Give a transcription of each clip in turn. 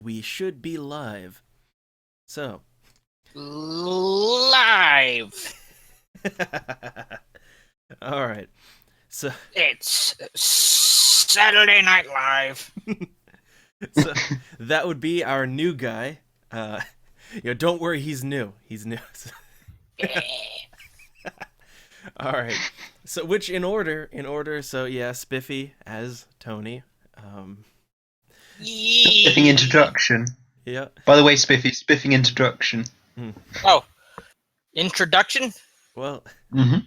we should be live. So, Live. all right. So, It's Saturday Night Live. so that would be our new guy. Don't worry, he's new. He's new. Yeah. All right. So, which in order? So yeah, Spiffy as Tony. Spiffing introduction. Yeah. By the way, spiffing introduction. Oh, introduction? Well, Mm-hmm.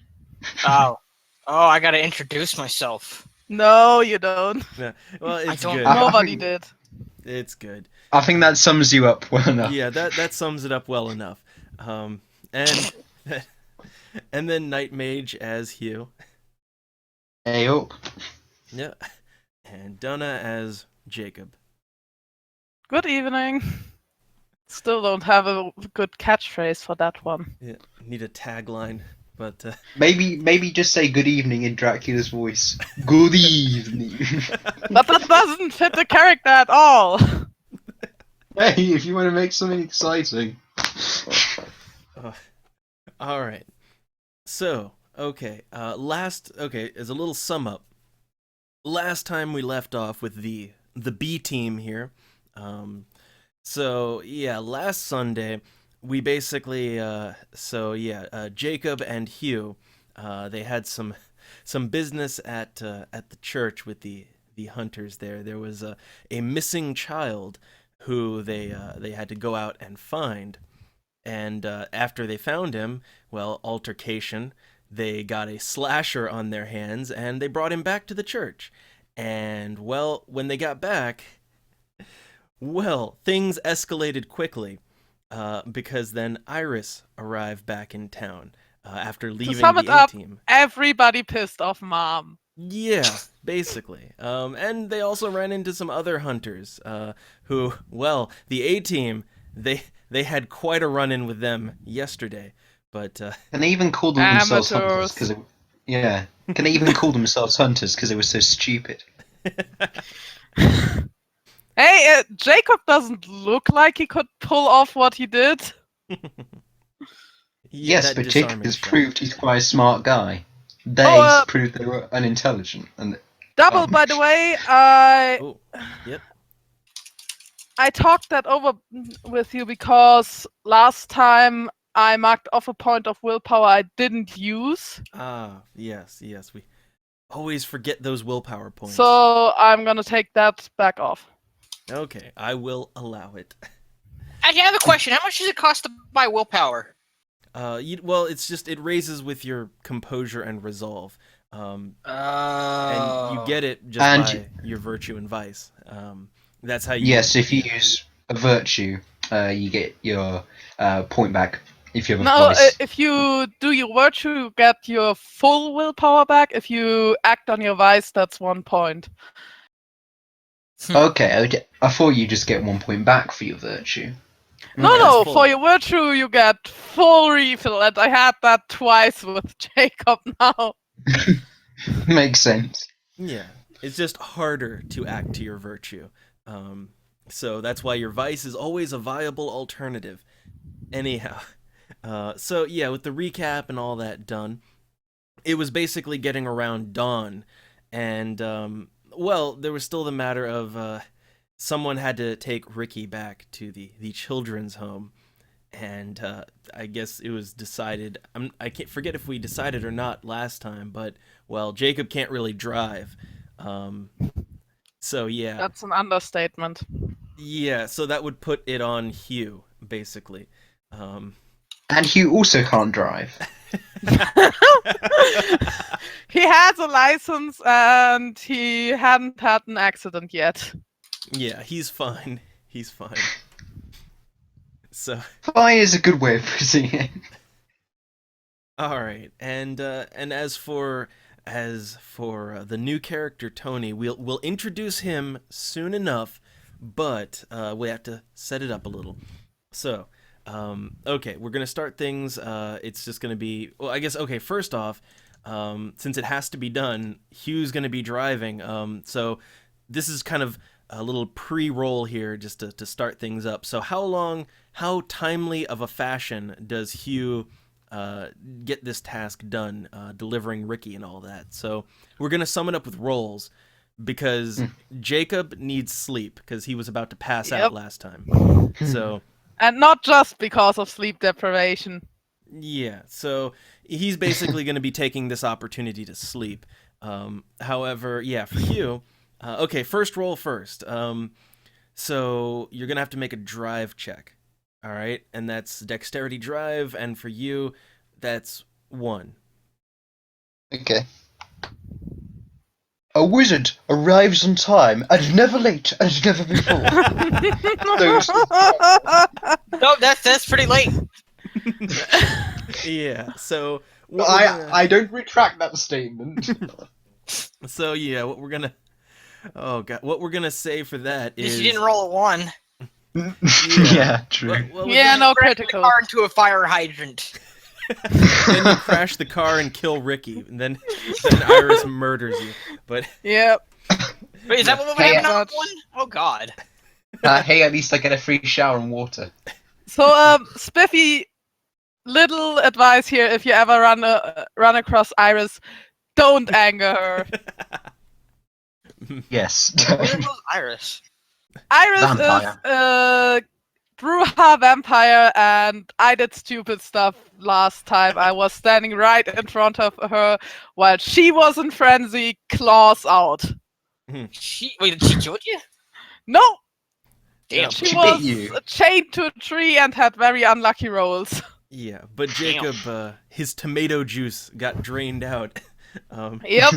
Oh. Oh, I gotta introduce myself. No, you don't. yeah. Well, it's don't good. know. Nobody did. It's good. I think that sums you up well enough. Yeah, that sums it up well enough. And and then Night Mage as Hugh. Hey up. Yeah. And Donna as Jacob. Good evening. Still don't have a good catchphrase for that one. Yeah. Need a tagline, but Maybe just say good evening in Dracula's voice. Good evening. But that doesn't fit the character at all. Hey, if you want to make something exciting. all right. So, okay. Okay, as a little sum up. Last time we left off with the B team here. So yeah, last Sunday we basically Jacob and Hugh, they had some business at the church with the hunters there. There was a missing child who they had to go out and find. And after they found him, well, altercation, they got a slasher on their hands and they brought him back to the church. And well, when they got back, well, things escalated quickly because then Iris arrived back in town after leaving sum it the up, A-team. Everybody pissed off Mom. Yeah, basically. And they also ran into some other hunters who, well, the A-team, they had quite a run-in with them yesterday. But Can they even call themselves Amateurs. hunters? Yeah. Can they even call themselves hunters because they were so stupid? Hey, Jacob doesn't look like he could pull off what he did. Yes, that but disarming Jacob has shot. proved he's quite a smart guy. They proved they were unintelligent. And Double, by the way, Oh, yep. I talked that over with you because last time I marked off a point of willpower I didn't use. Ah, yes. We always forget those willpower points. So I'm gonna take that back off. Okay, I will allow it. I have a question. How much does it cost to buy willpower? Well, it's just it raises with your composure and resolve. And you get it just by your virtue and vice. That's how you. Yes, if you use a virtue, you get your point back. If you have a No, vice. if you do your virtue, you get your full willpower back. If you act on your vice, that's 1 point. Okay. I thought you just get 1 point back for your virtue. No, Okay, no, that's full. for your virtue, you get full refill, and I had that twice with Jacob now. Makes sense. Yeah, it's just harder to act to your virtue. So that's why your vice is always a viable alternative. Anyhow, so yeah, with the recap and all that done, it was basically getting around dawn, and well, there was still the matter of someone had to take Ricky back to the children's home, and I guess it was decided. I can't forget if we decided or not last time, but well, Jacob can't really drive, so yeah. That's an understatement. Yeah, so that would put it on Hugh, basically. And Hugh also can't drive. He has a license and he hadn't had an accident yet. Yeah, he's fine. He's fine. So, Fine is a good way of putting it. all right, and as for the new character Tony, we'll introduce him soon enough, but we have to set it up a little. So, okay, we're gonna start things. It's just gonna be, well, I guess, okay. First off, since it has to be done, Hugh's gonna be driving. So this is kind of little pre-roll here just to start things up. So how timely of a fashion does Hugh get this task done, delivering Ricky and all that? So we're gonna sum it up with rolls because Jacob needs sleep because he was about to pass out last time. So And not just because of sleep deprivation. yeah, so he's basically going to be taking this opportunity to sleep. However, yeah, for Hugh, okay, first roll first. So you're going to have to make a drive check, all right? And that's dexterity drive, and for you, that's 1. Okay. A wizard arrives on time and never late and never before. No, that's pretty late. Yeah, so... I don't retract that statement. So, yeah, what we're going to... Oh, God. What we're going to say for that is... You didn't roll a 1. Yeah, true. Well, Yeah, no Crash the critical. car into a fire hydrant. Then you crash the car and kill Ricky, and then Iris murders you. But Yep. Wait, is that what would Hey, happen on 1? Oh God. Hey, at least I get a free shower and water. So, Spiffy, little advice here: if you ever run across Iris, don't anger her. Yes. Where was Iris? Iris Vampire. is Bruja vampire, and I did stupid stuff last time. I was standing right in front of her while she was in frenzy, claws out. Wait, did she kill you? No, Damn. she She was bit you. chained to a tree and had very unlucky rolls. yeah, but Jacob, his tomato juice got drained out. Yep,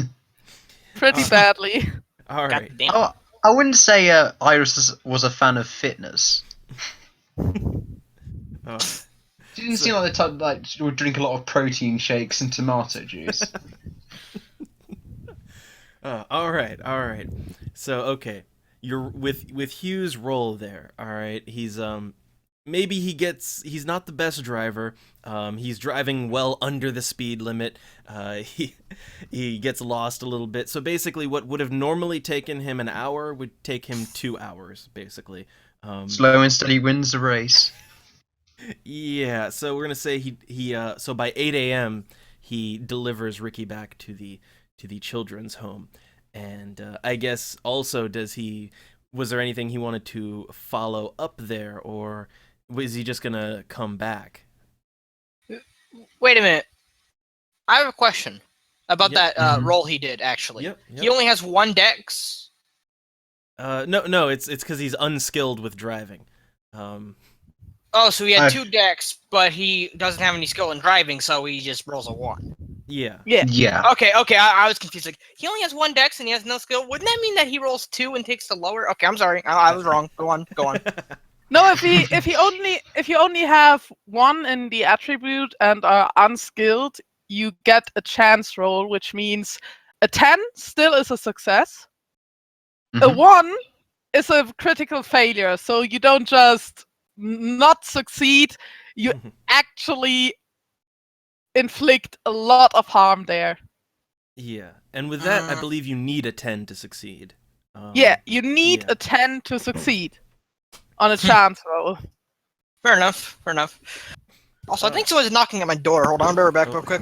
pretty badly. All right. God damn. Oh, I wouldn't say Iris was a fan of fitness. Oh. Didn't seem like the type like she would drink a lot of protein shakes and tomato juice. All right. So okay, you're with Hugh's roll there. All right, he's maybe he's not the best driver. He's driving well under the speed limit. He gets lost a little bit. So basically, what would have normally taken him an hour would take him 2 hours, basically. Slow and steady wins the race. Yeah. So we're gonna say so by 8 a.m. he delivers Ricky back to the children's home, and I guess also was there anything he wanted to follow up there, or was he just gonna come back? Wait a minute. I have a question about Yep. that roll he did. Actually, Yep. he only has 1 dex. No, it's because he's unskilled with driving. Oh, so he had I've- 2 dex, but he doesn't have any skill in driving, so he just rolls a 1. Yeah. Yeah. Okay, I was confused. Like, he only has 1 dex and he has no skill. Wouldn't that mean that he rolls 2 and takes the lower? Okay, I'm sorry. I was wrong. Go on. No, if you only have 1 in the attribute and are unskilled, you get a chance roll, which means a 10 still is a success. A Mhm. 1 is a critical failure, so you don't just not succeed, you actually inflict a lot of harm there. Yeah, and with that, I believe you need a 10 to succeed. Yeah, you need yeah. a 10 to succeed on a chance roll. Fair enough. Also, I think someone's knocking at my door. Hold on, I'll be right back Oh. real quick.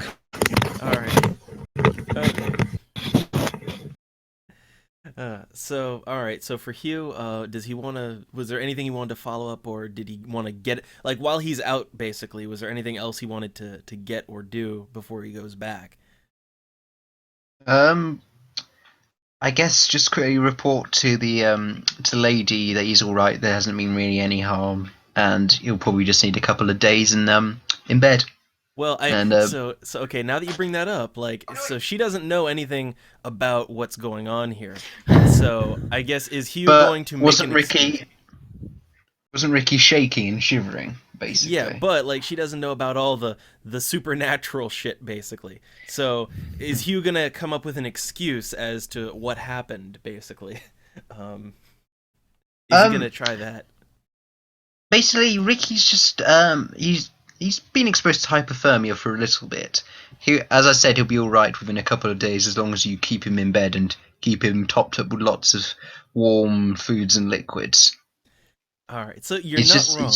All right. Okay. All right. So for Hugh, was there anything he wanted to follow up, or did he want to get, like, while he's out, basically, was there anything else he wanted to get or do before he goes back? I guess just quickly report to the to lady that he's all right. There hasn't been really any harm, and he'll probably just need a couple of days in bed. Well, so okay, now that you bring that up, like, so she doesn't know anything about what's going on here. So I guess, is Hugh But going to make wasn't an Ricky shaking and shivering, basically? Yeah, but like she doesn't know about all the supernatural shit, basically. So is Hugh gonna come up with an excuse as to what happened, basically? Is he gonna try that? Basically, Ricky's just he's been exposed to hypothermia for a little bit. As I said, he'll be all right within a couple of days as long as you keep him in bed and keep him topped up with lots of warm foods and liquids. All right, so you're It's not just- wrong.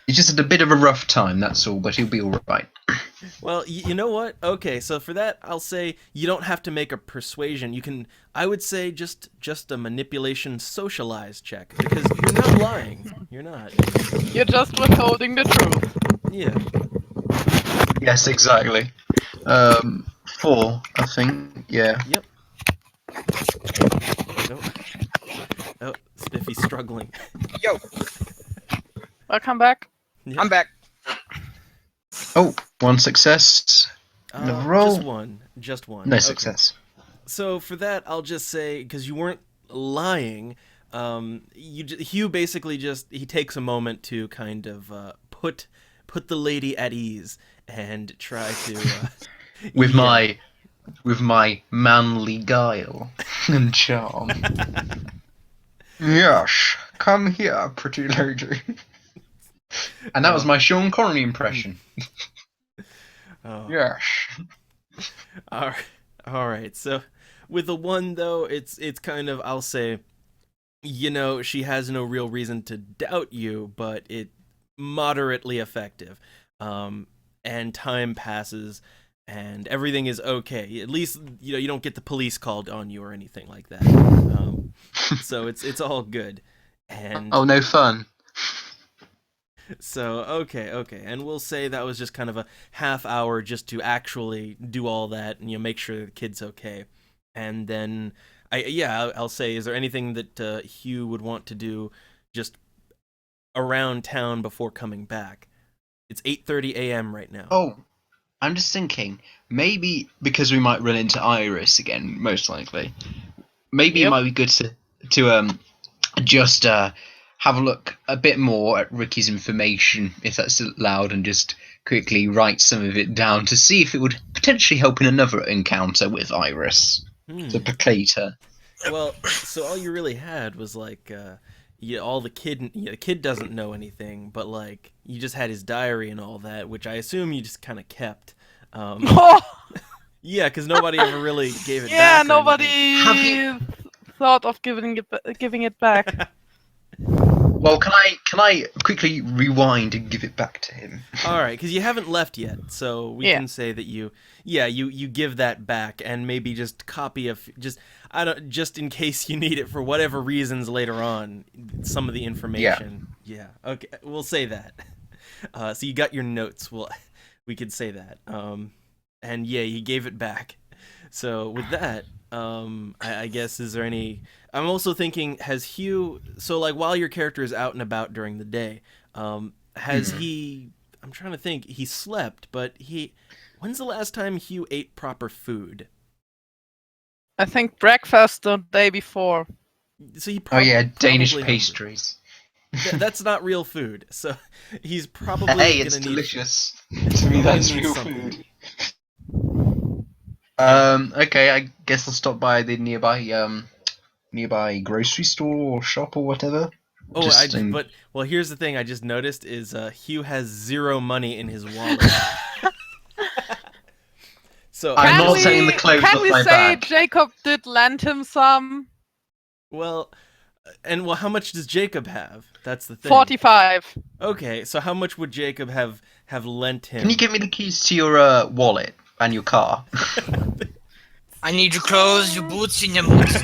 He's just had a bit of a rough time, that's all, but he'll be all right. Well, you know what? Okay, so for that, I'll say you don't have to make a persuasion. You can, I would say, just a manipulation socialize check because you're not lying. You're not. You're just withholding the truth. Yeah. Yes, exactly. 4, I think. Yeah. Yep. Oh, oh Spiffy's struggling. Yo, Welcome back. Yep. I'm back. Oh, 1 success. Another roll. Just one. Just one. No Okay. success. So for that, I'll just say because you weren't lying. Hugh basically he takes a moment to kind of put the lady at ease and try to With yeah. my manly guile and charm. Yes, come here, pretty lady. And that was my Sean Connery impression. Oh. Yes. All right. So with the one though, it's kind of I'll say, she has no real reason to doubt you, but it moderately effective. And time passes, and everything is okay. At least you don't get the police called on you or anything like that. So it's all good. And Oh, no fun. so okay, and we'll say that was just kind of a half hour just to actually do all that and make sure the kid's okay. And then I'll say, is there anything that Hugh would want to do just around town before coming back? It's 8:30 a.m. right now. Oh, I'm just thinking, maybe because we might run into Iris again, most likely. Maybe Yep. it might be good to just have a look a bit more at Ricky's information, if that's allowed, and just quickly write some of it down to see if it would potentially help in another encounter with Iris, to placate her. Well, so all you really had was like all the kid doesn't know anything, but like you just had his diary and all that, which I assume you just kind of kept. Yeah, because nobody ever really gave it Yeah, back. or anything. nobody thought of giving it back. Well, can I quickly rewind and give it back to him? All right, because you haven't left yet, so we Yeah. can say that you give that back and maybe just copy just in case you need it for whatever reasons later on, some of the information. Yeah. Okay, we'll say that. So you got your notes. We could say that. And yeah, he gave it back. So with that, I guess is there any? I'm also thinking, has Hugh? So like while your character is out and about during the day, has he? I'm trying to think. He slept, but when's the last time Hugh ate proper food? I think breakfast the day before. So he Oh yeah, Danish probably hungry. pastries. That's not real food. So he's probably Hey, it's gonna need. delicious. To me, that's need real something. food. Okay, I guess I'll stop by the nearby grocery store or shop or whatever. Oh, Just in- but here's the thing I just noticed is Hugh has 0 money in his wallet. So I'm Can not we, saying the clothes can off we my say back. Jacob did lend him some? well, how much does Jacob have? That's the thing. 45. Okay, so how much would Jacob have lent him? Can you give me the keys to your wallet and your car? I need your clothes, your boots, and your boots.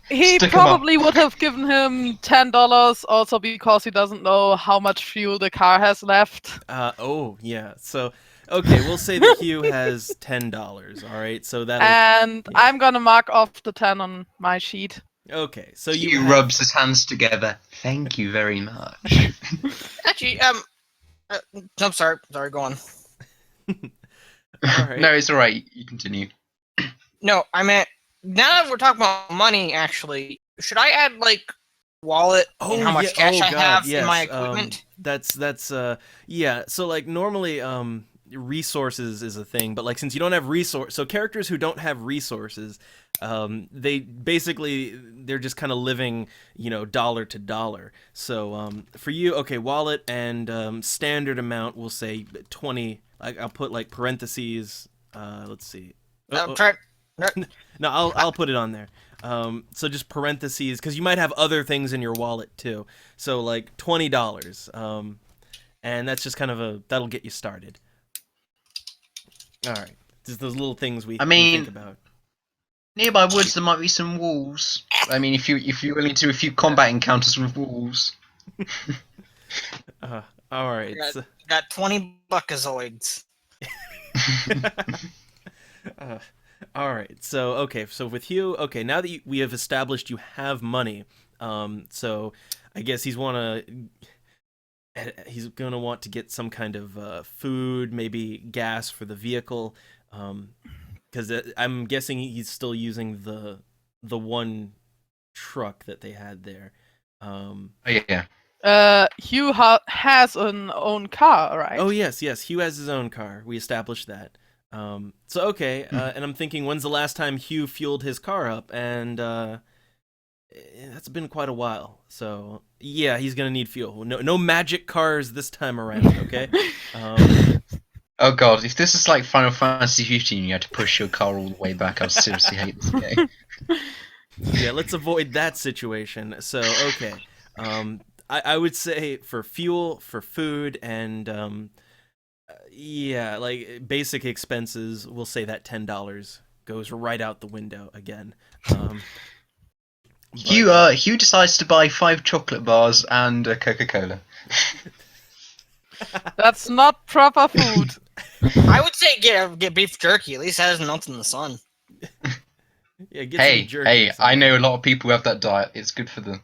He Stick 'em up. probably would have given him $10 also because he doesn't know how much fuel the car has left. Oh yeah. So okay, we'll say that Hugh has $10. All right, so that. And yeah. I'm gonna mark off the 10 on my sheet. Okay, so you He have- rubs his hands together. Thank you very much. Actually, I'm sorry. Sorry, go on. All right. No, it's alright. You continue. No, I meant now that we're talking about money, actually, should I add like wallet and how much yeah, cash oh, I God, have yes, in my equipment? That's yeah. So like normally resources is a thing, but like since you don't have so characters who don't have resources, they basically they're just kind of living dollar to dollar. So for you, okay, wallet and standard amount, we'll say 20. I'll put like parentheses. Let's see. I'm trying. No, I'll put it on there. So just parentheses, because you might have other things in your wallet too. So like $20. And that's just kind of that'll get you started. All right, just those little things we think about. Nearby woods, there might be some wolves. I mean, if you're willing to, a few combat encounters with wolves. All right. Got 20 buckazoids. All right. So with Hugh, now that we have established you have money, so I guess he's gonna want to get some kind of food, maybe gas for the vehicle, because I'm guessing he's still using the one truck that they had there. Oh, yeah. Hugh has an own car, right? Oh yes, Hugh has his own car. We established that. And I'm thinking, when's the last time Hugh fueled his car up? And that's been quite a while. So yeah, he's gonna need fuel. No magic cars this time around. Okay. Oh god, if this is like Final Fantasy 15, you had to push your car all the way back. I seriously hate this game. Yeah, let's avoid that situation. So okay. I would say for fuel, for food, and like basic expenses, we'll say that $10 goes right out the window again. Hugh decides to buy 5 chocolate bars and a Coca-Cola. That's not proper food. I would say get beef jerky. At least that doesn't melt in the sun. Yeah, get some jerky. Hey, I know a lot of people who have that diet. It's good for them.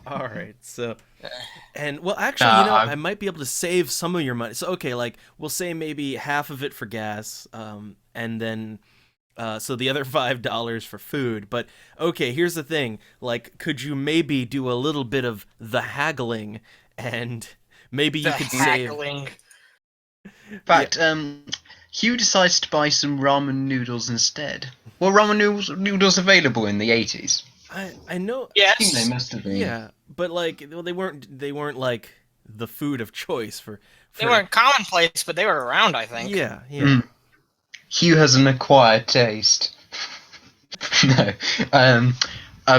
All right, so, and well, actually, I might be able to save some of your money. So, okay, like we'll say maybe half of it for gas, and then, so the other $5 for food. But okay, here's the thing: like, could you maybe do a little bit of the haggling, and maybe you could save. In fact, Hugh decides to buy some ramen noodles instead. Were ramen noodles available in the 80s? I know. Yes. I think they must have been. Yeah, but like, well, they weren't like the food of choice for. They weren't commonplace, but they were around, I think. Yeah. Hugh has an acquired taste. No.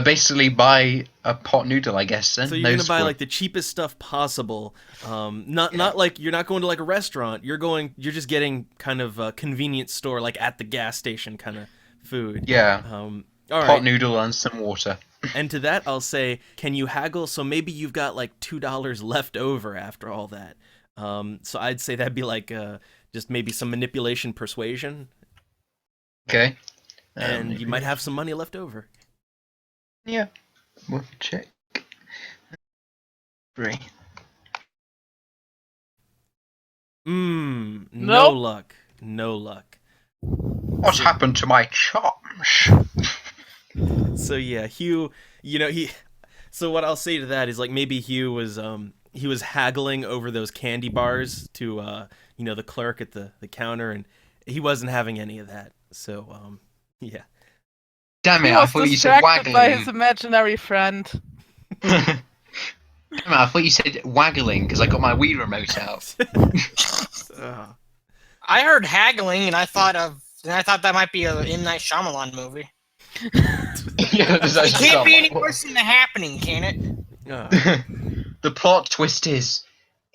Basically buy a pot noodle, I guess. Then. So you're gonna buy like the cheapest stuff possible. Not like you're not going to like a restaurant. You're just getting kind of a convenience store, like at the gas station kind of food. Yeah. All pot right. noodle and some water. And to that, I'll say, can you haggle? So maybe you've got like $2 left over after all that. So I'd say that'd be like just maybe some manipulation, persuasion. Okay. And you might have some money left over. Yeah. We'll check. 3. No Nope. luck. No luck. What's happened to my chops? So yeah, Hugh, so what I'll say to that is like maybe Hugh was he was haggling over those candy bars to the clerk at the counter, and he wasn't having any of that. So yeah. Damn He it, I was thought you said distracted by his waggling. imaginary friend. Damn it, I thought you said waggling because I got my Wii remote out. I heard haggling, and I thought that might be a M. Night Shyamalan movie. Yeah, It can't be any worse than The Happening, can it? The plot twist is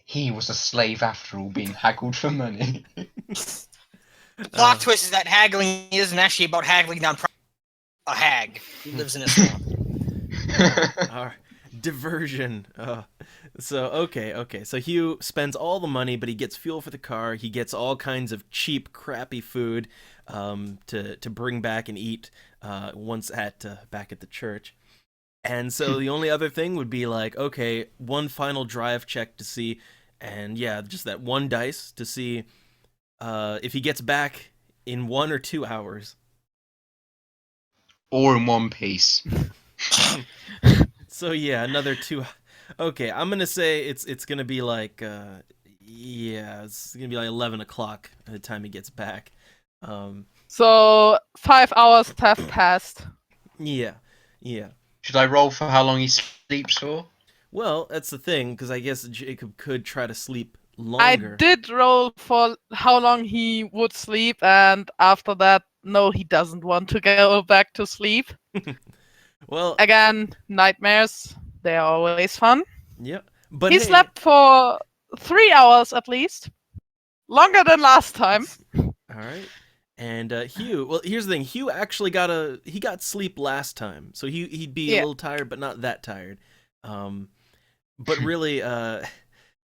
he was a slave after all, being haggled for money. The plot twist is that haggling isn't actually about haggling down a hag who lives in a swamp. Diversion. So okay. So Hugh spends all the money, but he gets fuel for the car. He gets all kinds of cheap, crappy food to bring back and eat once back at the church. And so the only other thing would be like, okay, one final drive check to see, and yeah, just that one dice to see if he gets back in 1 or 2 hours. Or in one piece. So yeah, another 2. Okay, I'm gonna say it's gonna be like it's gonna be like 11 o'clock by the time he gets back. So 5 hours have passed. Yeah. Should I roll for how long he sleeps for? Well, that's the thing, because I guess Jacob could try to sleep I longer. did roll for how long he would sleep, and after that, no, he doesn't want to go back to sleep. Well, Again, nightmares, they're always fun. yeah. But He hey, slept for 3 hours at least. Longer than last time. all right. And Hugh, well, here's the thing. Hugh actually got sleep last time, so he'd be a Yeah. little tired, but not that tired. But really,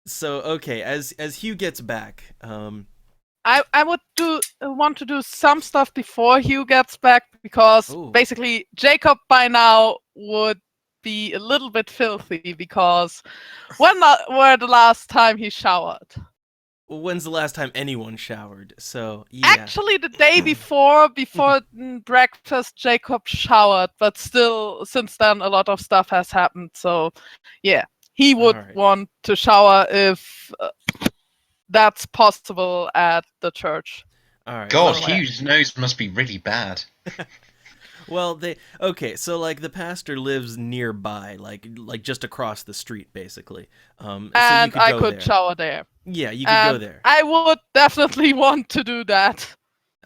so okay, as Hugh gets back, I would want to do some stuff before Hugh gets back because Ooh. basically Jacob by now would be a little bit filthy because were the last time he showered? when's the last time anyone showered? So yeah. Actually, the day before breakfast, Jacob showered, but still, since then, a lot of stuff has happened. So, yeah, he would Alright. want to shower if that's possible at the church. All right. God, so- Hugh's nose must be really bad. Well, so like the pastor lives nearby, like just across the street, basically. So you And I go could there. shower there. Yeah, you could go And there. I would definitely want to do that.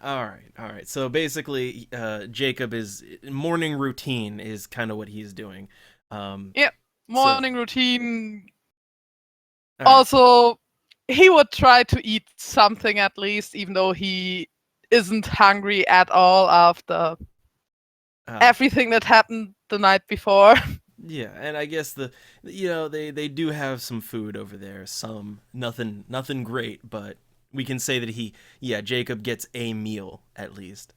All right. So basically, Jacob is morning routine is kind of what he's doing. Morning routine. All right. Also, he would try to eat something at least, even though he isn't hungry at all after everything that happened the night before. Yeah, and I guess they do have some food over there. Some nothing great, but we can say that Jacob gets a meal at least.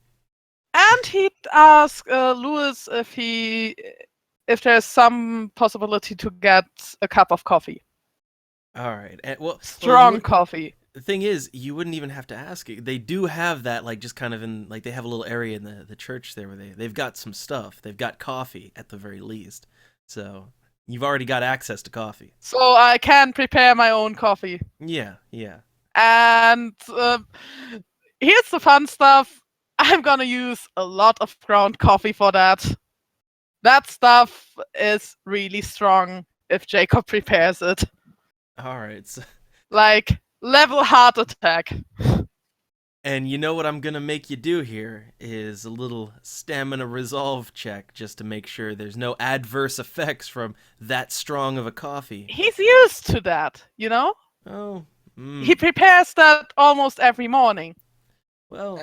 And he'd ask Lewis if there's some possibility to get a cup of coffee. All right. And, well, Strong coffee. the thing is, you wouldn't even have to ask it. They do have that, like, just kind of in, like, they have a little area in the church there where they've got some stuff. They've got coffee at the very least. So you've already got access to coffee. So I can prepare my own coffee. Yeah. And here's the fun stuff. I'm gonna use a lot of ground coffee for that. That stuff is really strong if Jacob prepares it. All right. So, Like, level heart attack. and you know what I'm gonna make you do here is a little stamina resolve check just to make sure there's no adverse effects from that strong of a coffee. He's used to that, you know? Oh. He prepares that almost every morning. Well.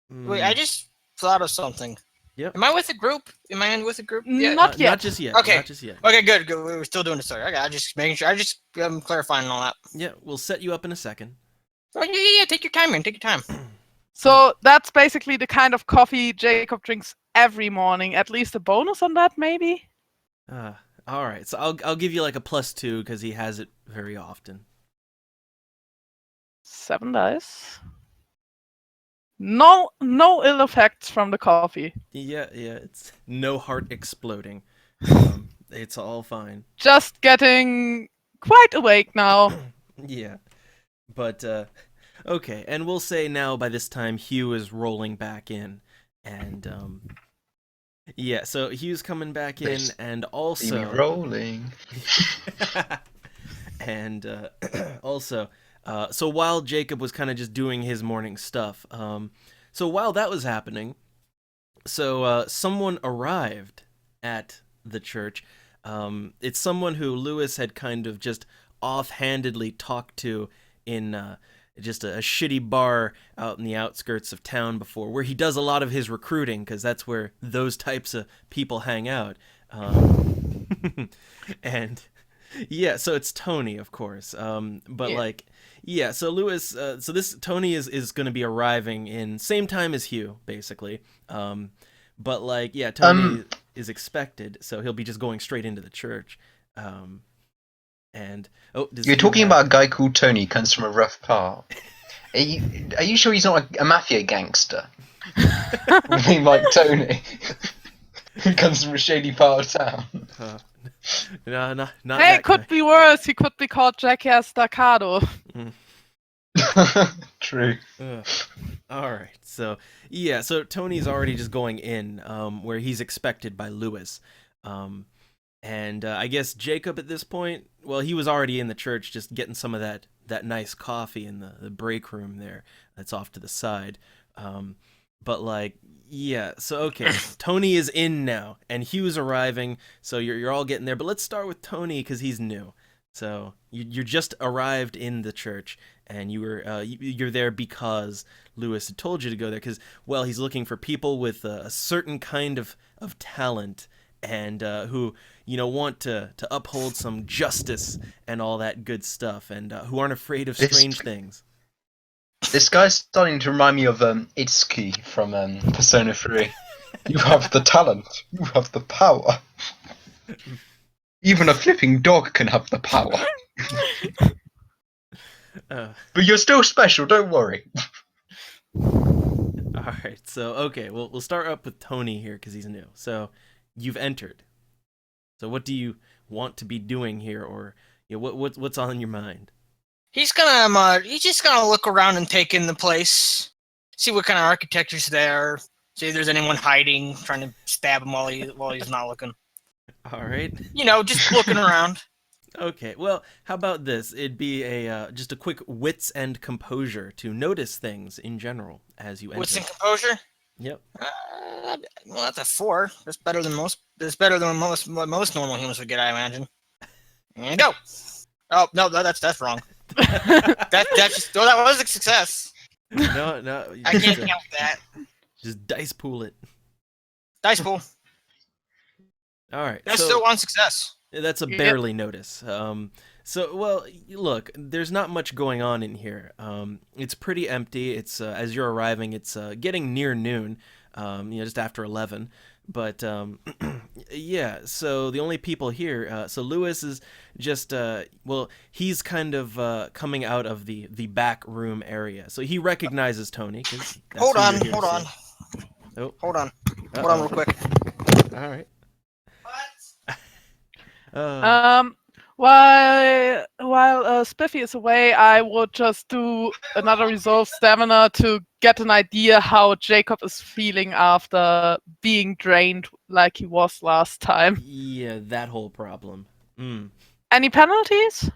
Wait, I just thought of something. Yep. Am I with a group? Am I in with a group? Yeah. Not yet. Not just yet. Okay. Not just yet. Okay, good. We're still doing the story. Okay, I just making sure. I just clarifying all that. Yeah, we'll set you up in a second. Oh yeah. Take your time, man. Take your time. So that's basically the kind of coffee Jacob drinks every morning. At least a bonus on that, maybe? All right. So I'll give you like a +2 because he has it very often. 7 dice. No ill effects from the coffee. Yeah. It's no heart exploding. It's all fine. Just getting quite awake now. Yeah. But okay, and we'll say now by this time Hugh is rolling back in, and yeah. So Hugh's coming back in, This- and See me also rolling. and also, so while Jacob was kind of just doing his morning stuff, so while that was happening, so someone arrived at the church. It's someone who Lewis had kind of just offhandedly talked to in just a shitty bar out in the outskirts of town before, where he does a lot of his recruiting, because that's where those types of people hang out. And yeah, so it's Tony, of course. But Yeah. like, yeah, so Lewis, so this Tony is going to be arriving in same time as Hugh, basically. But like, yeah, Tony is expected, so he'll be just going straight into the church. And does You're he talking have- about a guy called Tony who comes from a rough part. Are you sure he's not a mafia gangster? I mean, like Tony, who comes from a shady part of town. No, not Hey, that it could guy. be worse. He could be called Jackie Staccato. True. Ugh. All right, so yeah, so Tony's already just going in, where he's expected by Lewis, and I guess Jacob at this point, well, he was already in the church, just getting some of that nice coffee in the break room there, that's off to the side, but like, yeah. So okay, Tony is in now, and Hugh's arriving. So you're all getting there. But let's start with Tony because he's new. So you're just arrived in the church, and you're there because Lewis had told you to go there because, well, he's looking for people with a certain kind of talent and who want to uphold some justice and all that good stuff, and who aren't afraid of strange things. This guy's starting to remind me of Itsuki from Persona 3. You have the talent. You have the power. Even a flipping dog can have the power. But you're still special, don't worry. Alright, so, okay, we'll start up with Tony here, because he's new. So, you've entered. So what do you want to be doing here, or what's on your mind? He's just gonna look around and take in the place, see what kind of architecture's there, see if there's anyone hiding, trying to stab him while he's not looking. Alright. Just looking around. Okay, well, how about this? It'd be just a quick wits and composure to notice things in general as you enter. Wits and composure? Yep. Well, that's a 4. That's better than most. That's better than most normal humans would get, I imagine. And go. Oh no, that's wrong. that was a success. No. I can't count that. Just dice pool it. Dice pool. All right. That's still one success. That's a barely notice. So, well, look, there's not much going on in here. It's pretty empty. It's as you're arriving, it's getting near noon. Just after 11. But yeah. So the only people here. So Lewis is just he's kind of coming out of the back room area. So he recognizes Tony. Hold on. Oh. Hold on Uh-oh. real quick. All right. What? While Spiffy is away, I would just do another resolve stamina to get an idea how Jacob is feeling after being drained like he was last time. Yeah, that whole problem. Any penalties?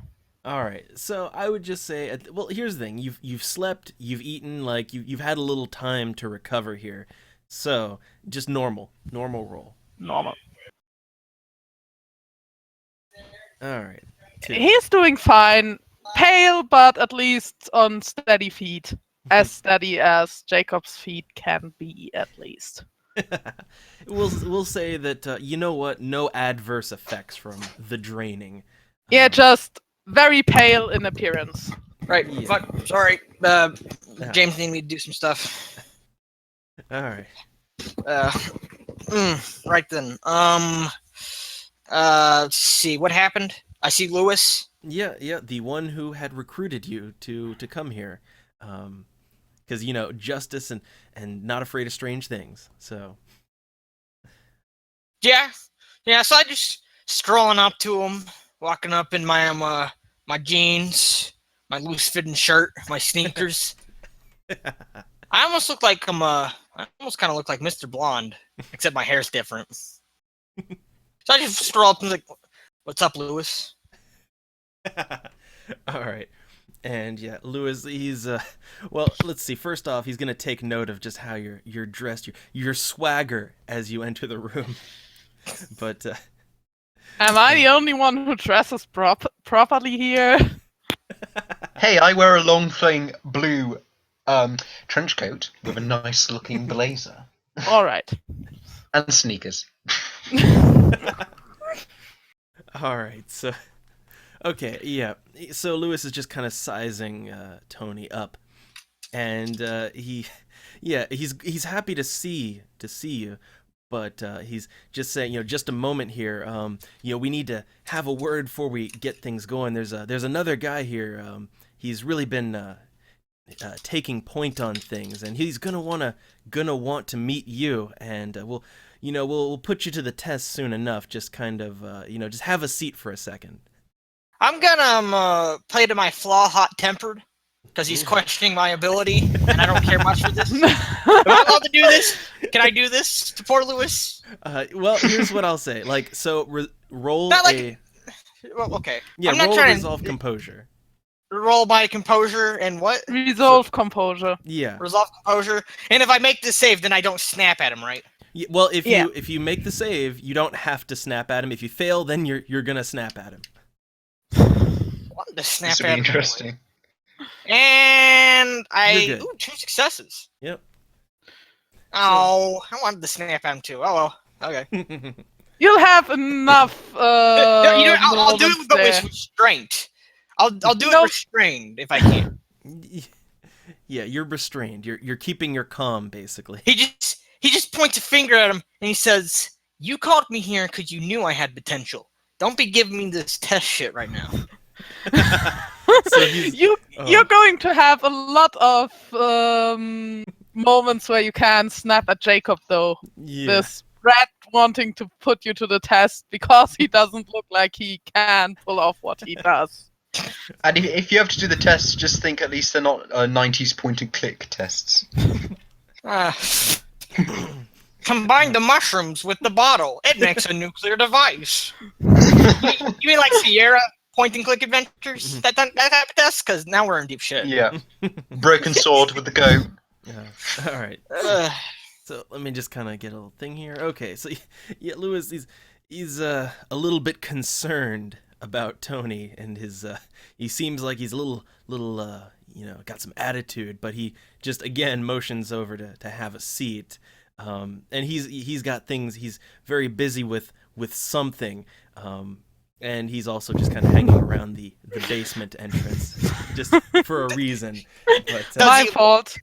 All right, so I would just say, well, here's the thing: you've slept, you've eaten, like you've had a little time to recover here, so just normal roll. Normal. All right. 2. He's doing fine. Pale, but at least on steady feet. As steady as Jacob's feet can be, at least. We'll say that no adverse effects from the draining. Yeah, just very pale in appearance. Right. Yeah. Fuck. Sorry. James needed me to do some stuff. All right. Right then. Let's see what happened. I see Lewis. Yeah, the one who had recruited you to come here, because justice and not afraid of strange things. So. Yeah. So I just strolling up to him, walking up in my my jeans, my loose fitting shirt, my sneakers. I almost look like I almost kind of look like Mr. Blonde, except my hair's different. So I just stroll up and like, "What's up, Lewis?" All right. And yeah, Lewis, he's well, let's see. First off, he's gonna take note of just how you're dressed, your swagger as you enter the room. But am I the only one who dresses properly here? Hey, I wear a long flowing blue trench coat with a nice looking blazer All right. and sneakers. all right, so okay, yeah. So Lewis is just kind of sizing Tony up, and he's happy to see you, but he's just saying, just a moment here. We need to have a word before we get things going. There's another guy here. He's really been taking point on things, and he's gonna want to meet you, and we'll put you to the test soon enough. Just kind of just have a seat for a second. I'm gonna play to my flaw, hot-tempered, because he's questioning my ability, and I don't care much for this. Am I allowed to do this? Can I do this to poor Lewis? Well, here's what I'll say. Like, so roll Not like- a Well, okay. yeah, I'm not roll trying resolve composure. roll my composure and what? Resolve composure. Yeah. Resolve composure. And if I make the save, then I don't snap at him, right? Well, if Yeah. you make the save, you don't have to snap at him. If you fail, then you're gonna snap at him. I wanted to snap This would at be him. interesting. And You're good. 2 successes. Yep. Oh, I wanted to snap at him too. Oh well. Okay. You'll have enough. You know, I'll do moments it, but there. with restraint. I'll do it Nope. restrained if I can. Yeah, you're restrained. You're keeping your calm, basically. He just points a finger at him and he says, "You called me here because you knew I had potential. Don't be giving me this test shit right now." So he's- You're going to have a lot of moments where you can snap at Jacob, though. Yeah. This rat wanting to put you to the test because he doesn't look like he can pull off what he does. And if you have to do the tests, just think at least they're not 90s point and click tests. Ah. Combine the mushrooms with the bottle. It makes a nuclear device. You mean like Sierra point and click adventures? That type of test? Because now we're in deep shit. Yeah. Broken sword with the goat. All right. Ugh. So let me just kind of get a little thing here. Okay, so yeah, Lewis, he's a little bit concerned about Tony and his. He seems like he's a little got some attitude, but he just again motions over to have a seat. And he's got things. He's very busy with something. And he's also just kind of hanging around the basement entrance, just for a reason. But My fault.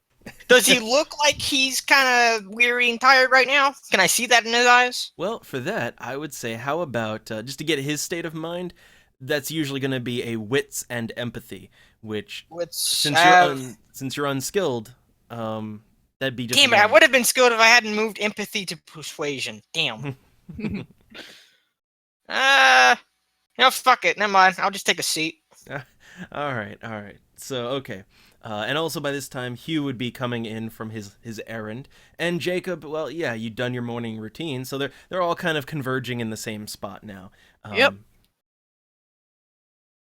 Does he look like he's kind of weary and tired right now? Can I see that in his eyes? well, for that, I would say, how about just to get his state of mind? That's usually going to be a wits and empathy, which since you're unskilled, that'd be just. Damn it! I one. would have been skilled if I hadn't moved empathy to persuasion. Damn. Fuck it. Never mind. I'll just take a seat. All right. So okay, and also by this time, Hugh would be coming in from his errand, and Jacob. Well, yeah, you'd done your morning routine, so they're all kind of converging in the same spot now. Yep.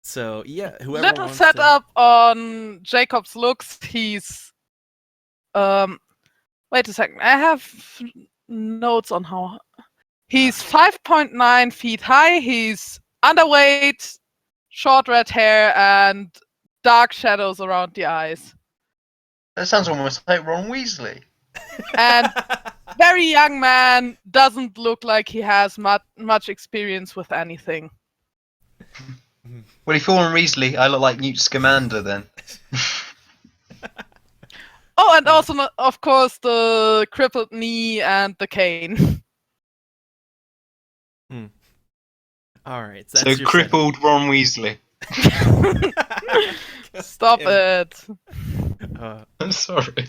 So yeah, whoever Little wants setup on Jacob's looks. He's wait a second. I have notes on how he's 5.9 feet high. He's underweight, short red hair, and dark shadows around the eyes. That sounds almost like Ron Weasley. And very young man, doesn't look like he has much experience with anything. Well, if you're Ron Weasley, I look like Newt Scamander then. Oh, and also, of course, the crippled knee and the cane. All right. So That's your crippled Ron Weasley. Stop it. setup. I'm sorry.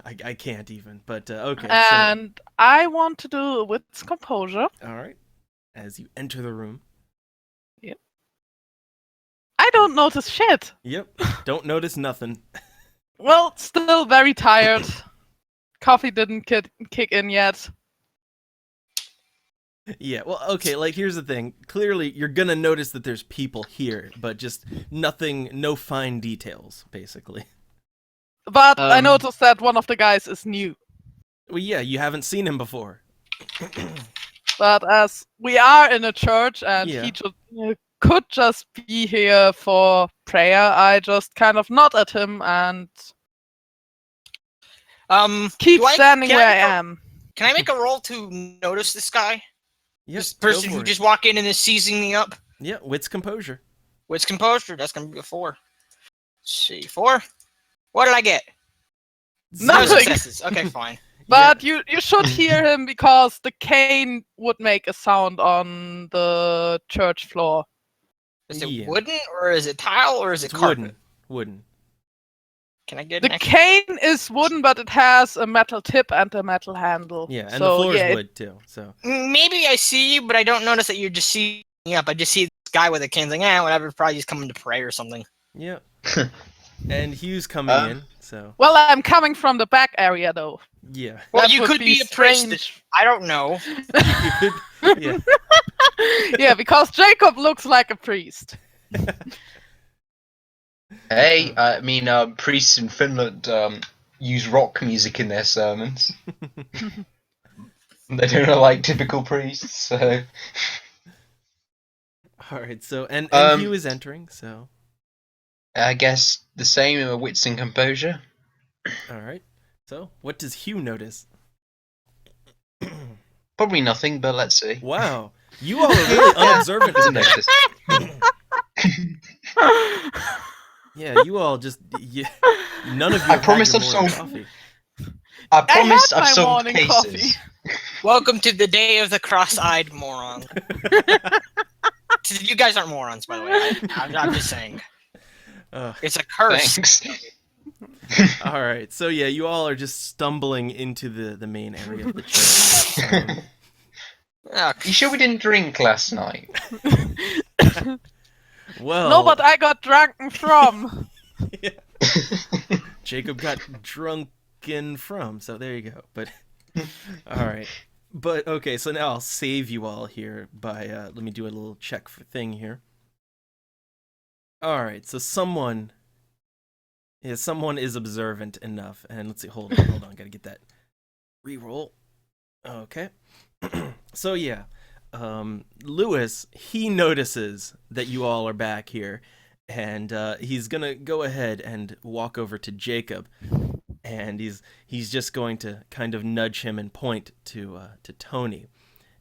I can't even. But okay. And I want to do with composure. So, all right. As you enter the room. I don't notice shit. Yep. Don't notice nothing. Well, still very tired. Coffee didn't kick in yet. Yeah, well, okay, like, here's the thing. Clearly, you're gonna notice that there's people here, but just no fine details, basically. But I noticed that one of the guys is new. Well, yeah, you haven't seen him before. But as we are in a church and Yeah. he could just be here for prayer, I just kind of nod at him and keep do I- standing can where I I make a- am. Can I make a roll to notice this guy? Yep, This go person for who it. just walked in and is seizing me up? Yeah, wits composure. What's composure? That's gonna be a 4. Let's see, 4? What did I get? No Nothing. successes. Okay, fine. But you should hear him because the cane would make a sound on the church floor. Is it Yeah. wooden or is it tile or is it It's carpet? wooden. Can I get The an extra? cane is wooden, but it has a metal tip and a metal handle. Yeah, and so, the floor yeah, is wood, too, so. Maybe I see you, but I don't notice that you're just seeing me up. I just see this guy with a cane, like, whatever, probably he's coming to pray or something. Yeah. And Hugh's coming in, So Well, I'm coming from the back area, though. yeah, Well, That you would could be a priest. strange. I don't know. you could, yeah. Yeah, because Jacob looks like a priest. Hey, I mean, priests in Finland use rock music in their sermons. They don't like typical priests, so. All right. So and Um, Hugh is entering. So I guess the same in wits and composure. all right. So what does Hugh notice? Probably nothing, but let's see. Wow, you all are really unobservant Doesn't today. notice. Yeah, you all just none of you. I have promise had I've your morning sold- coffee. I promise had I've my sold morning cases. coffee. Welcome to the day of the cross-eyed moron. You guys aren't morons, by the way. I'm just saying. It's a curse. Thanks. All right. So yeah, you all are just stumbling into the main area of the church. Ah, You sure we didn't drink last night? Well, No, but I got drunken from. Jacob got drunken from. So there you go. But all right. But okay. So now I'll save you all here by let me do a little check for thing here. All right. So someone is observant enough, and let's see. Hold on. Gotta get that reroll. Okay. So yeah, Lewis, he notices that you all are back here, and he's gonna go ahead and walk over to Jacob, and he's just going to kind of nudge him and point to Tony,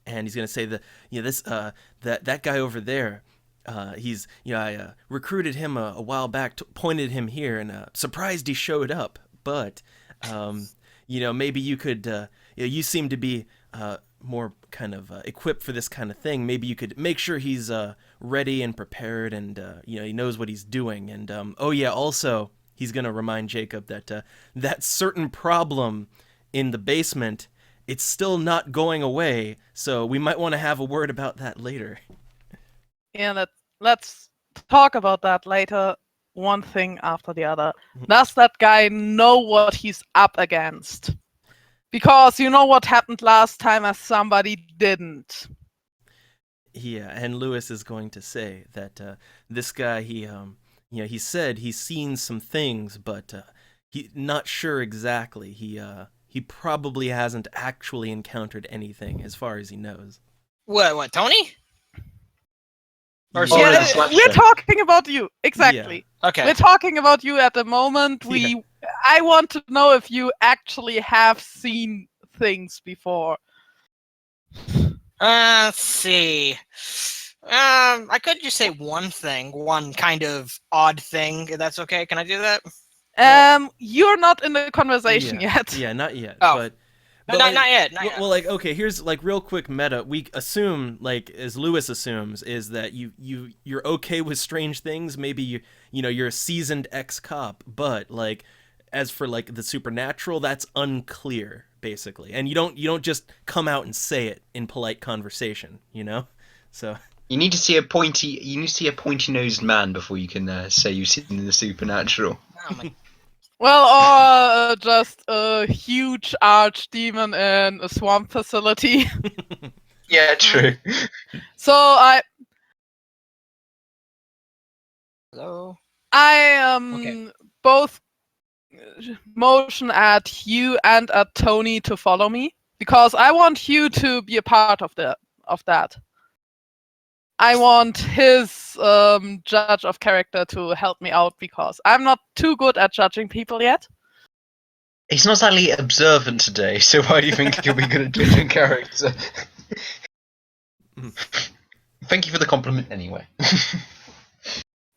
and he's gonna say that guy over there. I recruited him a while back, pointed him here, and surprised he showed up. But maybe you could. You seem to be more kind of equipped for this kind of thing. Maybe you could make sure he's ready and prepared, and he knows what he's doing. And also he's gonna remind Jacob that that certain problem in the basement, it's still not going away. So we might want to have a word about that later. Yeah, let's talk about that later. One thing after the other. Does that guy know what he's up against? Because you know what happened last time as somebody didn't. Yeah, and Lewis is going to say that this guy, he said he's seen some things, but he not sure exactly. He probably hasn't actually encountered anything as far as he knows. What, Tony? Or Yeah. Oh, Yeah, the slasher. we're talking about you. Exactly. Okay. We're talking about you at the moment. I want to know if you actually have seen things before. Let's see. I could just say one kind of odd thing. If that's okay. Can I do that? You're not in the conversation yet. Yeah, not yet. Oh. But No, not yet. Not yet. Well, like, okay, here's like real quick meta. We assume, like, as Lewis assumes, is that you're okay with strange things. Maybe you're a seasoned ex-cop, but like, as for like the supernatural, that's unclear basically, and you don't just come out and say it in polite conversation, So You need to see a pointy-nosed man before you can say you've seen the supernatural. Oh my. Well, or just a huge archdemon in a swamp facility. Yeah, true. So I Hello. I both motion at Hugh and at Tony to follow me because I want Hugh to be a part of that. I want his judge of character to help me out because I'm not too good at judging people yet. He's not exactly observant today, so why do you think he'll be good at judging character? Thank you for the compliment anyway.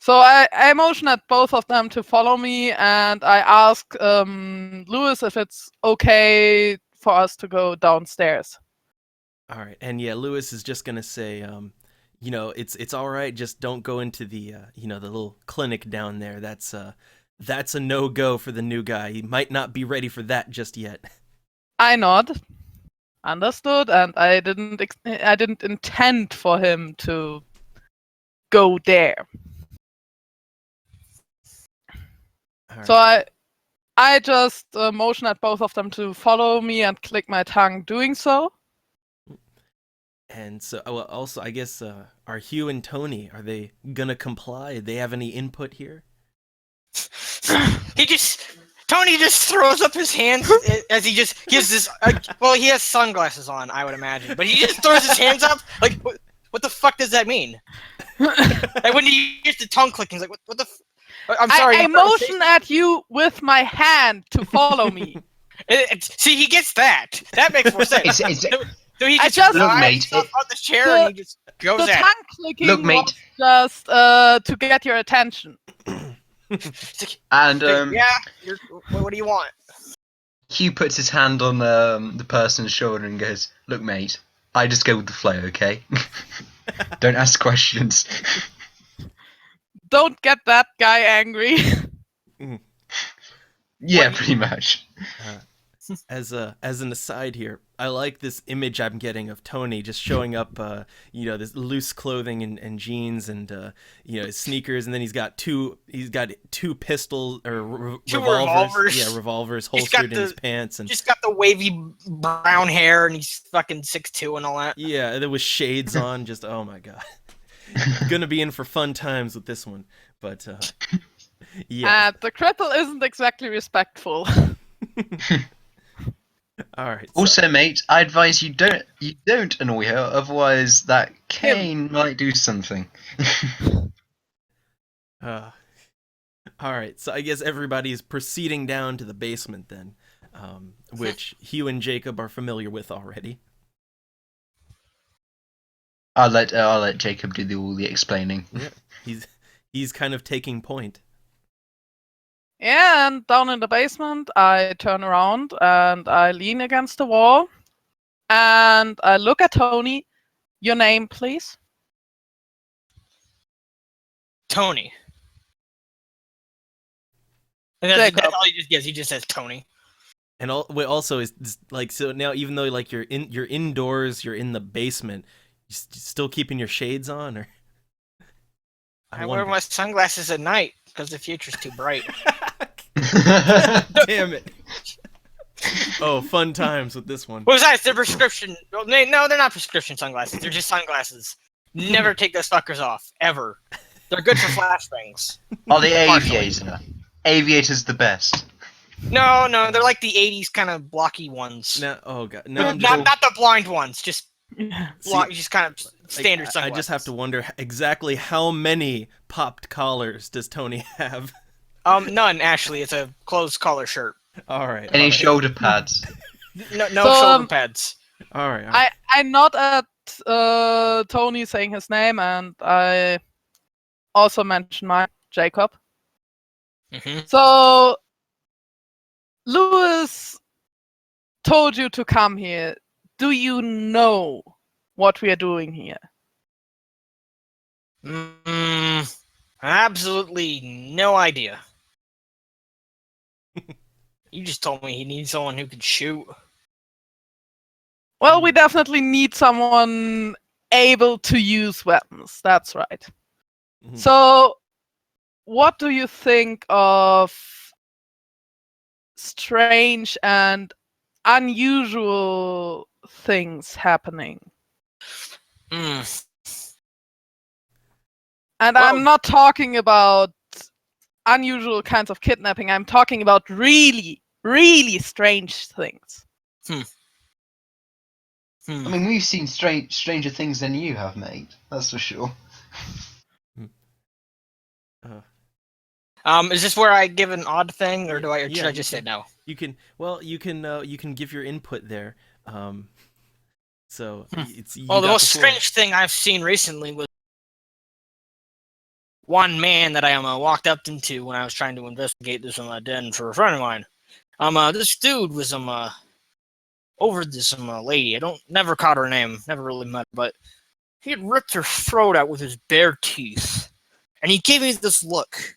So I motion at both of them to follow me, and I ask Lewis if it's okay for us to go downstairs. all right, and yeah, Lewis is just gonna say, it's all right. Just don't go into the the little clinic down there. That's a no-go for the new guy. He might not be ready for that just yet. I nod. Understood, and I didn't intend for him to go there. All So right. I just motion at both of them to follow me and click my tongue doing so. And so, well, also, I guess, are Hugh and Tony, are they gonna comply? Do they have any input here? Tony just throws up his hands as he just gives this. Well, he has sunglasses on, I would imagine, but he just throws his hands up. Like, what the fuck does that mean? Like when he hears the tongue clicking, he's like, what the? I'm sorry. I motion at you with my hand to follow me. See, he gets that. That makes more sense. So he just look, mate. on the chair and he just goes The at tongue clicking Look, mate. was just to get your attention. it. And Yeah. What do you want? Hugh puts his hand on the person's shoulder and goes, "Look, mate, I just go with the flow, okay? Don't ask questions." Don't get that guy angry. Yeah, pretty much. As an aside here, I like this image I'm getting of Tony just showing up, this loose clothing and jeans and his sneakers, and then he's got two pistols or Two revolvers. revolvers. Yeah, revolvers He's got holstered in his pants, and Just got the wavy brown hair and he's fucking 6'2" and all that. yeah, and then with shades on. Just oh my god, gonna be in for fun times with this one. But yeah, The cripple isn't exactly respectful. all right. Also, mate, I advise you don't annoy her, otherwise that cane might do something. All right, so I guess everybody's proceeding down to the basement then, which Hugh and Jacob are familiar with already. I'll let Jacob do all the explaining. Yeah, he's kind of taking point. Yeah, and down in the basement, I turn around and I lean against the wall. And I look at Tony. Your name, please? Tony. And that's all he just gets. He just says Tony. And also is like, so now even though like you're indoors, you're in the basement, you still keeping your shades on, or I wear my sunglasses at night because the future's too bright. Damn it. Oh, fun times with this one. What was that? They're prescription. No, they're not prescription sunglasses. They're just sunglasses. Never take those fuckers off. Ever. They're good for flashbangs. Are the aviator? Aviator's the best. No, they're like the 80s kind of blocky ones. No, oh god, no, I'm not the blind ones. Just See, just kind of standard sunglasses. I just have to wonder exactly how many popped collars does Tony have? None actually. It's a closed collar shirt. All right. Any shoulder pads? No So, shoulder pads. All right. I nod at Tony saying his name, and I also mention my Jacob. Mm-hmm. So, Lewis told you to come here. Do you know what we are doing here? Absolutely no idea. You just told me he needs someone who can shoot. Well, we definitely need someone able to use weapons. That's right. Mhm. So, what do you think of strange and unusual things happening? Mm. And Well- I'm not talking about unusual kinds of kidnapping. I'm talking about really, really strange things. I mean, we've seen stranger things than you have, mate. That's for sure. Is this where I give an odd thing, or should Yeah, I just say no? You can give your input there. So it's Well, the got most floor. strange thing I've seen recently was one man that I walked up into when I was trying to investigate this den for a friend of mine. This dude was over this lady. Never caught her name, never really met, but he had ripped her throat out with his bare teeth, and he gave me this look.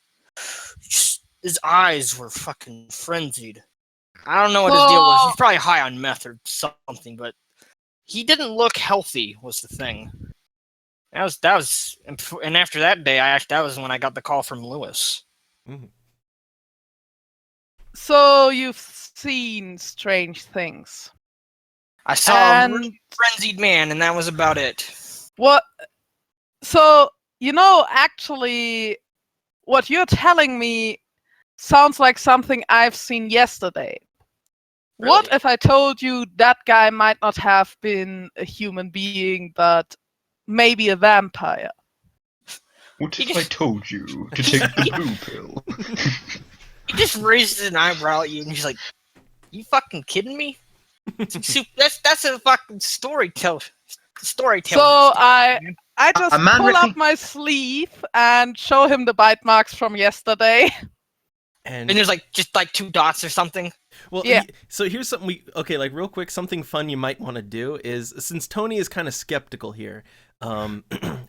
His eyes were fucking frenzied. I don't know what his deal was. He's probably high on meth or something, but he didn't look healthy. Was the thing. That was, and after that day, that was when I got the call from Lewis. Mhm. So you've seen strange things. I saw a And frenzied man, and that was about it. what? So, actually, what you're telling me sounds like something I've seen yesterday. What Really? if I told you that guy might not have been a human being, but maybe a vampire? What He if I just- told you to take the blue pill? He just raises an eyebrow at you, and he's like, "You fucking kidding me?" That's a fucking storyteller. Storyteller. So I just a man pull up ripping- my sleeve and show him the bite marks from yesterday. And there's just 2 dots or something. Well, Yeah. so here's something like real quick, something fun you might want to do is, since Tony is kind of skeptical here,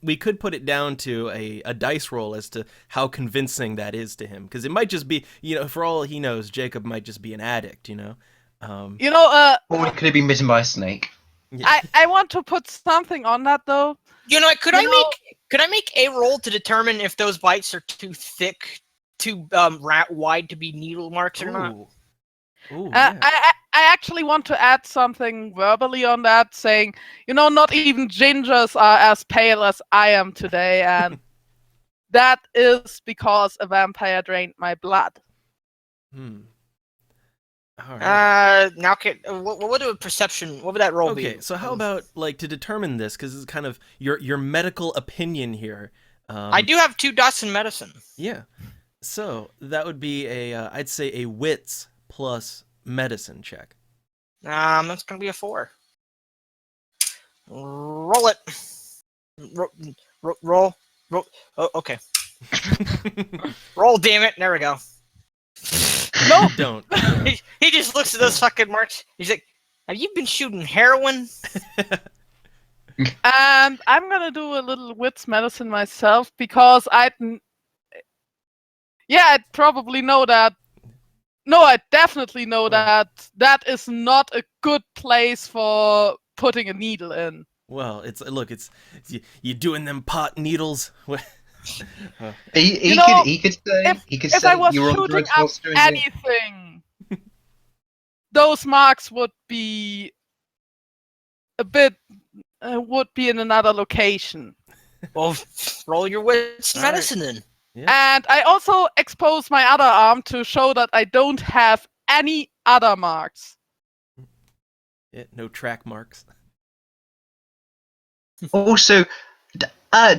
we could put it down to a dice roll as to how convincing that is to him, because it might just be, for all he knows, Jacob might just be an addict, Or could it be bitten by a snake? I want to put something on that though. Could I make a roll to determine if those bites are too thick, too wide to be needle marks or not? Ooh, yeah. I actually want to add something verbally on that, saying, not even gingers are as pale as I am today, and that is because a vampire drained my blood. All right. Now, what would a perception? What would that roll be? Okay, so how about to determine this, because it's kind of your medical opinion here. I do have 2 dots in medicine. Yeah. So that would be I'd say a wits plus medicine check. That's gonna be a 4. Roll it. Roll. Oh, okay. Roll, damn it! There we go. No, Don't. He just looks at those fucking marks. He's like, "Have you been shooting heroin?" and I'm gonna do a little wits medicine myself because I'd probably know that. No, I definitely know that is not a good place for putting a needle in. Well, it's you doing them pot needles. He could say If I was you were on shooting drugs up whilst doing it. anything, those marks would be would be in another location. Well, roll your wits All right. medicine then. And I also expose my other arm to show that I don't have any other marks. Yeah, no track marks. Also,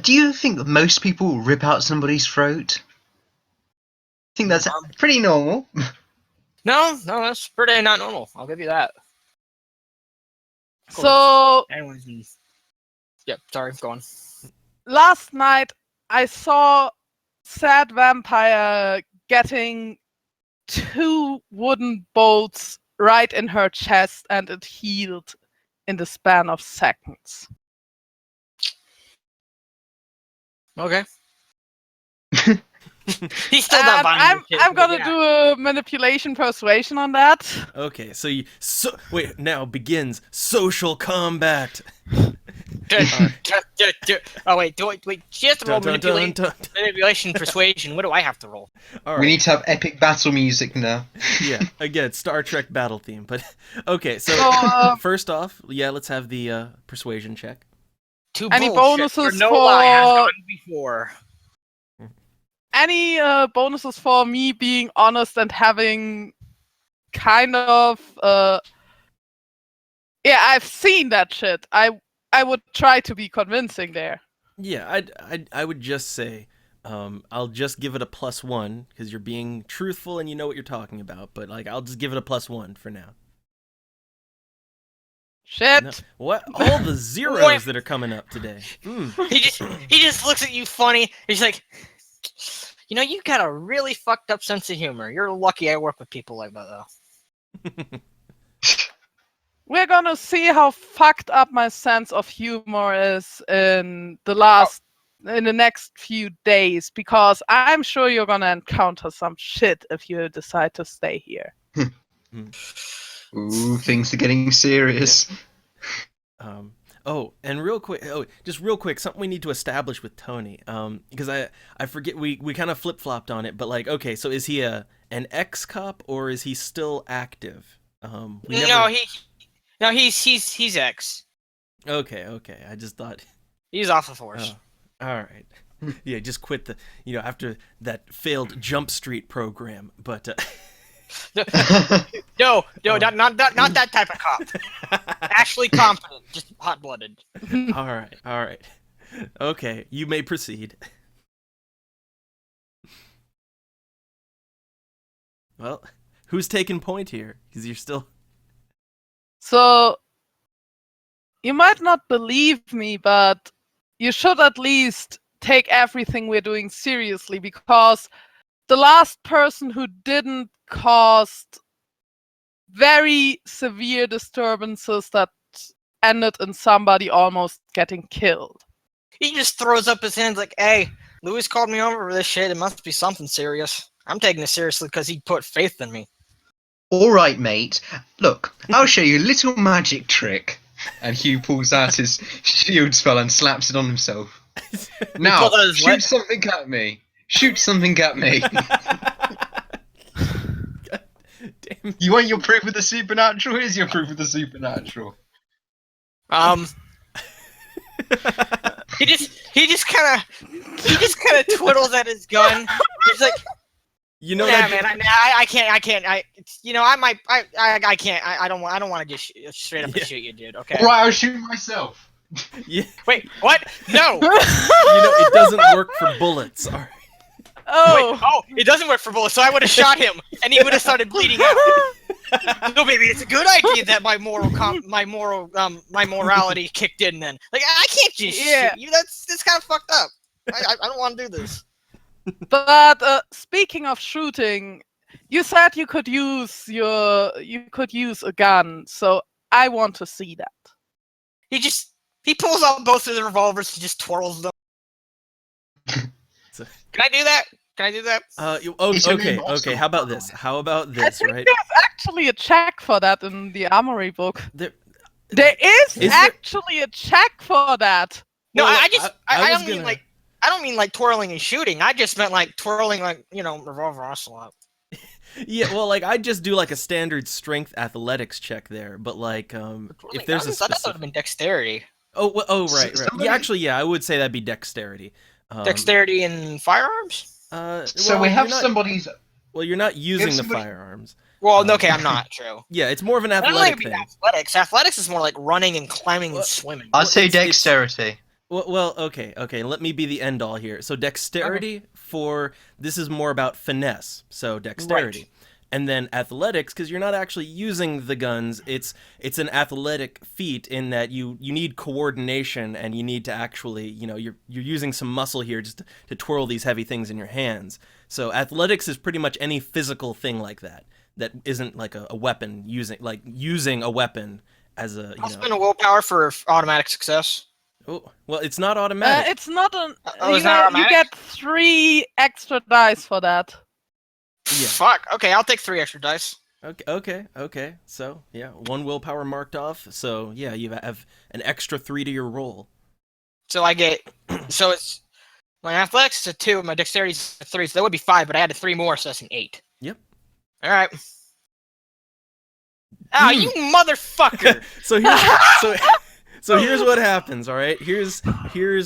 do you think that most people rip out somebody's throat? I think that's pretty normal. No, that's pretty not normal. I'll give you that. Of course. So Anyone's. Yep. Sorry. Go on. last night I saw sad vampire getting 2 wooden bolts right in her chest, and it healed in the span of seconds. Okay. He's still not And buying your shit, I'm but gonna yeah. do a manipulation persuasion on that. Okay, so wait, now begins social combat. Oh wait, wait. She has to roll Dun, dun, dun, dun. manipulation, persuasion. What do I have to roll? All We right. need to have epic battle music now. Yeah, again, Star Trek battle theme. But okay, so So, first off, let's have the persuasion check. 2 Any bullshit, bonuses for no lie has for- gone before. any bonuses for me being honest and having kind of I've seen that shit. I would try to be convincing there. Yeah, I would just say, I'll just give it a +1 because you're being truthful and you know what you're talking about. But I'll just give it a +1 for now. Shit. No, what all the zeros that are coming up today? He just looks at you funny. He's like, you got a really fucked up sense of humor. You're lucky I work with people like that, though. We're gonna see how fucked up my sense of humor is in the next few days, because I'm sure you're gonna encounter some shit if you decide to stay here. Ooh, things are getting serious. Oh, and real quick, just real quick, something we need to establish with Tony, because I forget we kind of flip flopped on it, but like, okay, so is he an ex-cop or is he still active? We never... No, he's ex. Okay, I just thought. He's off the force. Oh, all right, yeah, just quit the, after that failed Jump Street program, but. No, not that type of cop. Actually competent, just hot-blooded. All right. Okay, you may proceed. Well, who's taking point here? Because you're still... So, you might not believe me, but you should at least take everything we're doing seriously, because the last person who didn't cause very severe disturbances that ended in somebody almost getting killed. He just throws up his hands like, hey, Louis called me over for this shit. It must be something serious. I'm taking this seriously because he put faith in me. All right, mate. Look, I'll show you a little magic trick. And Hugh pulls out his shield spell and slaps it on himself. Now, shoot something at me. Shoot something at me. Damn. You want your proof of the supernatural? Here's your proof of the supernatural. He just kind of twiddles at his gun. He's like, man, I can't. I don't want to just straight up shoot you, dude. Okay. All right, I'll shoot myself. Yeah. Wait, what? No. It doesn't work for bullets. All right. It doesn't work for bullets, so I would have shot him, and he would have started bleeding out. No, baby, it's a good idea that my morality kicked in. Then, like, I can't just shoot you. That's kind of fucked up. I don't want to do this. But speaking of shooting, you said you could use a gun, so I want to see that. He pulls out both of the revolvers and just twirls them. Can I do that? Okay. How about this? I think right? there's actually a check for that in the armory book. There is actually a check for that. No, I don't mean like twirling and shooting. I just meant like twirling, like, revolver ocelot. Yeah, well, like, I'd just do like a standard strength athletics check there, but like, if there's a specific... that would have been dexterity. Right. I would say that'd be dexterity. Dexterity in firearms? So we have somebody's... Well, you're not using the firearms. Well, okay, I'm not, true. Yeah, it's more of an athletic thing. Athletics. Athletics is more like running and climbing and swimming. I'd say dexterity. Okay. Let me be the end all here. So dexterity this is more about finesse. So dexterity. Right. And then athletics, because you're not actually using the guns, it's an athletic feat in that you need coordination and you need to actually, you're using some muscle here just to twirl these heavy things in your hands. So athletics is pretty much any physical thing like that isn't like a weapon, using a weapon as a, I'll spend a willpower for automatic success. Oh, well, it's not automatic. It's not an. It's not automatic? You get 3 extra dice for that. Yeah. Fuck. Okay, I'll take 3 extra dice. Okay. So, yeah, 1 willpower marked off. So, yeah, you have an extra 3 to your roll. So I get... So it's... My athletics is a 2, my dexterity is a 3, so that would be 5, but I added 3 more, so that's an 8. Yep. Alright. Ah, you motherfucker! So here's what happens, all right? Here's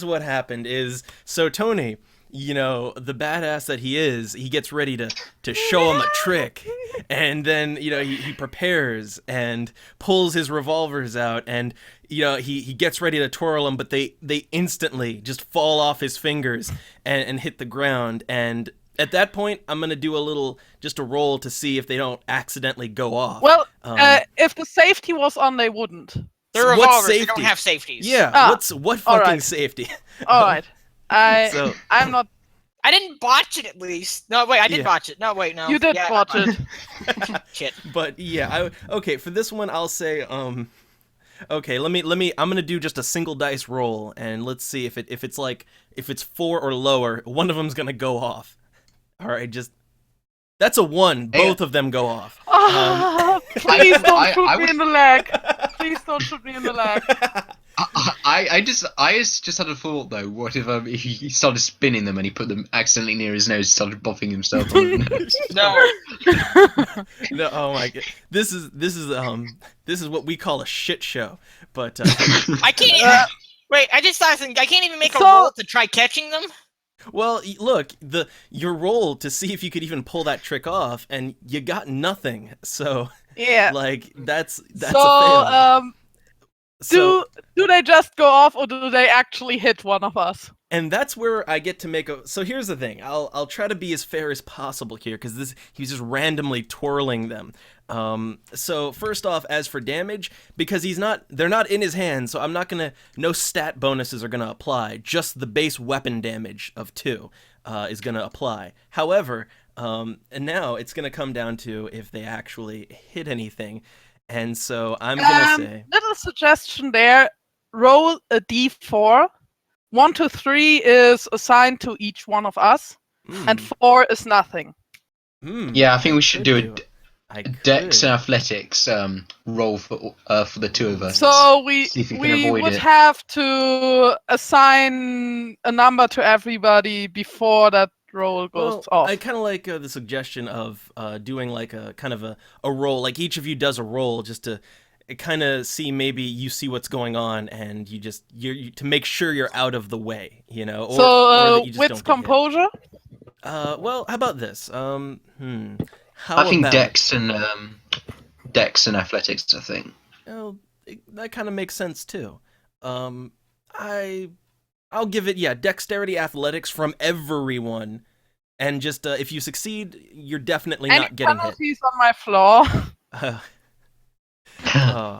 what happened is... So, Tony... the badass that he is, he gets ready to show him a trick. And then, he prepares and pulls his revolvers out and, he gets ready to twirl them, but they instantly just fall off his fingers and hit the ground. And at that point, I'm going to do just a roll to see if they don't accidentally go off. Well, if the safety was on, they wouldn't. They're revolvers, they don't have safeties. Yeah, what fucking safety? Alright. I'm not. I didn't botch it at least. No, wait, I did botch it. No, wait, no. You did botch it. Shit. But yeah, okay. For this one, I'll say, okay. Let me. I'm gonna do just a single dice roll, and let's see if it's 4 or lower, one of them's gonna go off. All right, that's a 1. Both of them go off. Please don't shoot me in the leg. Please don't shoot me in the leg. just had a thought though. What if he started spinning them and he put them accidentally near his nose, started buffing himself on the nose? No. No, oh my god, this is what we call a shit show. But I can't even. Wait, I just thought something. I can't even make a So- roll to try catching them. well, look, your roll to see if you could even pull that trick off, and you got nothing. So Yeah. like that's a So fail. So, do they just go off, or do they actually hit one of us? and that's where I get to make a. So here's the thing. I'll try to be as fair as possible here because he's just randomly twirling them. So first off, as for damage, because they're not in his hand, so I'm not gonna. No stat bonuses are gonna apply. Just the base weapon damage of 2 is gonna apply. However, and now it's gonna come down to if they actually hit anything. And so I'm gonna say. Little suggestion there: roll a d4. 1 to 3 is assigned to each one of us, and 4 is nothing. Yeah, I think we should do I a Dex could. and Athletics roll for the two of us. So we See if we can avoid would it. have to assign a number to everybody before that roll goes Well, off. I kind of like the suggestion of doing like a kind of a roll. Like each of you does a roll just to kind of see, maybe you see what's going on and you to make sure you're out of the way, you know. Or, So or that you just with don't get hit. composure. Well, how about this? How I think about, Dex and Athletics. I think. Oh, that kind of makes sense too. I'll give it, dexterity, athletics from everyone, and just if you succeed, you're definitely Any not getting hit. penalties on my floor?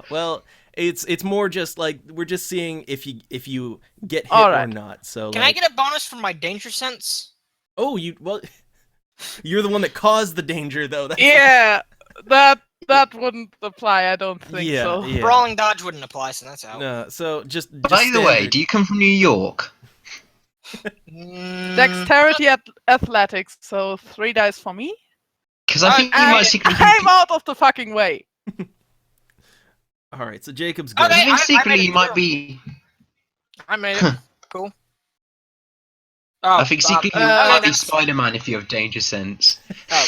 Well, it's more just like we're just seeing if you get hit All or right. not. So Can like, I get a bonus for my danger sense? oh, you're the one that caused the danger though. That's Yeah, that wouldn't apply. I don't think yeah, so. yeah. Brawling dodge wouldn't apply, so that's out. No, so just By the way, standard. do you come from New York? Dexterity athletics. So 3 dice for me. Because I think you might secretly. I'm out of the fucking way. All right, so Jacob's good. Okay. I think I secretly made it you might too. be. I made it. Cool. Oh, I think secretly you uh, might be that's- Spider-Man if you have danger sense. Oh,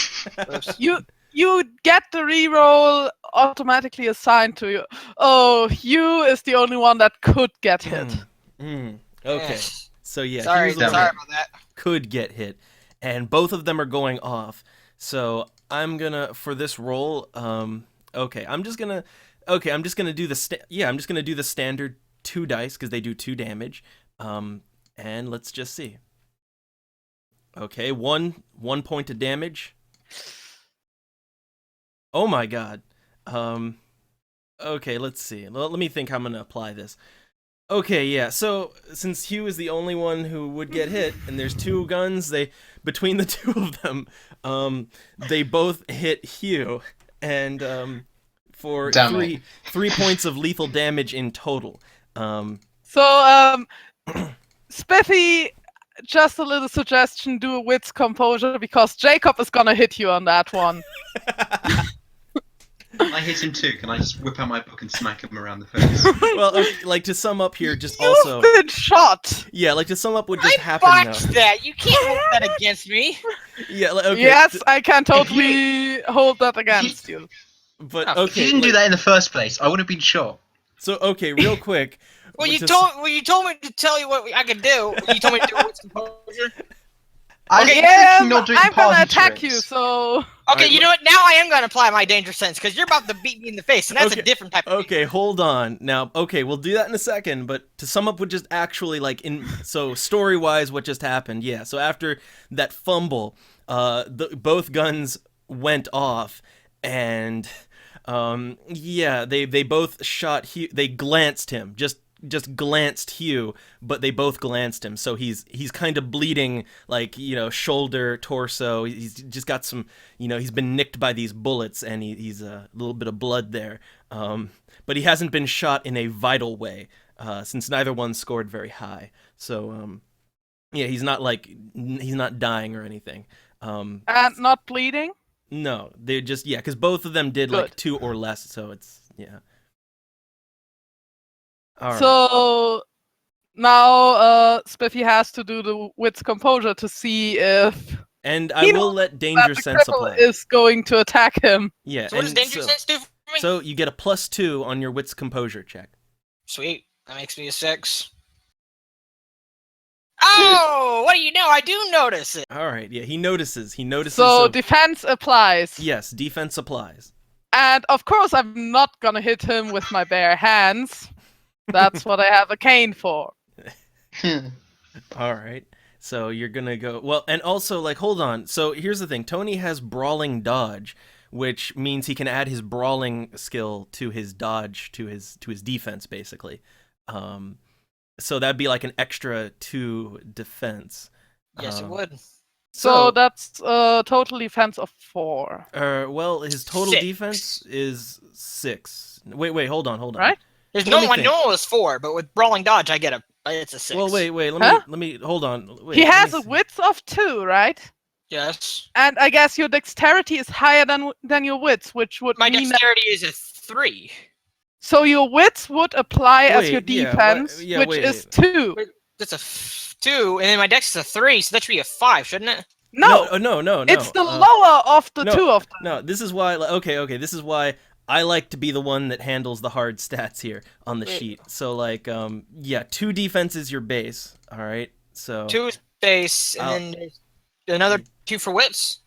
oops. You get the reroll automatically assigned to you. Oh, Hugh is the only one that could get hit. Okay, Eh. so yeah, Sorry, here's the sorry one about that. could get hit, and both of them are going off. So I'm gonna for this roll. Okay, I'm just gonna do the I'm just gonna do the standard 2 dice because they do 2 damage. And let's just see. Okay, one point of damage. Oh my god. Okay, let's see. Let me think how I'm gonna apply this. Okay, yeah. So since Hugh is the only one who would get hit, and there's 2 guns, between the 2 of them, they both hit Hugh, and for Damn 3 points of lethal damage in total. So, Spiffy, just a little suggestion: do a wits composure because Jacob is gonna hit you on that one. I hit him too. Can I just whip out my book and smack him around the face? Well, okay, like to sum up here, just You've also, been shot. yeah, like to sum up what just I happened botched though. that. You can't hold that against me. Yeah, okay. Yes, I can totally hold that against you. But Oh, If you okay, didn't do like- that in the first place, I would have been shot. so okay, real quick. Well, you just- told me to tell you what I could do. You told me to do what's composure. I'm Yeah, thinking not doing I'm gonna party attack you. tricks. So Okay, Alright, you know what? Now I am gonna apply my danger sense because you're about to beat me in the face, and that's Okay, a different type of. Okay, hold on. Now, okay, we'll do that in a second, but to sum up what just actually so story-wise what just happened. Yeah, so after that fumble, both guns went off and they both shot Hugh. They glanced him. Just glanced Hugh, but they both glanced him. So he's kind of bleeding, like, shoulder, torso. He's just got some, he's been nicked by these bullets, and he's a little bit of blood there. But he hasn't been shot in a vital way, since neither one scored very high. So yeah, he's not dying or anything. and not bleeding. No, they're just because both of them did like Good. 2 or less. So it's yeah. All right. So now Spiffy has to do the wits composure to see if And He I will let that danger the sense cripple apply. is going to attack him. Yeah, So what does and danger sense do for me? so you get a +2 on your wits composure check. Sweet. That makes me a 6. Oh, what do you know? I do notice it. All right, yeah, he notices. He notices. So of- defense applies. yes, defense applies. And of course, I'm not gonna hit him with my bare hands. That's what I have a cane for. All right. So you're gonna go well, and also like hold on. So here's the thing: Tony has brawling dodge, which means he can add his brawling skill to his dodge to his defense, basically. So that'd be like an extra 2 defense. Yes, it would. So that's total defense of 4. Well, his total 6. defense is 6. Wait, hold on. Right? There's Let me no one. think. No one was 4, but with brawling dodge, I get it's a 6. Well, wait. Let Huh? me hold on. Wait, He let has me a see. wits of 2, right? Yes. And I guess your dexterity is higher than your wits, which would My mean that, dexterity is a 3. so your wits would apply as Wait, your yeah, defense, yeah, which wait. is 2. That's a 2, and then my dex is a 3, so that should be a 5, shouldn't it? No, No. it's the lower of the no, 2 of them. No, this is why. Okay. This is why I like to be the one that handles the hard stats here on the Wait. sheet. So like, yeah, 2 defense is your base. All right. So 2 space, and I'll- then there's another 2 for wits.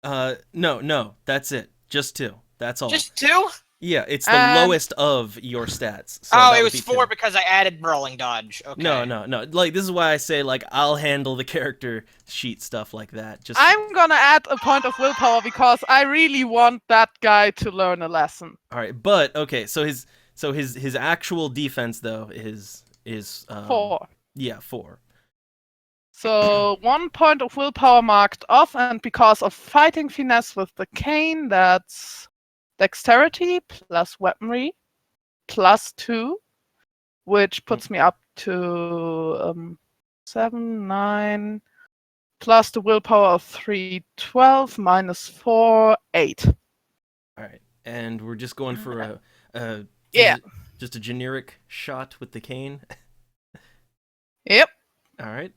no, that's it. Just 2. That's all. Just 2? Yeah, it's the And- lowest of your stats. So Oh, that it would was be 4 2. because I added brawling dodge. Okay. No. Like this is why I say like I'll handle the character sheet stuff like that. Just I'm gonna add a point of willpower because I really want that guy to learn a lesson. all right. But okay, so his actual defense though is 4. Yeah, 4. So 1 point of willpower marked off, and because of fighting finesse with the cane, that's dexterity plus weaponry plus 2, which puts me up to 7, 9, plus the willpower of 3, 12, minus 4, 8. All right, and we're just going for a Yeah. just a generic shot with the cane. Yep. All right.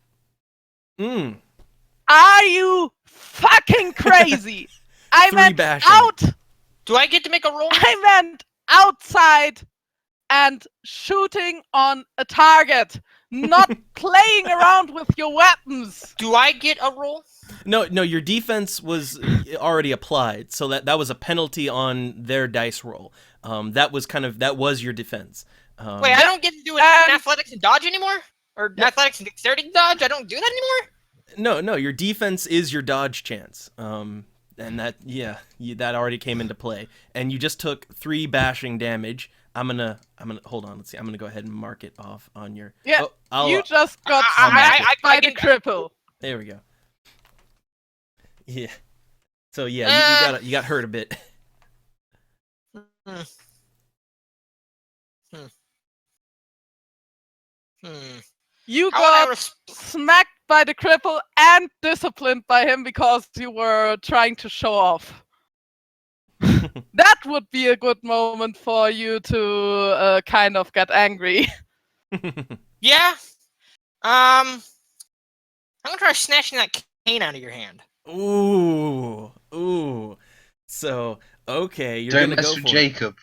Are you fucking crazy? I 3 meant bashing. out. Do I get to make a roll? I meant outside and shooting on a target, not playing around with your weapons. Do I get a roll? No, your defense was already applied, so that was a penalty on their dice roll. That was your defense. Wait, I don't get to do it in athletics and dodge anymore? Or athletics and dexterity and dodge? I don't do that anymore? No, your defense is your dodge chance. And that, that already came into play. And you just took 3 bashing damage. I'm gonna hold on. Let's see. I'm gonna go ahead and mark it off on your. Yeah, Oh, I'll, you just got I- smacked by I the can- cripple. there we go. Yeah. So yeah, you got hurt a bit. You How would I got smacked by the cripple and disciplined by him because you were trying to show off. That would be a good moment for you to kind of get angry. Yeah. I'm gonna try snatching that cane out of your hand. Ooh. So okay, you're Don't gonna mess go with for it. Jacob.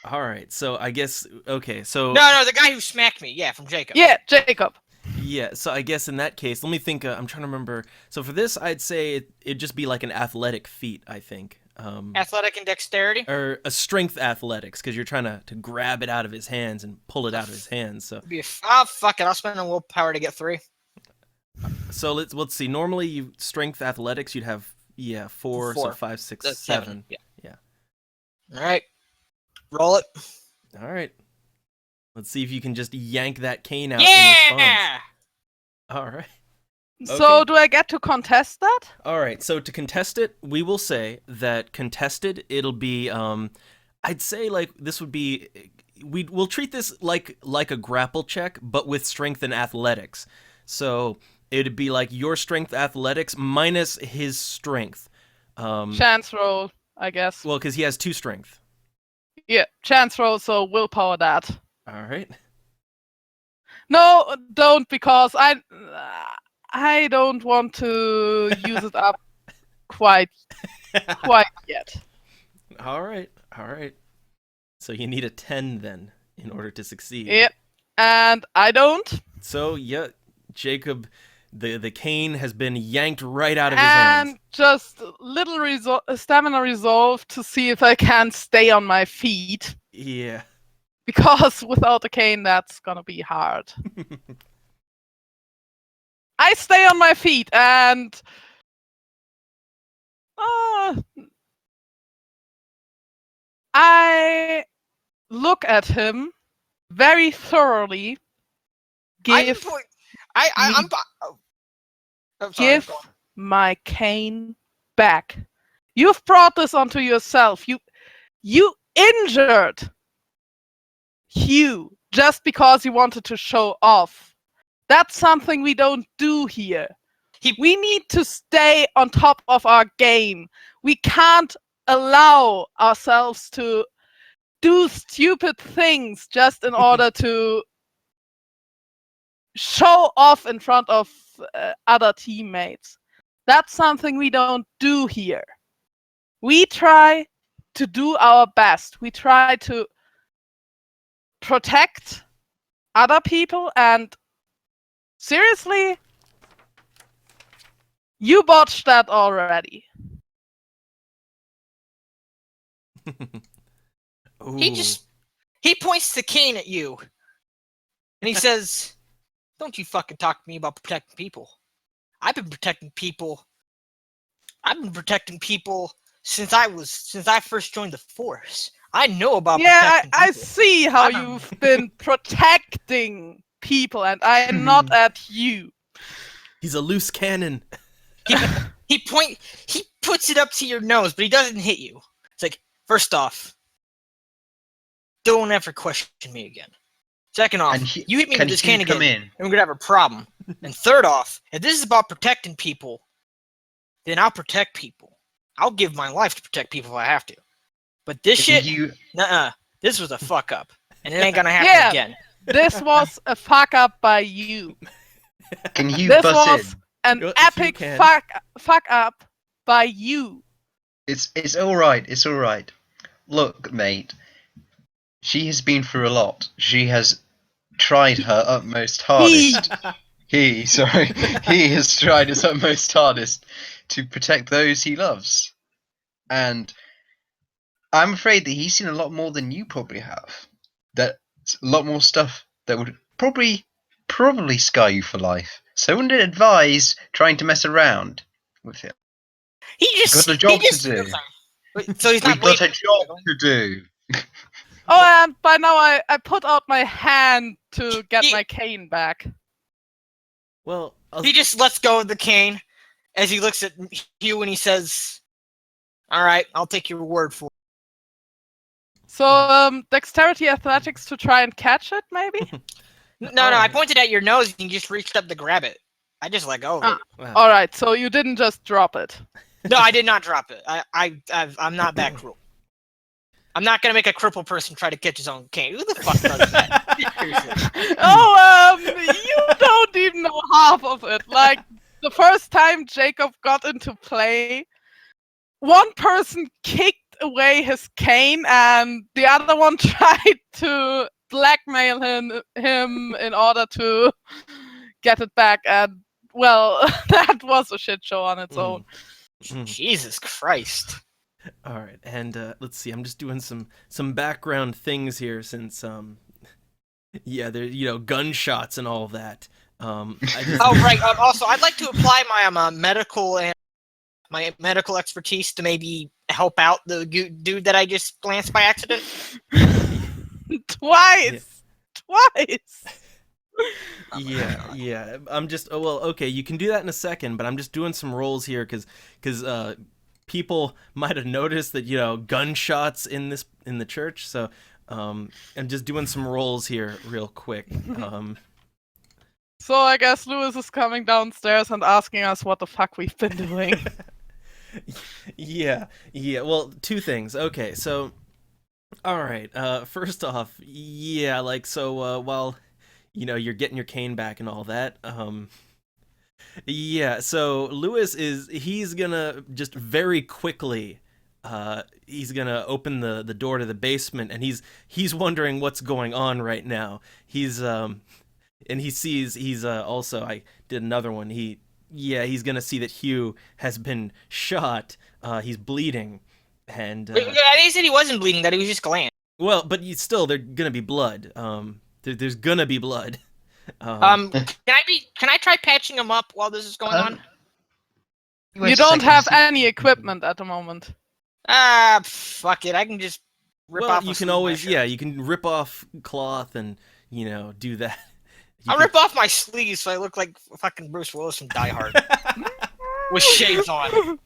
All right. So I guess okay. So No, the guy who smacked me. Yeah, from Jacob. Yeah, Jacob. yeah. So I guess in that case, let me think. I'm trying to remember. So for this, I'd say it'd just be like an athletic feat. I think. Athletic and dexterity. Or a strength athletics because you're trying to grab it out of his hands and pull it out of his hands. So Fuck it. I'll spend a willpower to get 3. let's see. Normally, you strength athletics, you'd have 4, so 4. 5, 6, That's 7. Yeah. All right. Roll it. All right. Let's see if you can just yank that cane out in response. Yeah. All right. So Okay. do I get to contest that? All right. So to contest it, we will say that contested, it'll be I'd say like this would be we'll treat this like a grapple check but with strength and athletics. So it'd be like your strength athletics minus his strength. Chance roll, I guess. Well, cuz he has 2 strength. Yeah, chance roll, so willpower that. All right. No, don't, because I don't want to use it up quite yet. All right, all right. So you need a 10 then in order to succeed. Yep. And I don't. So yeah, Jacob, the cane has been yanked right out of his And hands. just little stamina resolve to see if I can stay on my feet. Yeah. Because without the cane, that's gonna be hard. I stay on my feet and I look at him very thoroughly. I'm sorry, Give go on. my cane back. You've brought this onto yourself. You injured Hugh just because you wanted to show off. That's something we don't do here. We need to stay on top of our game. We can't allow ourselves to do stupid things just in order to show off in front of other teammates. That's something we don't do here. We try to do our best. We try to protect other people, and seriously, you botched that already. He points the cane at you, and he says, "Don't you fucking talk to me about protecting people. I've been protecting people. I've been protecting people since I first joined the force. I know about protecting I people. see how I'm a- you've been protecting people, and I am not at you. He's a loose cannon. He puts it up to your nose, but he doesn't hit you. It's like, first off, don't ever question me again. Second off, you hit me with this cane again, and we're gonna have a problem. And third off, if this is about protecting people, then I'll protect people. I'll give my life to protect people if I have to. But this shit, this was a fuck up, and it ain't gonna happen again. This was a fuck up by you. Can you This bust was in? an epic fuck up by you. It's all right. It's all right. Look, mate. She has been through a lot. She has tried her utmost hardest. He has tried his utmost hardest to protect those he loves. And I'm afraid that he's seen a lot more than you probably have. That's a lot more stuff that would probably scar you for life. So I wouldn't advise trying to mess around with him. He's got a job to do. So he's not. We've got a job to do. Oh, and by now I put out my hand to get my cane back. Well, he just lets go of the cane as he looks at Hugh and he says, "All right, I'll take your word for it." So, dexterity athletics to try and catch it, maybe? No, I pointed at your nose and you just reached up to grab it. I just let go of it. Wow. All right, so you didn't just drop it. No, I did not drop it. I'm not that cruel. I'm not gonna make a crippled person try to catch his own cane. Who the fuck does that? You don't even know half of it. Like, the first time Jacob got into play, one person kicked away his cane and the other one tried to blackmail him in order to get it back, and well, that was a shit show on its own. Jesus Christ. All right, and let's see. I'm just doing some background things here since yeah, there gunshots and all that. Oh right. Also, I'd like to apply my my medical expertise to maybe help out the dude that I just glanced by accident. Twice. Yeah. I'm just okay. You can do that in a second, but I'm just doing some rolls here because people might have noticed that gunshots in the church. So I'm just doing some rolls here real quick. So I guess Lewis is coming downstairs and asking us what the fuck we've been doing. Yeah. Well, two things. Okay, so all right. First off, yeah, while you're getting your cane back and all that. Yeah, so Lewis he's gonna just very quickly he's gonna open the door to the basement, and he's wondering what's going on right now. He's and he sees he's also, I did another one. He's gonna see that Hugh has been shot. He's bleeding, and Wait, they said he wasn't bleeding; that he was just gland. well, but still, there's gonna be blood. There's gonna be blood. Can I try patching him up while this is going on? You don't have any equipment at the moment. Fuck it. I can just rip well, off. you a can sleeve of my always, shirt. yeah, you can rip off cloth and do that. You I'll can- rip off my sleeves so I look like fucking Bruce Willis from Die Hard with shades on.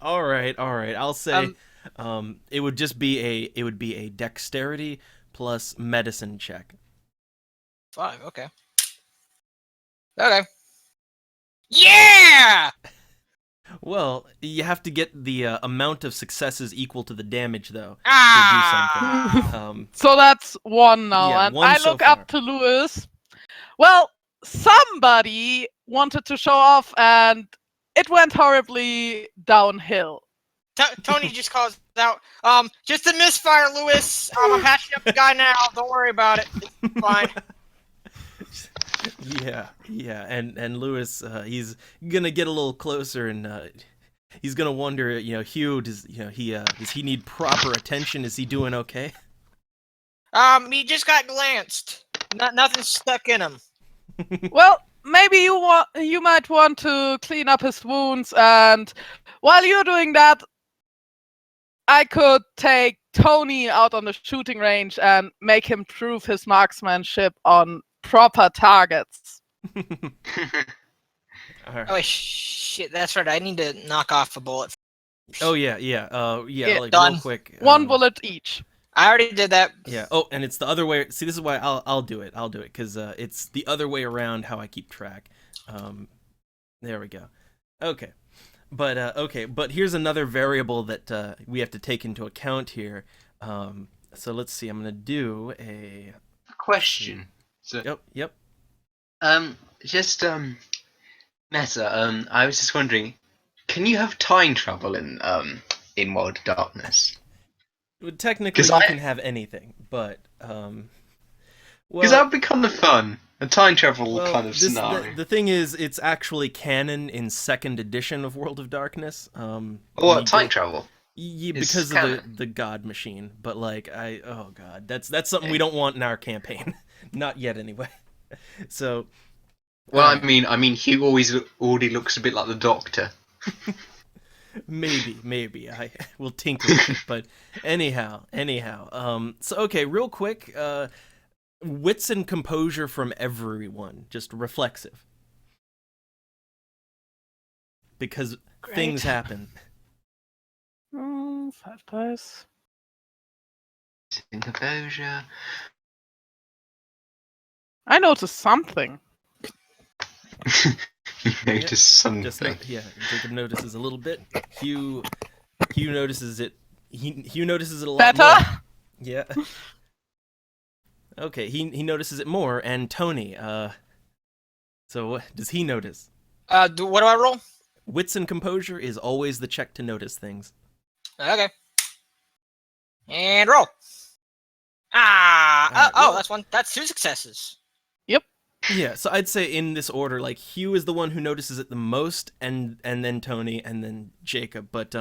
all right. I'll say, Um, it would just be a dexterity plus medicine check. 5. Okay. Okay. Yeah. Well, you have to get the amount of successes equal to the damage, though, to do Ah. something. So that's 1 now, Yeah, and 1 I so look up far. to Lewis. Well, somebody wanted to show off, and it went horribly downhill. Tony just calls out. Just a misfire, Lewis. I'm patching up the guy now. Don't worry about it. It's fine. Yeah, and Lewis, he's gonna get a little closer, and he's gonna wonder, Hugh, does he need proper attention? Is he doing okay? He just got glanced. Nothing's stuck in him. Well, maybe you might want to clean up his wounds, and while you're doing that, I could take Tony out on the shooting range and make him prove his marksmanship on proper targets. All right. Oh shit, that's right. I need to knock off a bullet. Oh yeah, like done. real quick. One bullet each. I already did that. Yeah. Oh, and it's the other way. See, this is why I'll do it. I'll do it because it's the other way around how I keep track. There we go. Okay. But here's another variable that we have to take into account here. So let's see. I'm gonna do a. Question. So, Yep. just Meta. I was just wondering, can you have time travel in World of Darkness? Well, technically, 'Cause you I- can have anything, but Because well, that would be kind of fun. A time travel well, kind of scenario. the thing is, it's actually canon in second edition of World of Darkness. What time travel? Yeah, is because of canon. the God machine, but like oh god, that's something we don't want in our campaign, not yet anyway. So, Well, I mean, Hugh already looks a bit like the Doctor. maybe I will tinker with it, but anyhow. So okay, real quick, wits and composure from everyone, just reflexive, because Great. things happen. 5 dice. In composure. Uh, I noticed something. You notice something. Just Jacob notices a little bit. Hugh notices it. Hugh notices it a lot more. Better? Yeah. Okay, he notices it more, and Tony, so what does he notice? What do I roll? Wits and composure is always the check to notice things. Okay. And roll. Ah. Alright, well- That's one. That's 2 successes. Yeah, so I'd say in this order, like Hugh is the one who notices it the most, and then Tony, and then Jacob. But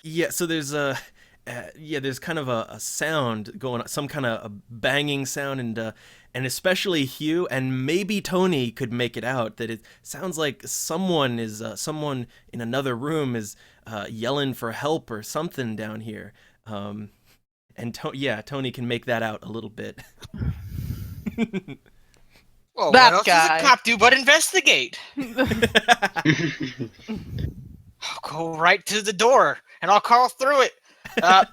yeah, so there's there's kind of a sound going on, some kind of a banging sound, and especially Hugh and maybe Tony could make it out that it sounds like someone in another room is yelling for help or something down here. And Tony can make that out a little bit. Well, That what else guy. does a cop do but investigate? I'll go right to the door and I'll call through it. Hello?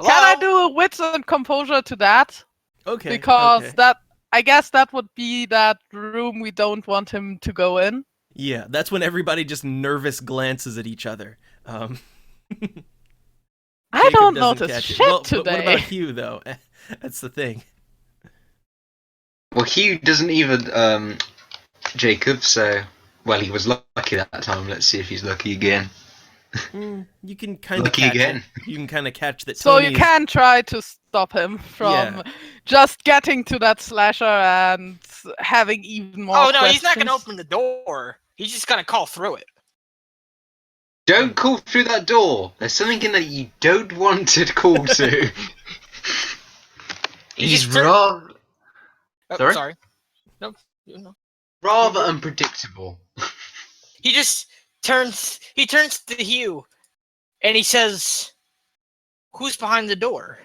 Can I do a wits and composure to that? Okay. Because okay. I guess that would be that room we don't want him to go in. Yeah, that's when everybody just nervous glances at each other. I Jacob don't doesn't notice catch it. shit Well, today. But what about Hugh, though? That's the thing. Well, Hugh doesn't even Jacob, so well, he was lucky that time. Let's see if he's lucky again. You can kind of Lucky catch again. it. You can kind of catch that. So Tony you is- can try to stop him from Yeah. just getting to that slasher and having even more Oh no, he's not gonna questions. open the door. He's just gonna call through it. Don't call through that door. There's something in there you don't want to call to. You He's just turn- rather, Oh, Sorry? sorry. No, no. rather unpredictable. He just turns. He turns to Hugh, and he says, "Who's behind the door?"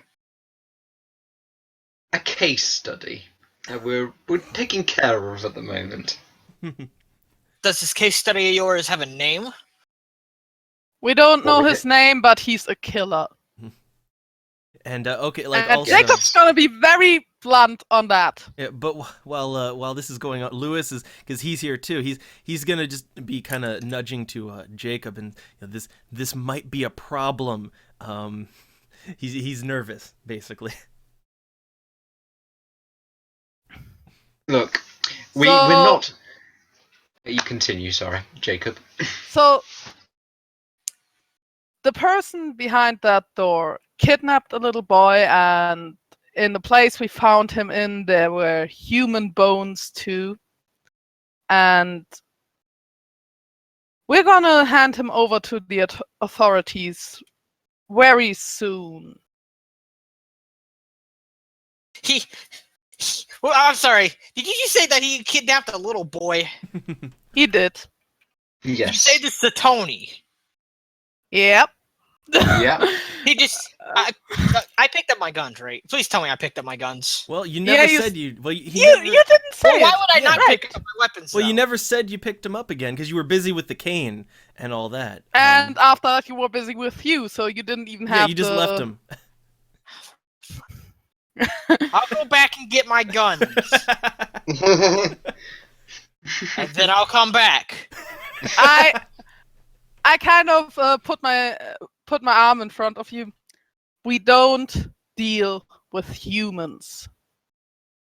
A case study that we're taking care of at the moment. Does this case study of yours have a name? We don't know What was his name, but he's a killer. And okay, like And also, Jacob's gonna be very blunt on that. yeah, but while this is going on, Lewis is because he's here too. He's gonna just be kind of nudging to Jacob, and this might be a problem. He's nervous basically. Look, we're So- not. You continue, sorry, Jacob. So the person behind that door kidnapped a little boy, and in the place we found him in, there were human bones too. And we're gonna hand him over to the authorities very soon. He. Well, I'm sorry. Did you just say that he kidnapped a little boy? He did. You Yes. say this to Tony. Yep. Yeah. He just. I picked up my guns, right? Please tell me I picked up my guns. Well, you Yeah, never you said you. Well, he You never, you didn't say Well, why it. would I Yeah, not right. pick up my weapons? well, you though? never said you picked him up again because you were busy with the cane and all that. And after that, you were busy with you, so you didn't even yeah, have. you just left him. I'll go back and get my guns, and then I'll come back. I kind of put my arm in front of you. We don't deal with humans.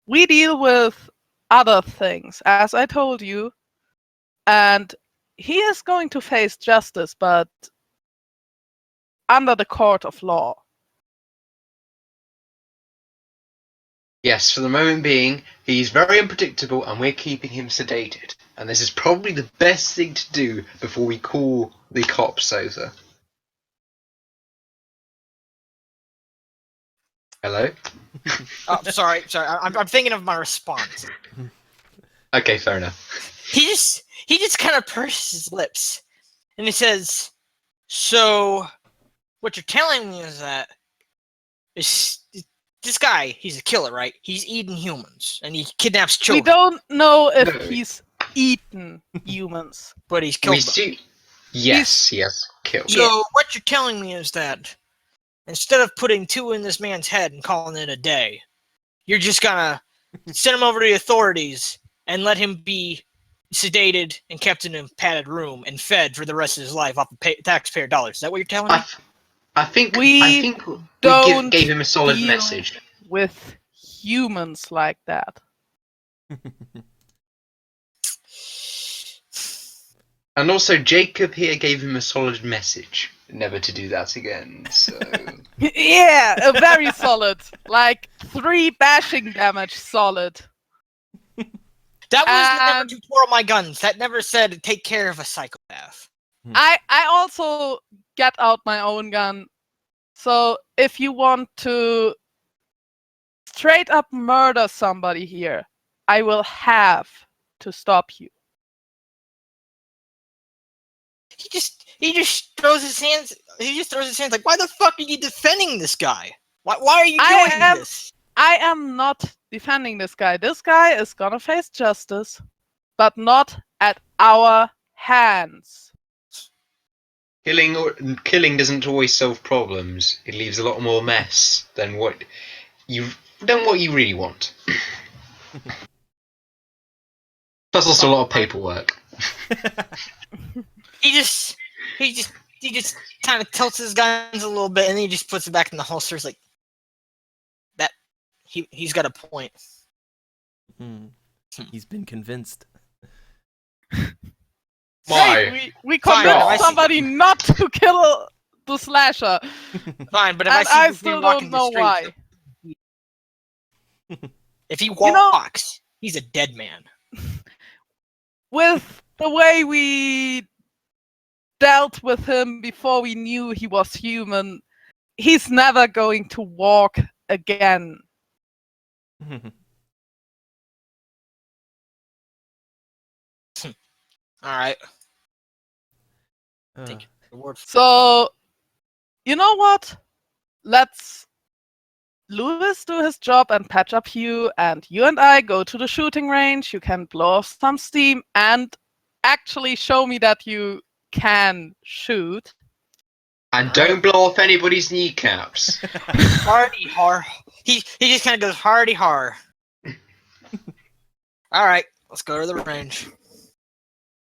We deal with other things, as I told you. And he is going to face justice, but under the court of law. Yes, for the moment being, he's very unpredictable and we're keeping him sedated. And this is probably the best thing to do before we call the cops over. Hello? Oh, sorry. I'm thinking of my response. Okay, fair enough. He just kind of purses his lips, and he says, "So, what you're telling me is that this guy, he's a killer, right? He's eating humans, and he kidnaps children, We don't know if No. he's eaten humans. but he's killed We them. see. Yes, yes, killed. So, what you're telling me is that instead of putting two in this man's head and calling it a day, you're just gonna send him over to the authorities and let him be sedated and kept in a padded room and fed for the rest of his life off of taxpayer dollars. Is that what you're telling me? I think We we don't gave him a solid deal- message. With humans like that. And also, Jacob here gave him a solid message, never to do that again. So Yeah, a very solid. Like 3 bashing damage solid. That was never And- to twirl my guns. That never said take care of a psychopath. I also get out my own gun. So if you want to straight up murder somebody here, I will have to stop you. He just throws his hands. He just throws his hands like, why the fuck are you defending this guy? Why are you I doing am- this? I am not defending this guy. This guy is gonna face justice, but not at our hands. killing doesn't always solve problems. It leaves a lot more mess than what you really want. Plus, also a lot of paperwork. He just kind of tilts his guns a little bit, and then he just puts it back in the holsters like that. He's got a point. He's been convinced. Why? Great, we Fine, convinced I see. somebody not to kill the slasher, Fine, but if and I I see this still man walking don't the know street, why. if he You know- walks, he's a dead man. With the way we dealt with him before we knew he was human, he's never going to walk again. All right. Uh, Thank you. The word. So, you know what? Let's Lewis do his job and patch up Hugh, and you and I go to the shooting range. You can blow off some steam and actually show me that you can shoot. And don't blow off anybody's kneecaps. Hardy har. He just kind of goes hardy har. All right, let's go to the range.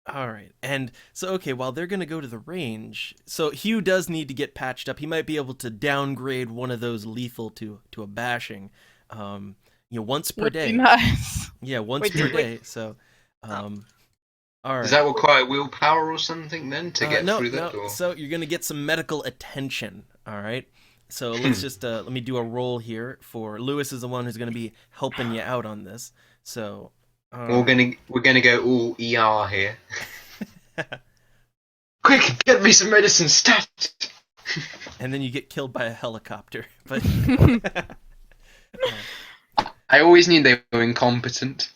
All right. And so, okay, while they're going to go to the range, so Hugh does need to get patched up. He might be able to downgrade one of those lethal to a bashing, once per Would day. be nice. Yeah, once Wait, per wait. day. So, all right. Does that require willpower or something then to get no, through that? no. Or? So you're going to get some medical attention. All right. So let's just, let me do a roll here for Lewis is the one who's going to be helping you out on this. So. We're gonna go all ER here. Quick, get me some medicine, stat! And then you get killed by a helicopter. But I always knew they were incompetent.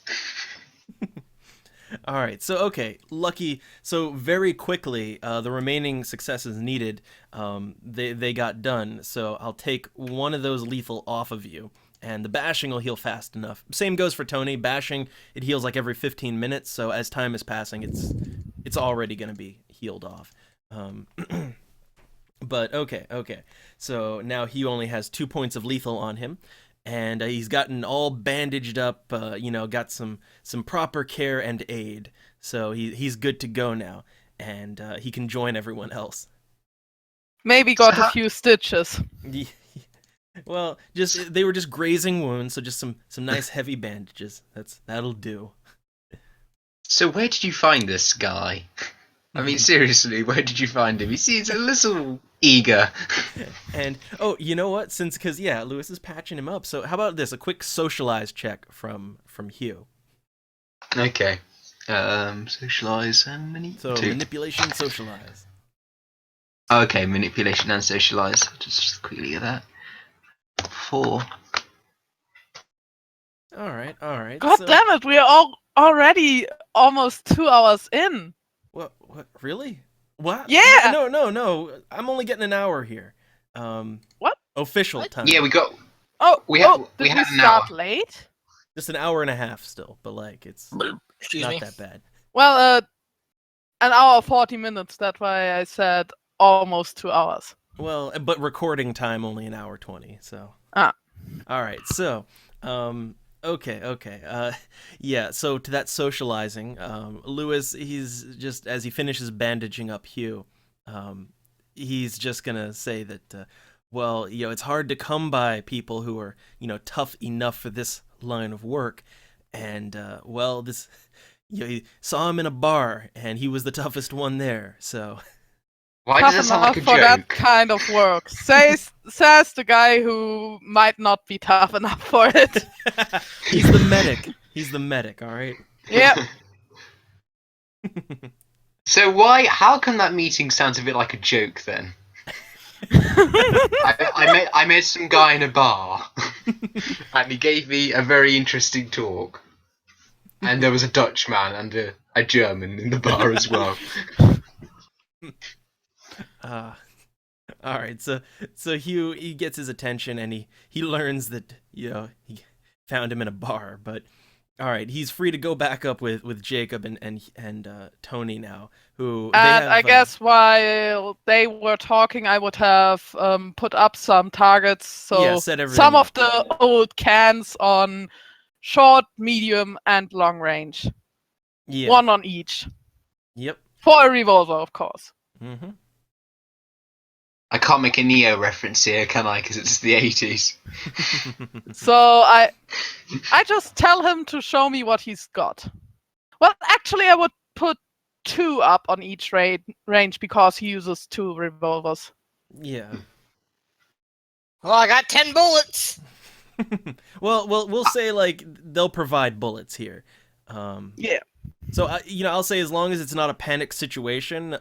all right, so okay, lucky. So very quickly, the remaining successes needed, they got done. So I'll take one of those lethal off of you, and the bashing will heal fast enough. Same goes for Tony. Bashing, it heals like every 15 minutes. So as time is passing, it's already gonna be healed off. But okay. So now Hugh only has 2 points of lethal on him. And he's gotten all bandaged up, got some proper care and aid. So he's good to go now, and he can join everyone else. Maybe got a few stitches. Well, they were just grazing wounds, so just some nice heavy bandages. That'll do. So where did you find this guy? I mean, seriously, where did you find him? He seems a little eager. And you know what? Because Lewis is patching him up. So how about this? A quick socialize check from Hugh. Okay. Socialize and So manipulation, socialize. Okay, manipulation and socialize. Just quickly get that. 4. All right. God so, damn it, we are already almost 2 hours in. What? Really? What? Yeah! No. I'm only getting an hour here. What? Official What? time. Yeah, we got. Oh, We have did we an start hour. late? Just an hour and a half still, but like it's Excuse not me. that bad. Well, an hour 40 minutes. That's why I said almost 2 hours. Well, but recording time only an hour 20. So. Ah. All right. So, okay. So to that socializing, Lewis, he's just as he finishes bandaging up Hugh, he's just gonna say that, it's hard to come by people who are, tough enough for this line of work, and this, he saw him in a bar, and he was the toughest one there. So. Why Tough does that sound enough like a for that joke? kind of work. Says the guy who might not be tough enough for it. He's the medic. All right. Yep. So how come that meeting sounds a bit like a joke then? I met some guy in a bar, and he gave me a very interesting talk. And there was a Dutchman and a German in the bar as well. All right. So Hugh, he gets his attention, and he learns that he found him in a bar. But all right, he's free to go back up with Jacob and Tony now. Who And they have, I guess while they were talking, I would have put up some targets. So set everything some up. of the old cans on short, medium, and long range. Yeah. One on each. Yep. For a revolver, of course. Mm-hmm. I can't make a Neo reference here, can I? Because it's the 80s. So I just tell him to show me what he's got. Well, actually, I would put 2 up on each range because he uses 2 revolvers. Yeah. Well, I got 10 bullets. well, we'll say like they'll provide bullets here. Yeah. So I'll say as long as it's not a panic situation,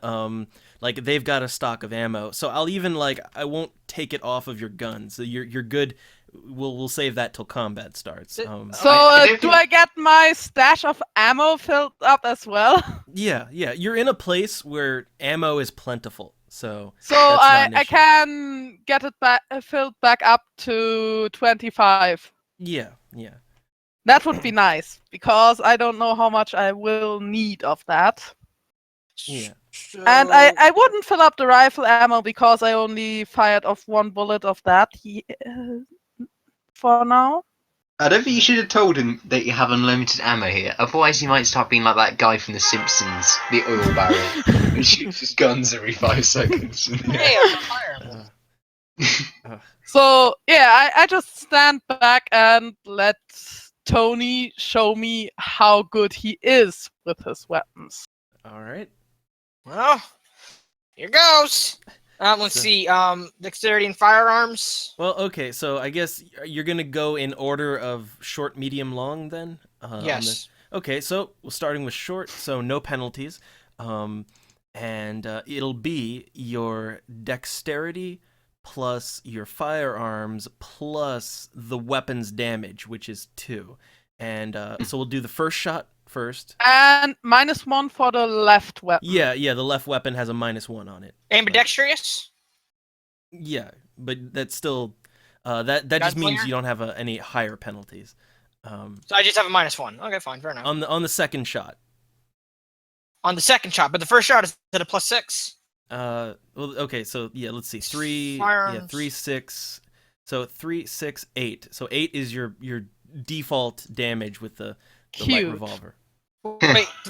like they've got a stock of ammo. So I'll even I won't take it off of your guns. So you're good. We'll save that till combat starts. So do I get my stash of ammo filled up as well? Yeah. You're in a place where ammo is plentiful. So So that's not an I issue. can get it filled back up to 25. Yeah. That would be nice because I don't know how much I will need of that. Yeah. And I wouldn't fill up the rifle ammo because I only fired off 1 bullet of that for now. I don't think you should have told him that you have unlimited ammo here. Otherwise, he might start being like that guy from The Simpsons, the oil barrel, who shoots his guns every 5 seconds. Hey, I'm a fireman. So yeah, I just stand back and let Tony show me how good he is with his weapons. All right. Well, here goes. Let's So- see. Dexterity and firearms. Well, okay. So I guess you're gonna go in order of short, medium, long then. On Yes. Okay, so we're starting with short, so no penalties, and it'll be your dexterity plus your firearms plus the weapon's damage, which is 2. And so we'll do the first shot first. And -1 for the left weapon. Yeah, the left weapon has a -1 on it. Ambidextrous. Yeah, but that's still that just means Gunslinger? you don't have any higher penalties. So I just have a -1. Okay, fine, fair enough. On the second shot. On the second shot, but the first shot is at a +6. Well, okay, so yeah, let's see. 3, Firearms. 3, 6. So 3, 6, 8. So 8 is your default damage with the light Cute. revolver.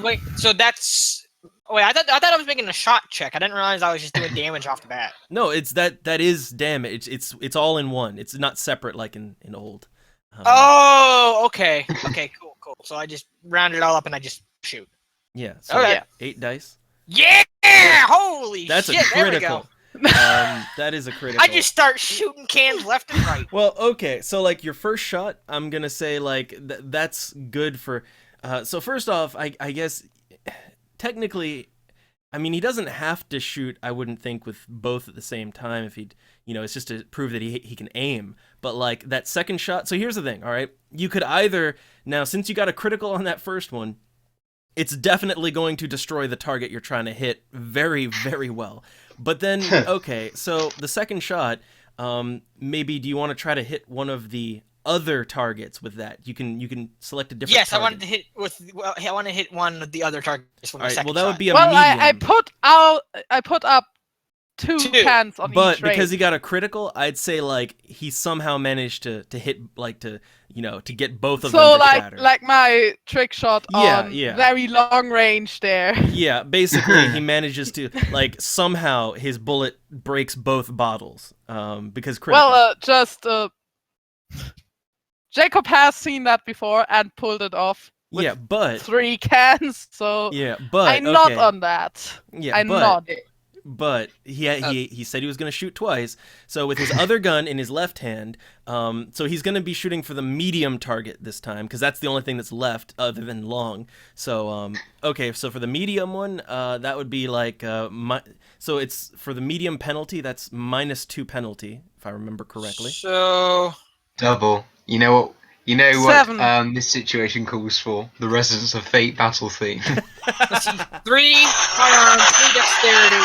Wait. So that's. Wait, I thought I was making a shot check. I didn't realize I was just doing damage off the bat. No, it's that is damage. It's all in one. It's not separate like in old. Oh, okay. Okay, cool. So I just round it all up and I just shoot. Yeah. So Okay. 8 dice. Yeah! Holy That's shit! a There we critical. go. That is a critical. I just start shooting cans left and right. Well, okay, so like your first shot, I'm gonna say like that's good for. So first off, I guess technically, I mean he doesn't have to shoot. I wouldn't think with both at the same time if he'd, it's just to prove that he can aim. But like that second shot. So here's the thing. All right, you could either now since you got a critical on that first one, it's definitely going to destroy the target you're trying to hit very, very well. But then, okay, so the second shot, maybe do you want to try to hit one of the other targets with that? You can select a different. Yes, target. I wanted to hit with. Well, I want to hit one of the other targets with my All right, second well that shot. would be a Well, medium. I put up 2 cans on But each because range. he got a critical, I'd say like he somehow managed to hit to get both of them So to shatter. like my trick shot Yeah, on yeah. very long range there. Yeah, basically he manages to like somehow his bullet breaks both bottles. Because critical. Well, Jacob has seen that before and pulled it off with yeah, but 3 cans, so yeah, but I'm not okay. on that. Yeah, I'm but not. but he said he was going to shoot twice. So with his other gun in his left hand, so he's going to be shooting for the medium target this time because that's the only thing that's left other than long. So okay, so for the medium one, that would be like so it's for the medium penalty. That's -2 penalty if I remember correctly. So Double. You know what? You know 7. what this situation calls for? The Residents of Fate battle theme. let's see, 3 firearms, 3 dexterity.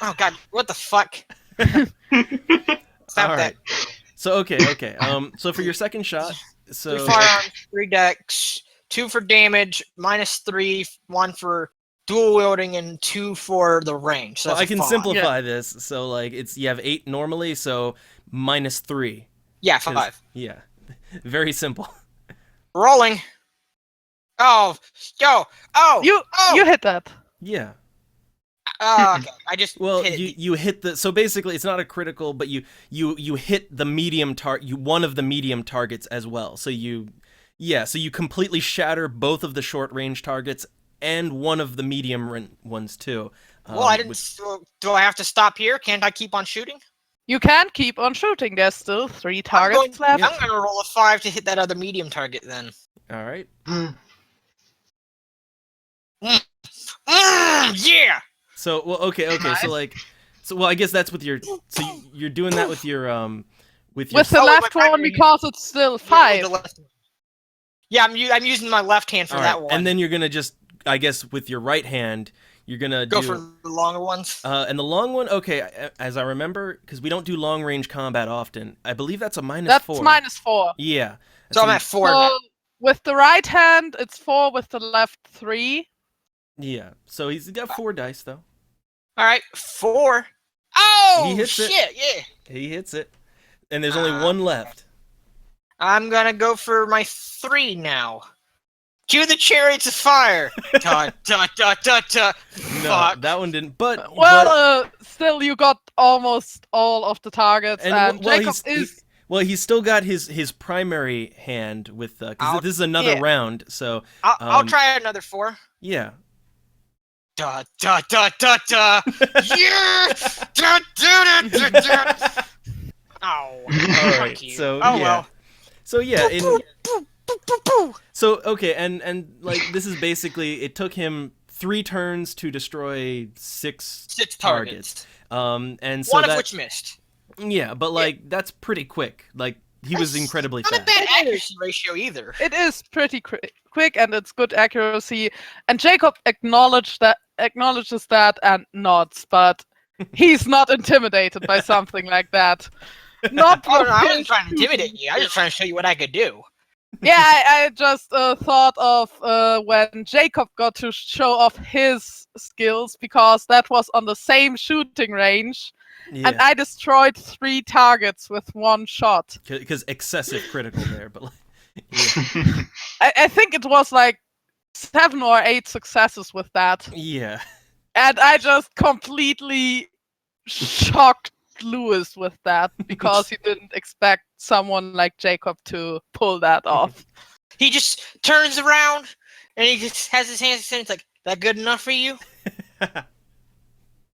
Oh god, what the fuck? Stop All that. right. So okay. So for your second shot, 3 so firearms, 3 dex, 2 for damage, -3, 1 for dual wielding, and 2 for the range. So well, that's I a can 5. simplify this. So like you have 8 normally, so -3. Yeah, 'Cause- 5. Yeah, very simple. Rolling. Oh, yo, oh, You oh. you hit that. Yeah. Oh, okay. I just Well, hit you hit the, so basically it's not a critical, but you hit the medium one of the medium targets as well. So you completely shatter both of the short range targets and one of the medium ones too. Well, I didn't. So, do I have to stop here? Can't I keep on shooting? You can keep on shooting. There's still 3 targets left. I'm gonna roll a 5 to hit that other medium target then. All right. Yeah. So well, okay. So well, I guess that's with your. So you're doing that with your with your. With the Oh, left my one primary- because it's still Yeah, 5. with the left- Yeah, I'm using my left hand for All that right, one. and then you're gonna just, I guess, with your right hand, you're gonna go do. for the longer ones. And the long one, okay, as I remember, because we don't do long range combat often. I believe that's a -4. That's -4. Yeah. So I'm at 4 So now. with the right hand, it's 4. With the left, 3. Yeah. So he's got 4 dice though. All right, 4. Oh He hits it. shit! Yeah. He hits it, and there's only one left. I'm gonna go for my 3 now. Cue the chariots of fire. Da da da da da. No, Fuck. that one didn't. But Well, still, you got almost all of the targets, and well, Jacob is. he's still got his primary hand with because I'll- this is another yeah. round. So I'll try another 4. yeah. Da da da da da. Yeah. Da da da da da. Oh. All Fuck right. you. So oh yeah. well. So yeah. Boo, boo, boo, boo, boo. So okay, and like this is basically, it took him 3 turns to destroy 6 6 targets. and so One that, of which missed. yeah, but like that's pretty quick. Like he was That's incredibly Not a fast. bad accuracy ratio either. It is pretty quick, and it's good accuracy. And Jacob acknowledges that and nods, but he's not intimidated by something like that. Not Oh, no, with I his wasn't trying to shooting intimidate you. I was just trying to show you what I could do. Yeah, I just thought of when Jacob got to show off his skills, because that was on the same shooting range, and Yeah, I destroyed 3 targets with 1 shot. because excessive critical there, but like, yeah. I think it was like 7 or 8 successes with that, Yeah. and I just completely shocked Lewis with that because he didn't expect someone like Jacob to pull that off. He just turns around and he just has his hands extended. It's like, that good enough for you?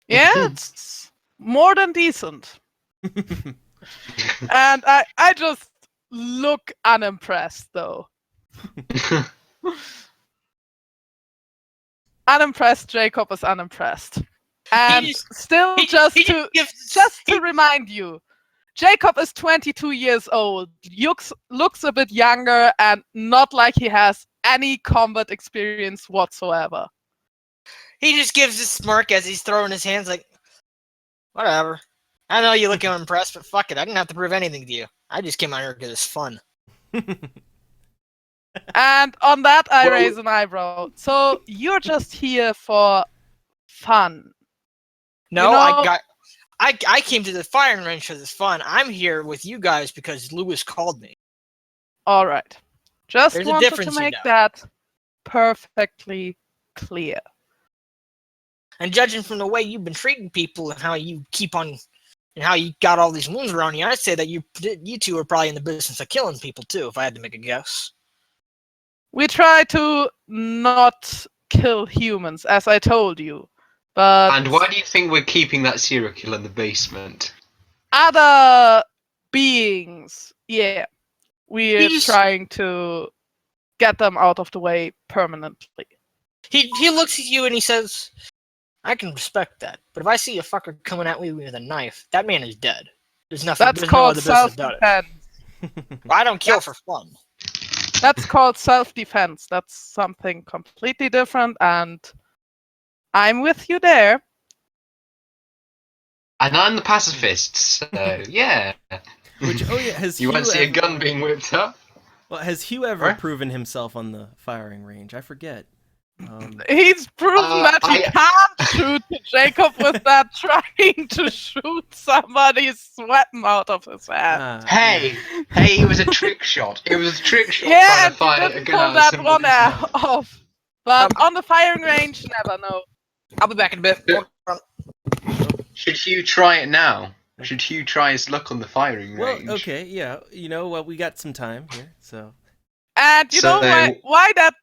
Yeah, it's more than decent. And I just look unimpressed, though. Unimpressed, Jacob is unimpressed. And just- still, He just gives- to remind you, Jacob is 22 years old, looks a bit younger, and not like he has any combat experience whatsoever. He just gives a smirk as he's throwing his hands like, whatever. I know you look unimpressed, but fuck it. I didn't have to prove anything to you. I just came out here because it's fun. And on that, I Well- raise an eyebrow. So you're just here for fun. No, know- I came to the firing range because it's fun. I'm here with you guys because Lewis called me. All right. Just There's a wanted to difference, you make know. that perfectly clear. And judging from the way you've been treating people and how you keep on, and how you got all these wounds around you, I'd say that you two are probably in the business of killing people too, if I had to make a guess. We try to not kill humans, as I told you. But And why do you think we're keeping that serial killer in the basement? other beings, yeah. We're He's- trying to get them out of the way permanently. He looks at you and he says, I can respect that, but if I see a fucker coming at me with a knife, that man is dead. There's nothing. That's there's called no other business about it. self-defense. I don't kill for fun. That's called self-defense. That's something completely different, and I'm with you there. And I'm the pacifist, so yeah. Which, oh yeah, has You Hugh won't see a ever, gun being whipped up? well, has Hugh ever Right? proven himself on the firing range? I forget. He's proven that he can't shoot Jacob with that trying to shoot somebody's sweating out of his hand. Hey, it was a trick shot. It was a trick shot Yeah, trying to fire you a didn't gun pull out that of one somebody's mouth. off. But on the firing range, never know. I'll be back in a bit. Yeah. Hold on. Should Hugh try it now? Should Hugh try his luck on the firing Well, range? okay, yeah. Well, we got some time here, so. And you know So- why that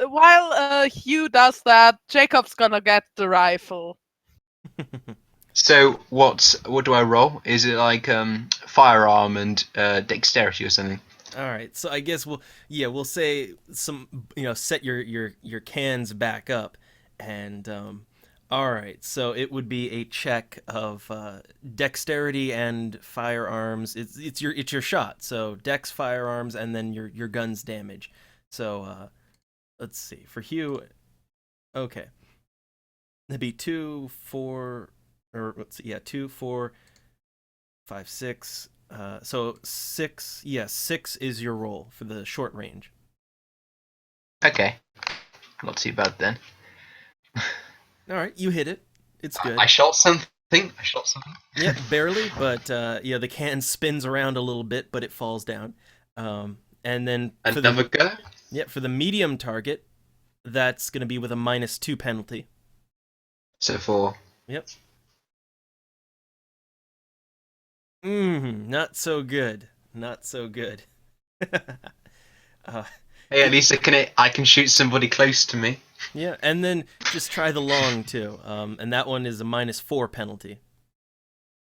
while Hugh does that, Jacob's gonna get the rifle. So what do I roll? Is it like firearm and dexterity or something? All right, so I guess we'll say some, set your cans back up, and all right, so it would be a check of dexterity and firearms. It's your shot, so dex, firearms, and then your gun's damage. So let's see for Hugh. Okay, it'd be 2, 4, or let's see, 2, 4, 5, 6. So 6, yes, 6 is your roll for the short range. Okay, not too bad then. All right, you hit it. It's good. I shot something. Yeah, barely, but the can spins around a little bit, but it falls down. And then for Another go. for the medium target, that's going to be with a -2 penalty. So 4. Yep. Not so good. Not so good. Hey, at least I can shoot somebody close to me. Yeah, and then just try the long too. And that one is a -4 penalty.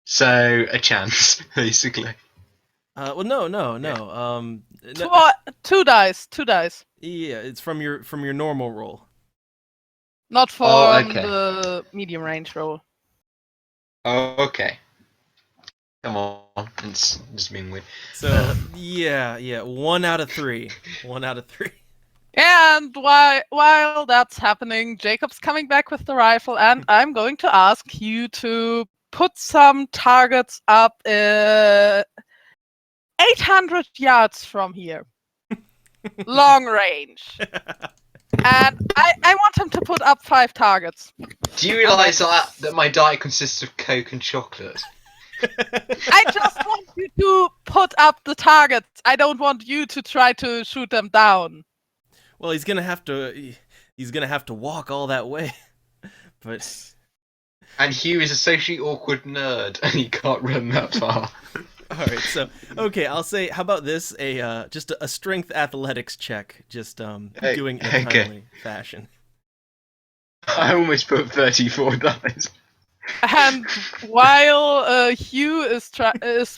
So a chance, basically. Well, no. No, Two dice. yeah, it's from your normal roll. Not for Oh, okay. the medium range roll. Oh, okay. Come on, it's just being weird. So yeah, 1 out of 3. 1 out of 3. And while that's happening, Jacob's coming back with the rifle, and I'm going to ask you to put some targets up 800 yards from here. Long range. And I want him to put up 5 targets. Do you realise that my diet consists of Coke and chocolate? I just want you to put up the targets. I don't want you to try to shoot them down. Well, he's gonna have to walk all that way. But And Hugh is a socially awkward nerd, and he can't run that far. all right, so okay, I'll say, how about this? Just a strength athletics check, just doing it in a okay. timely fashion. I almost put 34 dice. And while Hugh is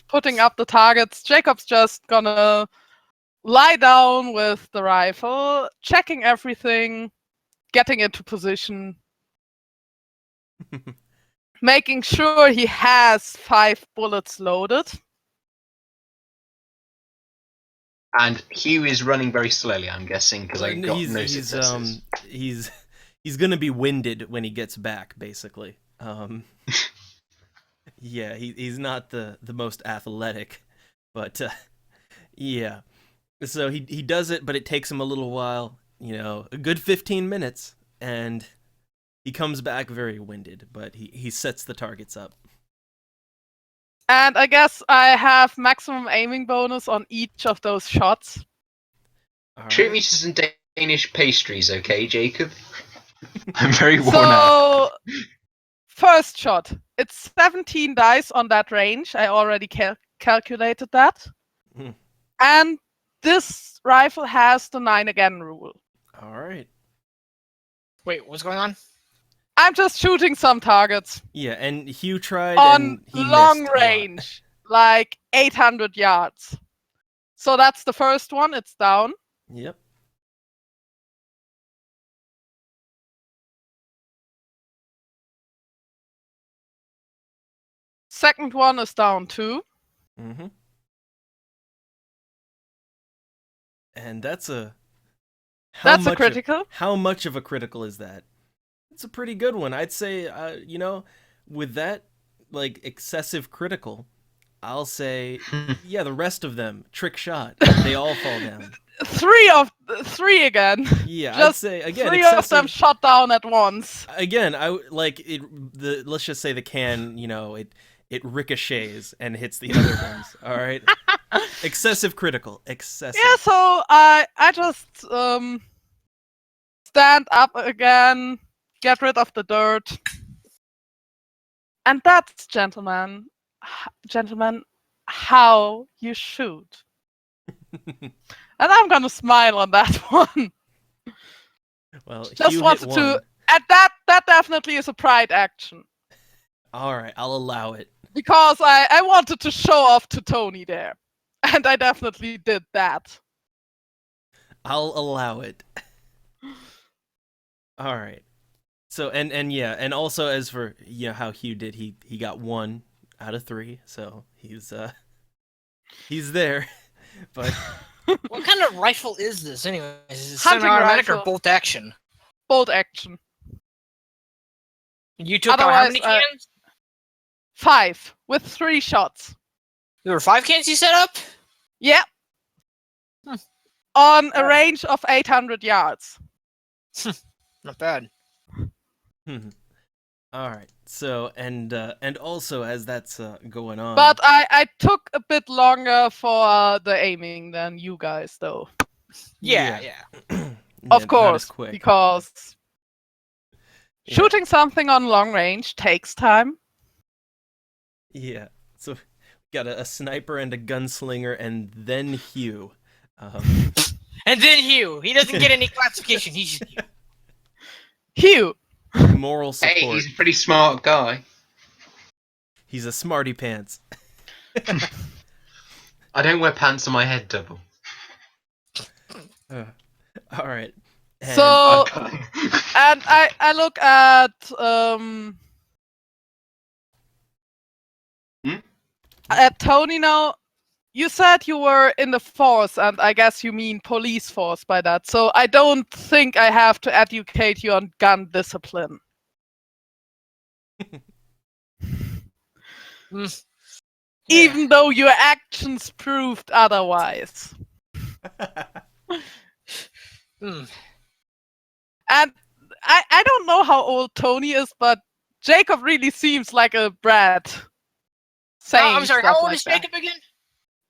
putting up the targets, Jacob's just gonna lie down with the rifle, checking everything, getting into position, making sure he has 5 bullets loaded. And Hugh is running very slowly, I'm guessing, because I got no successes. He's gonna be winded when he gets back, basically. Yeah, he's not the most athletic, but yeah. So he does it, but it takes him a little while, a good 15 minutes, and he comes back very winded, but he sets the targets up. And I guess I have maximum aiming bonus on each of those shots. All Treat right. me to some Danish pastries, okay, Jacob? I'm very worn out. So, first shot. It's 17 dice on that range. I already calculated that. Hmm. And this rifle has the 9 again rule. All right. Wait, what's going on? I'm just shooting some targets Yeah, and Hugh tried on and he long missed a lot. range, like 800 yards. So that's the first one. It's down. Yep. Second one is down too. Mm-hmm. And that's a critical. How much of a critical is that? It's a pretty good one. I'd say, with that, like, excessive critical, I'll say, yeah, the rest of them, trick shot. They all fall down. 3 again. Yeah, Just I'd say, again, 3 excessive. of them shot down at once. Again, let's just say the can, it ricochets and hits the other ones. All right? Excessive critical. Excessive. Yeah, so I just stand up again, get rid of the dirt, And that's, gentlemen, how you shoot. And I'm gonna smile on that one. Well, Just Hugh wanted hit to, one. and that definitely is a pride action. All right, I'll allow it. Because I wanted to show off to Tony there. And I definitely did that. I'll allow it. All right. So and yeah, and also as for how Hugh did, he got 1 out of 3, so he's there. But What kind of rifle is this, anyways? Is it Hunting semi-automatic or rifle. bolt action? Bolt action. You took out how many Otherwise, cans? 5 with 3 shots. There were 5 cans you set up? Yeah. Hmm. On a range of 800 yards. Not bad. all right. So and also as that's going on. But I took a bit longer for the aiming than you guys, though. Yeah. Yeah, Of not as course, quick. because Yeah. shooting something on long range takes time. Yeah. So got a sniper and a gunslinger, and then Hugh. And then Hugh. He doesn't get any classification. He's just Hugh. Hugh. Moral support. Hey, he's a pretty smart guy. He's a smarty pants. I don't wear pants on my head double. All right. And So, Okay. and I look at at Tony now. You said you were in the force, and I guess you mean police force by that. So I don't think I have to educate you on gun discipline. Even though your actions proved otherwise. Hmm. And I don't know how old Tony is, but Jacob really seems like a brat. Saying I'm sorry, stuff how old like is that. Jacob again?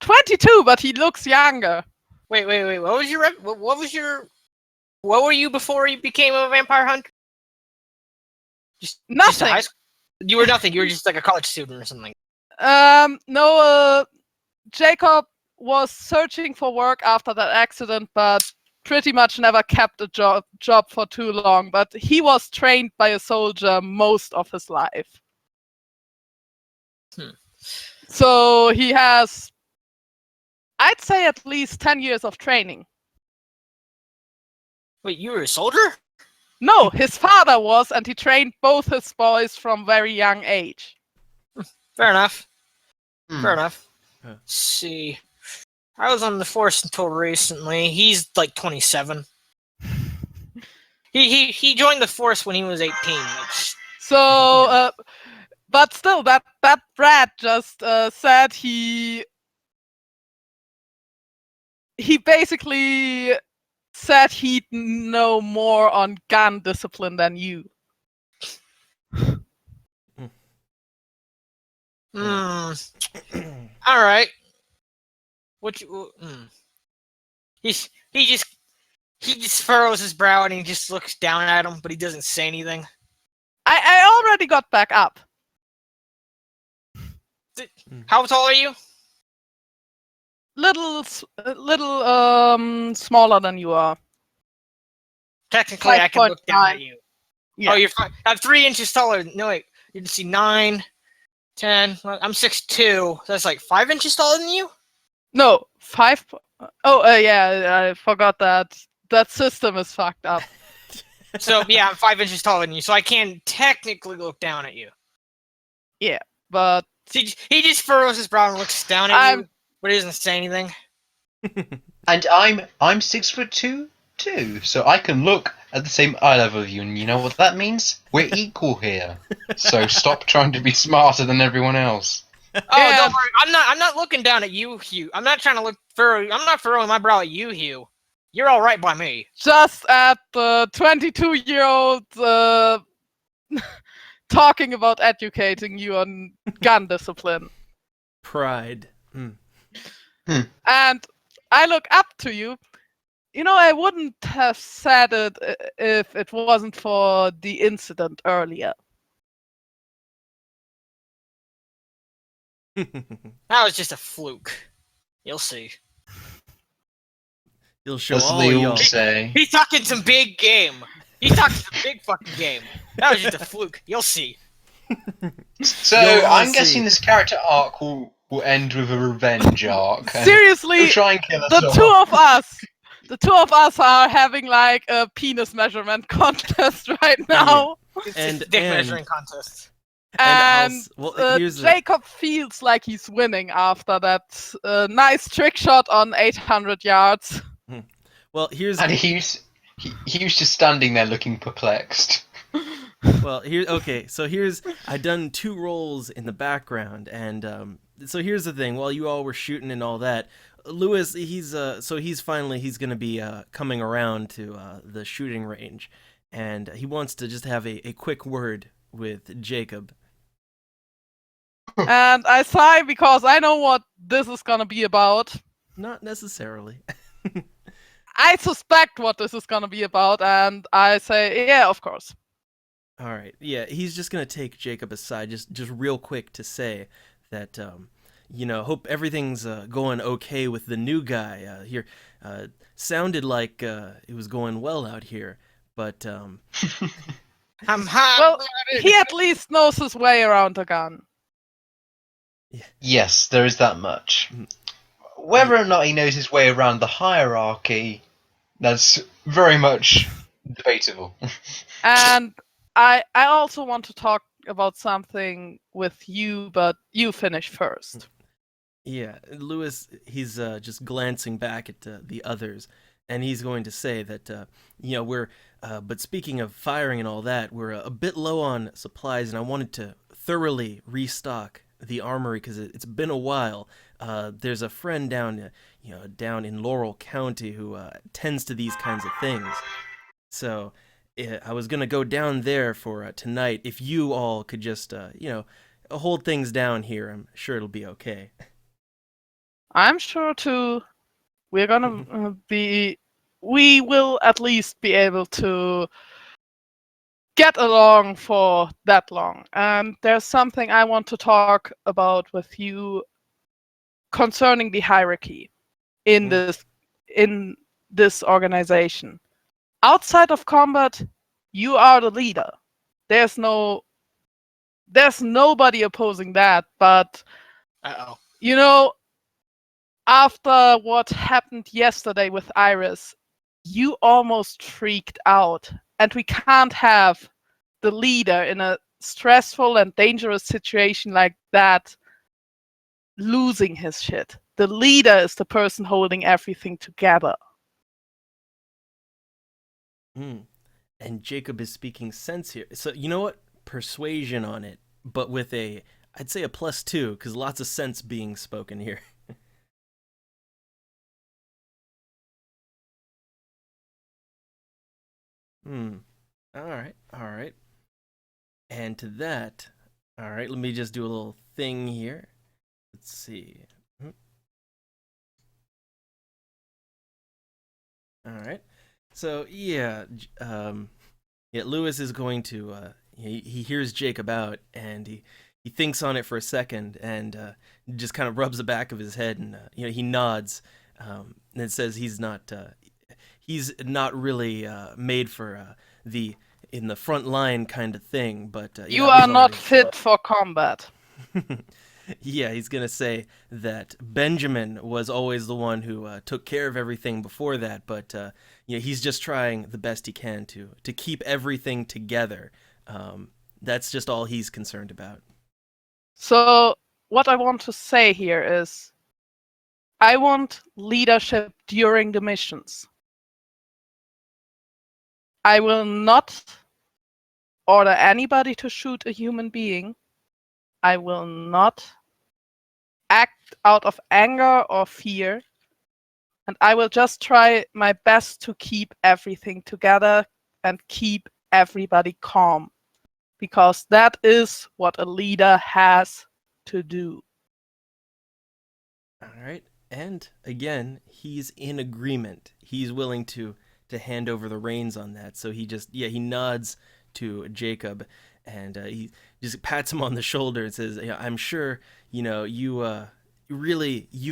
22, but he looks younger. Wait. What was your what were you before you became a vampire hunter? Just a Nothing. high school? You were nothing. You were just like a college student or something. No, Jacob was searching for work after that accident, but pretty much never kept a job for too long. But he was trained by a soldier most of his life. So he has, I'd say, at least 10 years of training. Wait, you were a soldier? No, his father was, and he trained both his boys from very young age. Fair enough. Hmm. Fair enough. Huh. Let's see. I was on the force until recently. He's like 27. He joined the force when he was 18. Which, So, but still, that brat just said he basically said he'd know more on gun discipline than you. all right. What you? He just furrows his brow and he just looks down at him, but he doesn't say anything. I already got back up. How tall are you? Little smaller than you are. Technically, I can look down at 5.9. you. Yeah. Oh, I'm 3 inches taller. No, wait. You can see 9, 10. I'm 6'2". That's like 5 inches taller than you? No, 5. Oh, yeah, I forgot that. That system is fucked up. So, yeah, I'm 5 inches taller than you, so I can technically look down at you. But He just furrows his brow and looks down at you, but he doesn't say anything. And I'm 6'2" too, so I can look at the same eye level of you, and you know what that means? We're equal here. So stop trying to be smarter than everyone else. Oh, And- don't worry. I'm not looking down at you, Hugh. I'm not trying to I'm not furrowing my brow at you, Hugh. You're all right by me. just at the 22-year-old talking about educating you on gun discipline. Pride. And I look up to you. You know, I wouldn't have said it if it wasn't for the incident earlier. That was just a fluke. You'll see. He'll show That's what all they all y'all. say. He's talking some big game. He's talking some big fucking game. That was just a fluke. You'll see. So You'll all I'm guessing see. this character arc will end with a revenge arc. and Seriously, he'll try and kill us the all. the two of us are having like a penis measurement contest right now. It's And- a dick and- measuring contest. And here's the Jacob feels like he's winning after that nice trick shot on 800 yards. here's And he was just standing there looking perplexed. okay. So here's I done 2 rolls in the background, and so here's the thing. While you all were shooting and all that, Lewis, he's gonna be coming around to the shooting range, and he wants to just have a quick word with Jacob. And I sigh because I know what this is gonna be about. Not necessarily. I suspect what this is gonna be about, and I say, yeah, of course. All right. Yeah, he's just gonna take Jacob aside, just real quick to say that hope everything's going okay with the new guy here. Sounded like it was going well out here, but I'm hot. Well, he at least knows his way around a gun. Yes, there is that much. Mhm. Whether or not he knows his way around the hierarchy, that's very much debatable. And I also want to talk about something with you, but you finish first. yeah, Lewis, he's just glancing back at the others, and he's going to say that we're. But speaking of firing and all that, we're a bit low on supplies, and I wanted to thoroughly restock the armory because it's been a while. There's a friend down in Laurel County who tends to these kinds of things. So I was gonna go down there for tonight. If you all could just hold things down here, I'm sure it'll be okay. I'm sure too. We're gonna we will at least be able to get along for that long. And there's something I want to talk about with you concerning the hierarchy in this organization. Outside of combat, you are the leader. There's nobody opposing that, but Uh-oh. after what happened yesterday with Iris, you almost freaked out. And we can't have the leader in a stressful and dangerous situation like that losing his shit. The leader is the person holding everything together. And Jacob is speaking sense here. So you know what? Persuasion on it, but with I'd say a +2, because lots of sense being spoken here. All right. And to that, all right, let me just do a little thing here. Let's see. All right. So yeah, Lewis is going to he hears Jacob out, and he thinks on it for a second, and just kind of rubs the back of his head, and he nods, and says he's not really made for the in the front line kind of thing, but You are not fit for combat. Yeah, he's gonna say that Benjamin was always the one who took care of everything before that, but he's just trying the best he can to keep everything together. That's just all he's concerned about. So what I want to say here is, I want leadership during the missions. I will not order anybody to shoot a human being. I will not act out of anger or fear. And I will just try my best to keep everything together and keep everybody calm. Because that is what a leader has to do. All right. And again, he's in agreement. He's willing to hand over the reins on that. So he nods to Jacob, and he just pats him on the shoulder and says, "Yeah, I'm sure you've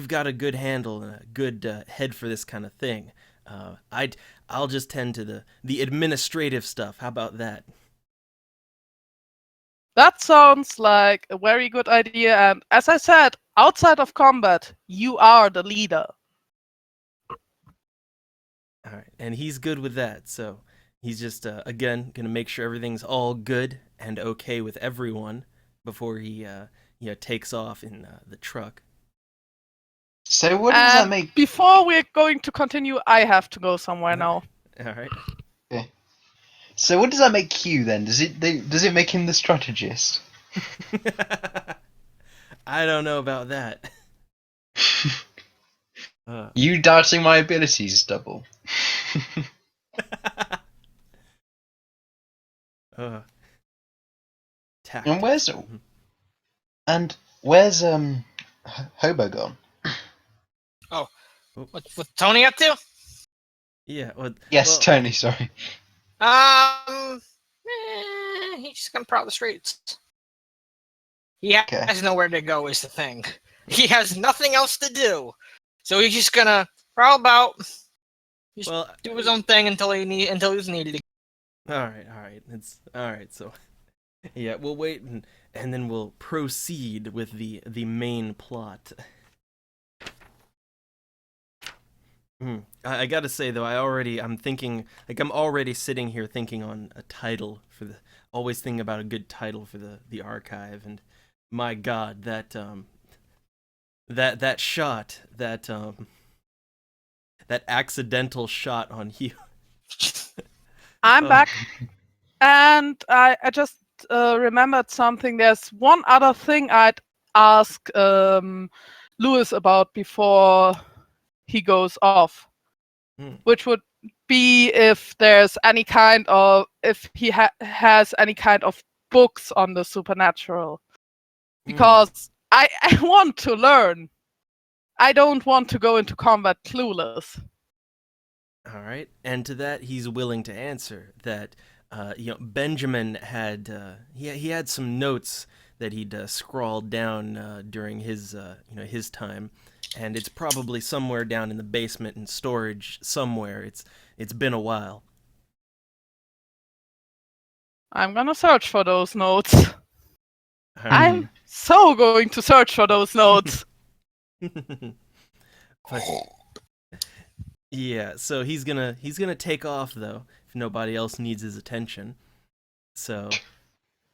got a good handle and a good head for this kind of thing. I'll just tend to the administrative stuff. How about that?" That sounds like a very good idea. And as I said, outside of combat, you are the leader. All right, and he's good with that. So he's just again gonna make sure everything's all good and okay with everyone before he takes off in the truck. So what does that And make? before we're going to continue, I have to go somewhere now. All right. So what does that make Q then? Does it make him the strategist? I don't know about that. You doubting my abilities, Double? Tact. And where's Hobo gone? What's Tony up to? Yeah. Well, Yes, Tony. Sorry. He's just gonna prowl the streets. He Okay. has nowhere to go. Is the thing. He has nothing else to do, so he's just gonna prowl about, do his own thing until he's needed. All right. It's all right. So, yeah, we'll wait and then we'll proceed with the main plot. I gotta say though, I'm thinking, like, I'm already sitting here thinking on a title for always thinking about a good title for the archive, and my God, that shot, that accidental shot on Hugh. I'm back. And I just remembered something. There's one other thing I'd ask Lewis about before he goes off, which would be if there's any kind of, if he has any kind of books on the supernatural, because I want to learn. I don't want to go into combat clueless. All right, and to that he's willing to answer that. Benjamin had he had some notes that he'd scrawled down during his his time, and it's probably somewhere down in the basement in storage somewhere. It's been a while. I'm gonna search for those notes. I'm so going to search for those notes. But, yeah, so he's gonna take off though if nobody else needs his attention. So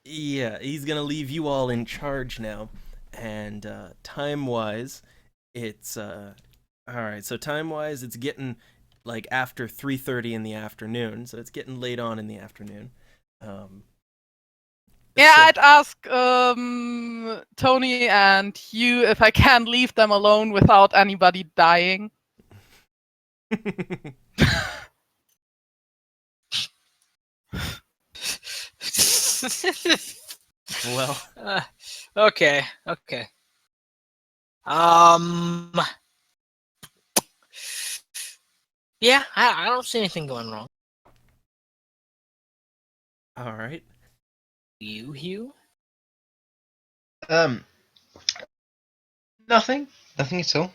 yeah, he's gonna leave you all in charge now. And time wise, it's all right. So time wise, it's getting like after 3:30 in the afternoon. So it's getting late on in the afternoon. Yeah, so- I'd ask Tony and Hugh if I can leave them alone without anybody dying. Well, Okay. Yeah, I don't see anything going wrong. all right. You, Hugh? Nothing at all.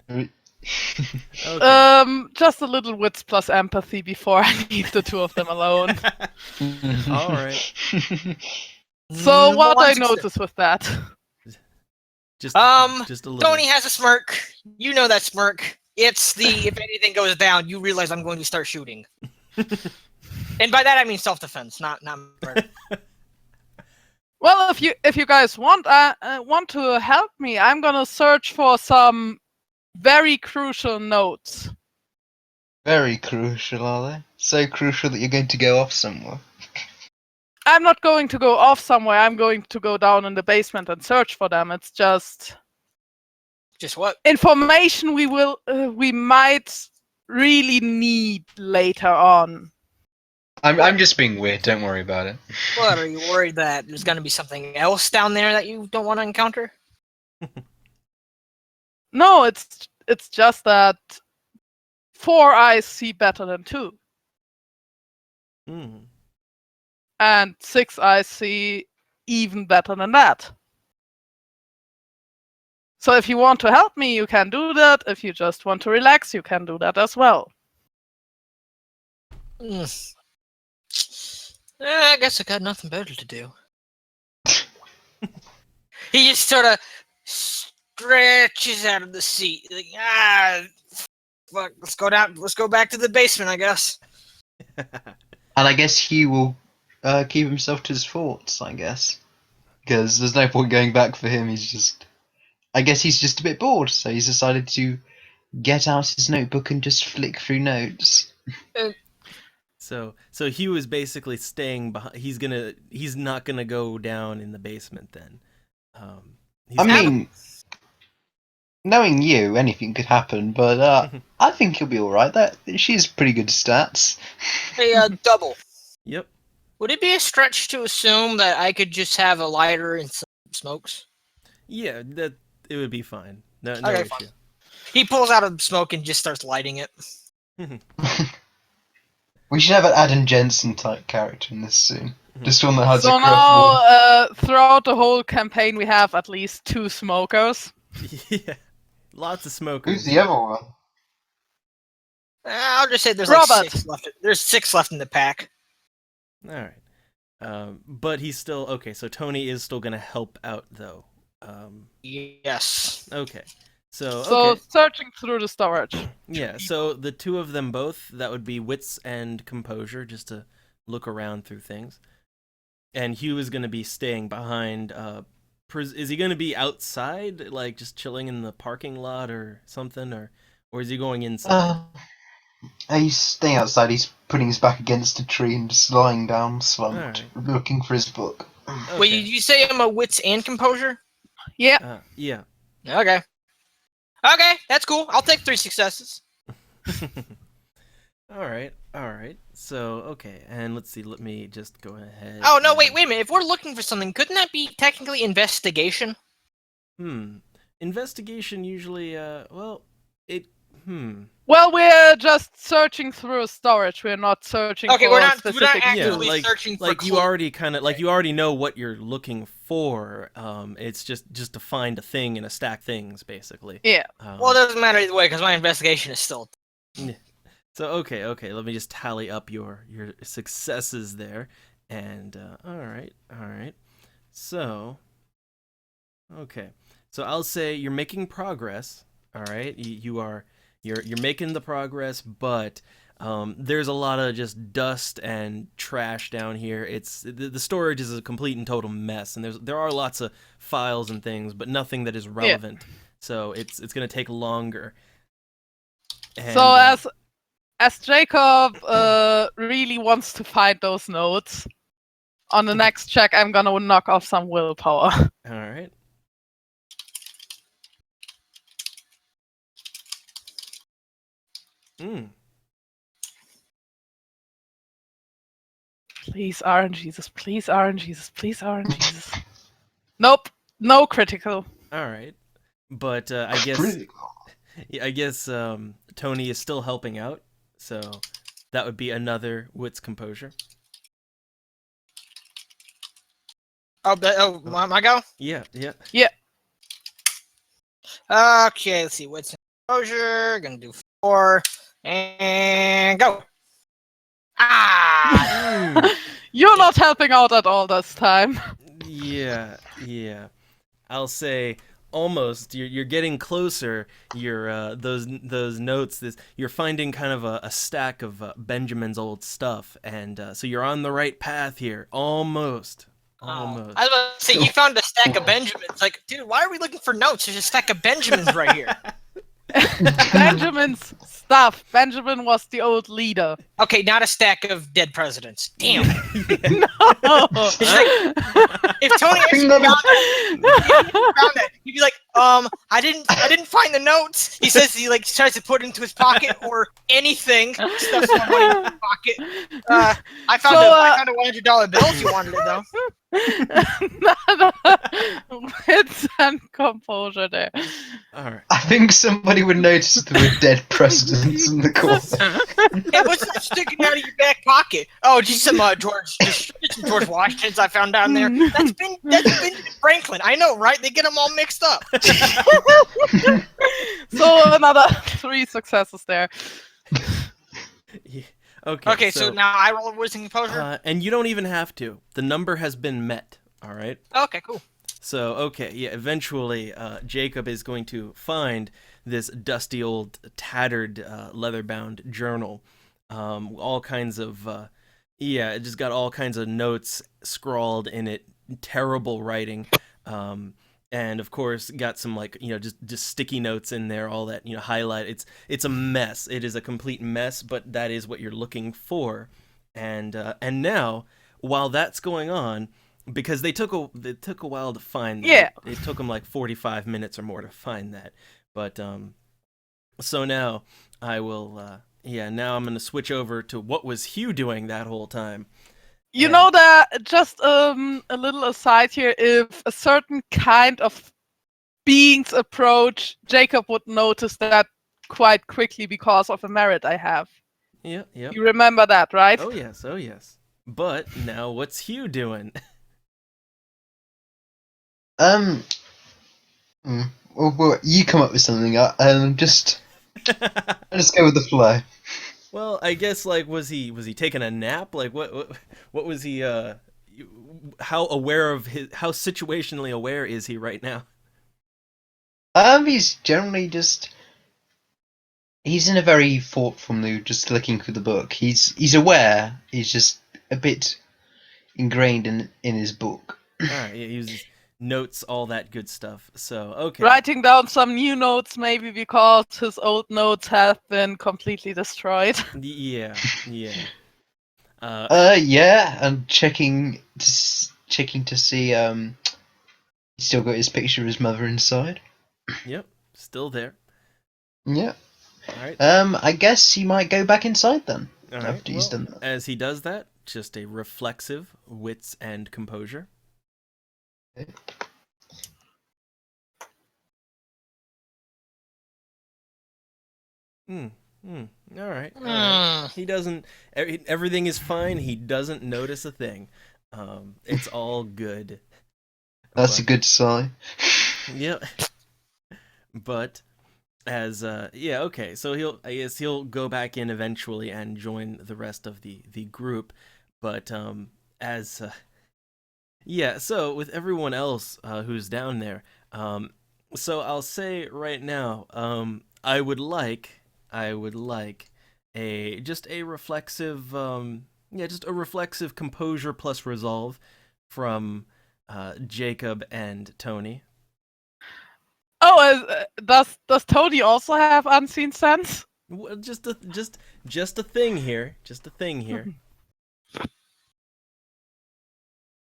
Okay. Just a little wits plus empathy before I leave the two of them alone. All right. So what I Nuance- notice with that? Just a little. Tony has a smirk. You know that smirk. It's the if anything goes down, you realize I'm going to start shooting. And by that I mean self-defense, not murder. Well, if you guys want to help me, I'm gonna search for some very crucial notes. Very crucial, are they? So crucial that you're going to go off somewhere. I'm not going to go off somewhere. I'm going to go down in the basement and search for them. It's just what? information we might really need later on. I'm just being weird. Don't worry about it. What, are you worried that there's going to be something else down there that you don't want to encounter? No, it's just that 4 eyes see better than 2. and Six Eyes see even better than that. So if you want to help me, you can do that. If you just want to relax, you can do that as well. I guess I got nothing better to do. He just sort of stretches out of the seat. Like, fuck, let's go down. Let's go back to the basement, I guess. And I guess Hugh will keep himself to his thoughts, I guess. Because there's no point going back for him, I guess he's just a bit bored, so he's decided to get out his notebook and just flick through notes. So Hugh is basically staying behind. He's not gonna go down in the basement then. I mean, knowing you, anything could happen, but I think he'll be alright. She has pretty good stats. Hey, double. Yep. Would it be a stretch to assume that I could just have a lighter and some smokes? Yeah, that it would be fine. No Okay, issue. fine. He pulls out a smoke and just starts lighting it. We should have an Adam Jensen type character in this soon. Just one that has So a curveball. now, throughout the whole campaign, we have at least 2 smokers. Yeah, lots of smokers. Who's the other one? I'll just say there's Robert. like 6 left. There's 6 left in the pack. All right. But he's still okay. So Tony is still gonna help out though. Yes. Okay. So So okay. searching through the storage. Yeah. So the two of them both, that would be wits and composure, just to look around through things. And Hugh is gonna be staying behind. Is he gonna be outside, like just chilling in the parking lot or something, or is he going inside? He's staying outside. He's putting his back against a tree and just lying down, slumped, looking for his book. Okay. Wait, did you say I'm a wits and composure? Yeah. Yeah. Okay. Okay, that's cool. I'll take 3 successes. All right. So, okay, and let's see. Let me just go ahead. Oh no! and- Wait a minute. If we're looking for something, couldn't that be technically investigation? Investigation usually. Well, it. Well, we're just searching through a storage. We're not searching Okay, for we're not specific actively like- searching for Like you clues. already you already know what you're looking for. It's just to find a thing and a stack things, basically. Yeah. Well, it doesn't matter either way because my investigation is still. So okay. Let me just tally up your successes there, and all right. So, okay. So I'll say you're making progress. All right, you're making the progress, but there's a lot of just dust and trash down here. It's the storage is a complete and total mess, and there are lots of files and things, but nothing that is relevant. So it's gonna take longer. And, So as Jacob really wants to find those notes, on the next check I'm gonna knock off some willpower. all right. Please RNGesus, please RNGesus, please RNGesus. Nope, no critical. All right, but I guess Tony is still helping out, so that would be another wits composure. My go? Yeah. Okay, let's see. Wits and composure. Gonna do 4 and go. You're not helping out at all this time. Yeah. I'll say almost. You're getting closer. You're those notes. You're finding kind of a stack of Benjamin's old stuff, and so you're on the right path here. Almost. I was about to say, you found a stack of Benjamins. Like, dude, why are we looking for notes? There's a stack of Benjamins right here. Benjamin's stuff. Benjamin was the old leader. Okay, not a stack of dead presidents. Damn. No. It's like, if Tony actually found that, he'd be like, I didn't find the notes. He says he tries to put it into his pocket or anything. Stuffs some money in his pocket. I found a $100 bill if you wanted it though. Wits and composure there. All right. I think somebody would notice there were dead presidents in the corner. Hey, what's that sticking out of your back pocket? Oh, just some George George Washington's I found down there. That's Benjamin Franklin. I know, right? They get them all mixed up. So another 3 successes there. Yeah. Okay, so now I roll a wisdom composure. And you don't even have to. The number has been met. All right. Okay, cool. So okay, yeah. Eventually, Jacob is going to find this dusty old, tattered, leather-bound journal. All kinds of, it just got all kinds of notes scrawled in it. Terrible writing. And of course got some just sticky notes in there, all that highlight. It's a mess. It is a complete mess, but that is what you're looking for. And now, while that's going on, because it took a while to find that. Yeah. It took them like 45 minutes or more to find that. But so now I will now I'm gonna switch over to what was Hugh doing that whole time. You know that, just a little aside here, if a certain kind of beings approach, Jacob would notice that quite quickly because of a merit I have. Yeah. You remember that, right? Oh yes. But now what's Hugh doing? Well, you come up with something. Just go with the flow. Well, I guess was he taking a nap? Like what was he? How situationally aware is he right now? He's generally he's in a very thoughtful mood, just looking through the book. He's aware. He's just a bit ingrained in his book. All right, he uses notes, all that good stuff. So okay. Writing down some new notes, maybe because his old notes have been completely destroyed. Yeah. And checking to see he's still got his picture of his mother inside. Yep, still there. Yeah. All right. I guess he might go back inside then. All right. After he's done that. As he does that, just a reflexive wits and composure. Okay. All right. He doesn't. Everything is fine. He doesn't notice a thing. It's all good. That's a good sign. Yep. But as okay. So he'll go back in eventually and join the rest of the group. But so with everyone else who's down there, so I'll say right now, I would like a reflexive, just a reflexive composure plus resolve from Jacob and Tony. Oh, does Tony also have unseen sense? Well, just a thing here.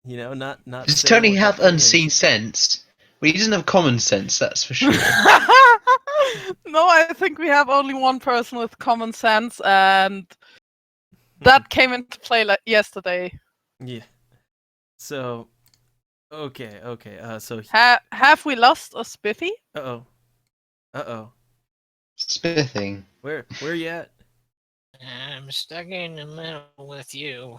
Not. Does saying Tony what have that thing unseen is. sense? Well, he doesn't have common sense, that's for sure. No, I think we have only one person with common sense, and that came into play yesterday. Yeah. So, okay. So. Have we lost a Spiffy? Uh oh. Spiffing. Where you at? I'm stuck in the middle with you.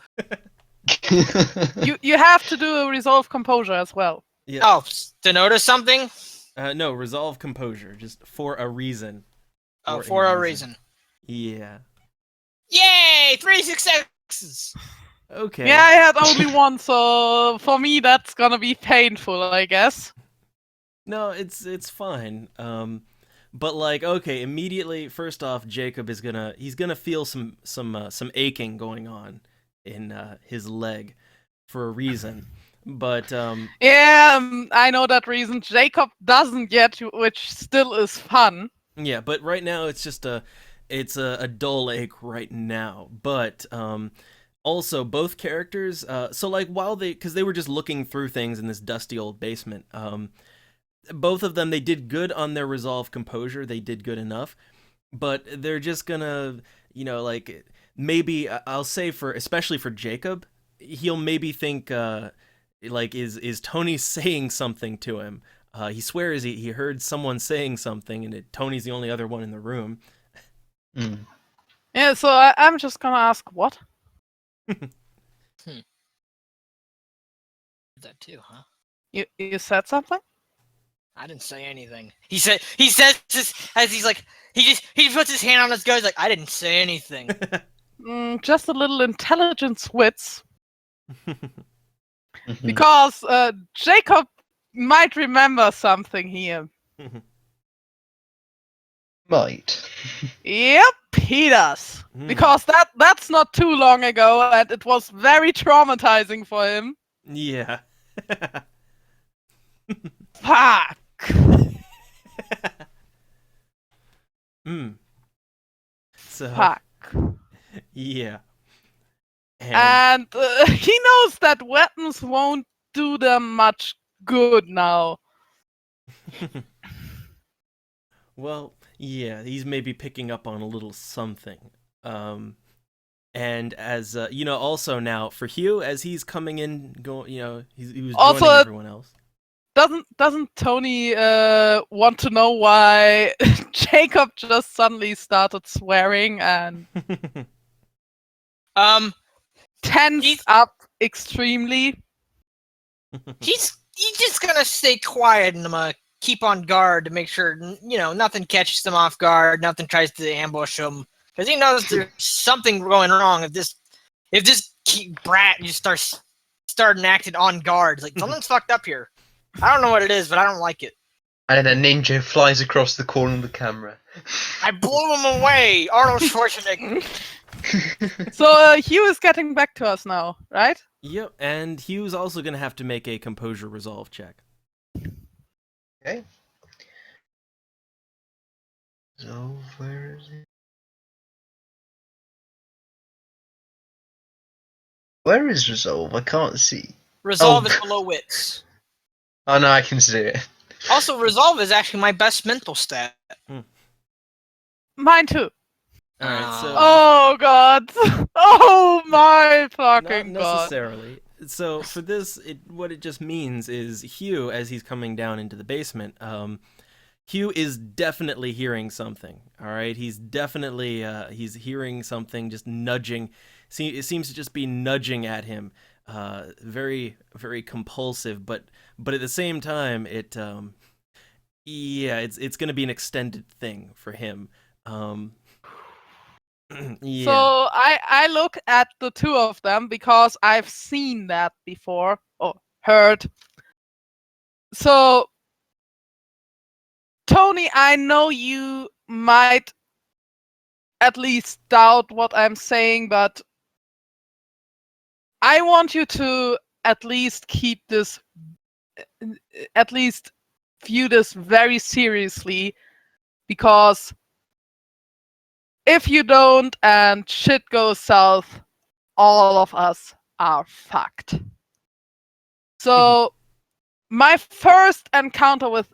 You have to do a resolve composure as well. Yeah. Oh, to notice something? No, resolve composure, just for a reason. Oh, for a reason. Yeah. Yay! 3 successes! Okay. Yeah, I had only one, so for me that's gonna be painful, I guess. No, it's fine. But okay, immediately, first off, Jacob is he's gonna feel some aching going on in his leg for a reason. But Yeah, I know that reason. Jacob doesn't yet, which still is fun. yeah, but right now it's just a dull ache right now. But also both characters, so while because they were just looking through things in this dusty old basement, both of them, they did good on their resolve composure. They did good enough, but they're just gonna maybe I'll say especially for Jacob, he'll maybe think is Tony saying something to him? He swears he heard someone saying something, and Tony's the only other one in the room. Yeah, so I'm just gonna ask what? That too, huh? You said something? I didn't say anything. He says this as he's like he puts his hand on his gun. He's like, I didn't say anything. Just a little intelligence wits. Mhm. Because Jacob might remember something here. Might. Yep, he does. Hmm. Because that's not too long ago, and it was very traumatizing for him. Yeah. Fuck. Hmm. So Fuck. yeah. And he knows that weapons won't do them much good now. Well, yeah, he's maybe picking up on a little something. And as also now for Hugh, as he's coming in, he was Also, joining everyone else. Doesn't Tony want to know why Jacob just suddenly started swearing and tensed He's- up extremely? He's just gonna stay quiet and keep on guard to make sure nothing catches them off guard, nothing tries to ambush them, because he knows there's something going wrong if this brat just starting acting on guard. It's like something's fucked up here. I don't know what it is, but I don't like it. And then a ninja flies across the corner of the camera. I blew him away, Arnold Schwarzenegger. So Hugh is getting back to us now, right? Yep, and Hugh's also gonna have to make a composure resolve check. Okay. So where is it? Where is resolve? I can't see. Resolve Oh. is below wits. Oh no, I can see it. Also, resolve is actually my best mental stat. Mine too. All right, so Oh god. Oh my not fucking god. necessarily. So for this, what it just means is Hugh, as he's coming down into the basement, Hugh is definitely hearing something. All right, he's definitely he's hearing something, just nudging. It seems to just be nudging at him, very very compulsive. But at the same time, it's going to be an extended thing for him. Yeah. So I look at the two of them because I've seen that before or heard. So Tony, I know you might at least doubt what I'm saying, but I want you to at least view this very seriously, because if you don't and shit goes south, all of us are fucked. So my first encounter with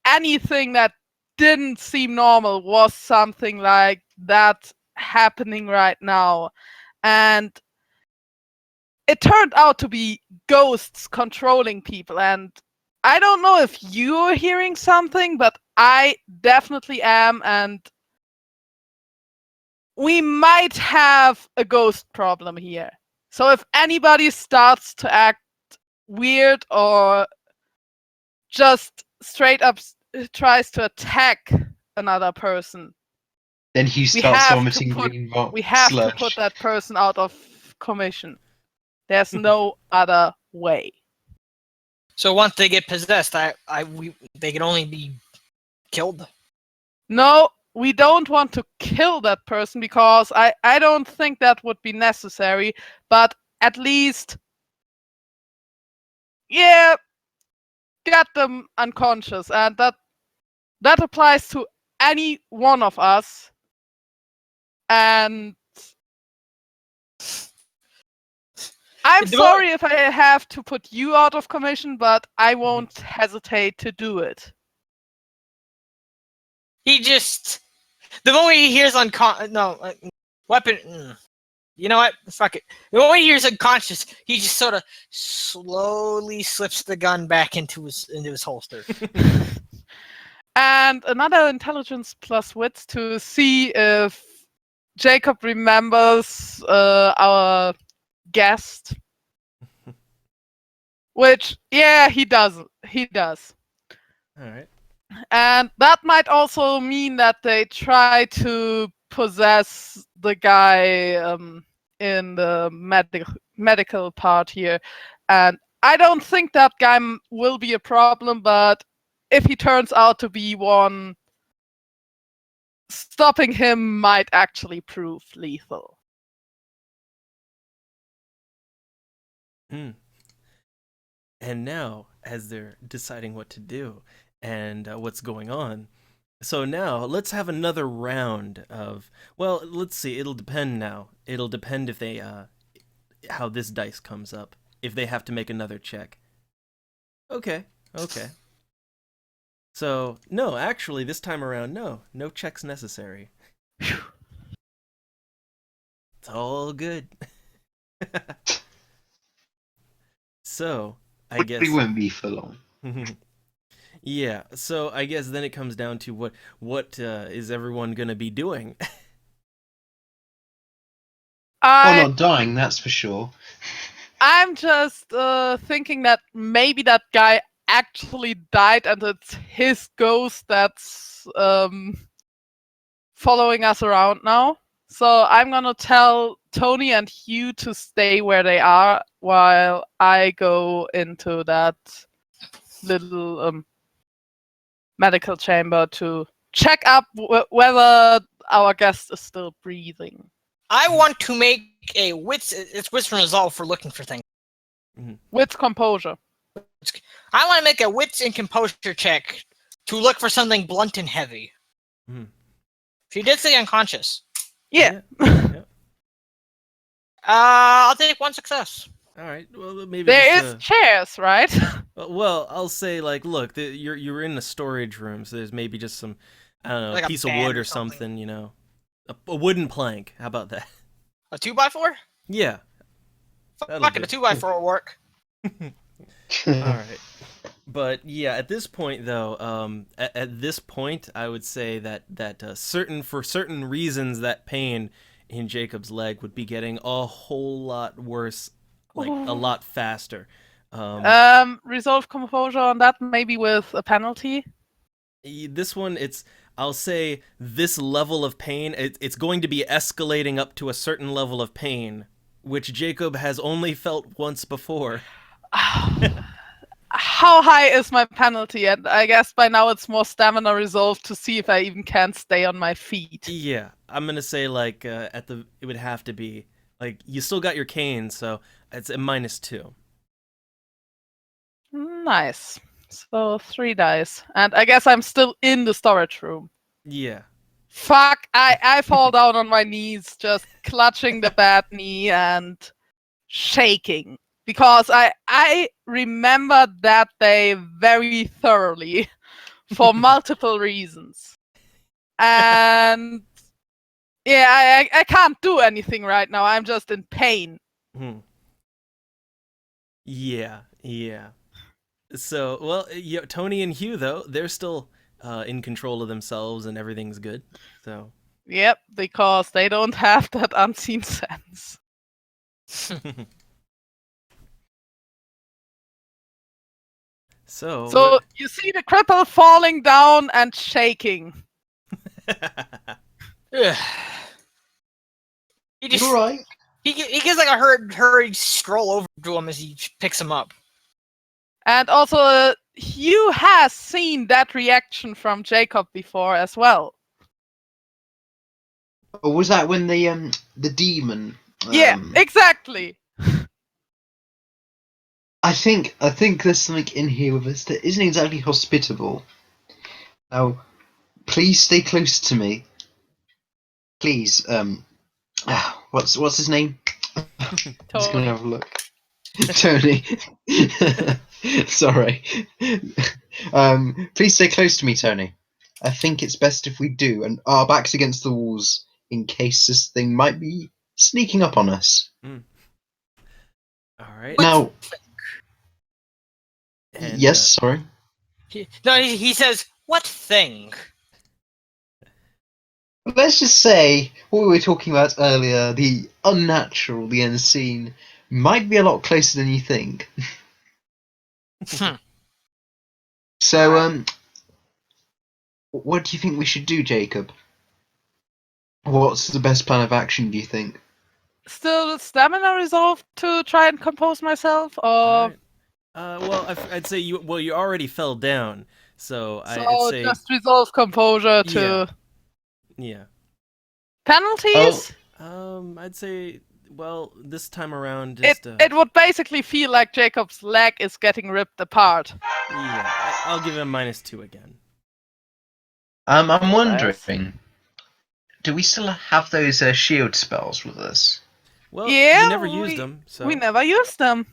anything that didn't seem normal was something like that happening right now. And it turned out to be ghosts controlling people. And I don't know if you're hearing something, but I definitely am. And we might have a ghost problem here. So if anybody starts to act weird or just straight up tries to attack another person, Then he we starts have vomiting to put green to put that person out of commission. There's no other way. So once they get possessed, they can only be killed. No, we don't want to kill that person because I don't think that would be necessary, but at least, yeah, get them unconscious, and that applies to any one of us. And I'm The sorry if I have to put you out of commission, but I won't hesitate to do it. He just the moment he hears weapon. You know what? Fuck it. The moment he hears unconscious, he just sort of slowly slips the gun back into his holster. And another intelligence plus wits to see if Jacob remembers our guest. Which, yeah, he does. He does. All right. And that might also mean that they try to possess the guy in the medical part here. And I don't think that guy will be a problem, but if he turns out to be one, stopping him might actually prove lethal. Hmm. And now, as they're deciding what to do and what's going on, so now let's have another round of. Well, let's see. It'll depend now. It'll depend if they how this dice comes up. If they have to make another check. Okay. Okay. So no, actually, this time around, no checks necessary. It's all good. So I guess. Probably won't be for long. Yeah, so I guess then it comes down to what is everyone gonna be doing? Not dying, that's for sure. I'm just thinking that maybe that guy actually died and it's his ghost that's following us around now. So I'm gonna tell Tony and Hugh to stay where they are while I go into that little medical chamber to check up whether our guest is still breathing. I want to make a wits. It's wits and resolve for looking for things. With composure. I want to make a wits and composure check to look for something blunt and heavy. Mhm. She did say unconscious. Yeah. Yeah. I'll take one success. All right. Well, maybe There just, is chairs, right? well, I'll say like, look, you're in a storage room, so there's maybe just some, I don't know, Like a a piece of bed wood or or something, you know, a wooden plank. How about that? A 2x4? Yeah. That'll Fuck it, a do. 2x4 will work. All right. But yeah, at this point though, at this point, I would say that for certain reasons, that pain in Jacob's leg would be getting a whole lot worse, like a lot faster. Resolve composure on that, maybe with a penalty. This one, I'll say this level of pain, it's going to be escalating up to a certain level of pain, which Jacob has only felt once before. How high is my penalty? And I guess by now it's more stamina resolved to see if I even can stay on my feet. Yeah, I'm gonna say like it would have to be like you still got your cane, so it's a -2. Nice. So 3 dice. And I guess I'm still in the storage room. Yeah. Fuck, I fall down on my knees, just clutching the bad knee and shaking. Because I remember that day very thoroughly for multiple reasons. And yeah, I can't do anything right now. I'm just in pain. Yeah. So, well, yeah, Tony and Hugh though, they're still in control of themselves and everything's good. So. Yep, because they don't have that unseen sense. So you see the cripple falling down and shaking. He just You're right. he gives like a hurried stroll over to him as he picks him up. And also, Hugh has seen that reaction from Jacob before as well. Or was that when the demon? Yeah, exactly. I think there's something in here with us that isn't exactly hospitable. Now, please stay close to me. Please, what's his name? I'm just gonna have a look. Tony. Sorry. Please stay close to me, Tony. I think it's best if we do, and our backs against the walls in case this thing might be sneaking up on us. All right. Now, And, yes, sorry. He says, "What thing?" Let's just say what we were talking about earlier, the unnatural, the unseen, might be a lot closer than you think. So, what do you think we should do, Jacob? What's the best plan of action, do you think? Still stamina resolve to try and compose myself, or Alright. Well, I'd say you already fell down, so I'd so say just resolve composure to yeah. Yeah. penalties? I'd say, well, this time around, It just it would basically feel like Jacob's leg is getting ripped apart. yeah, I'll give him -2 again. I'm Nice. wondering, do we still have those shield spells with us? Well, Yeah, you never used them, so We never used them.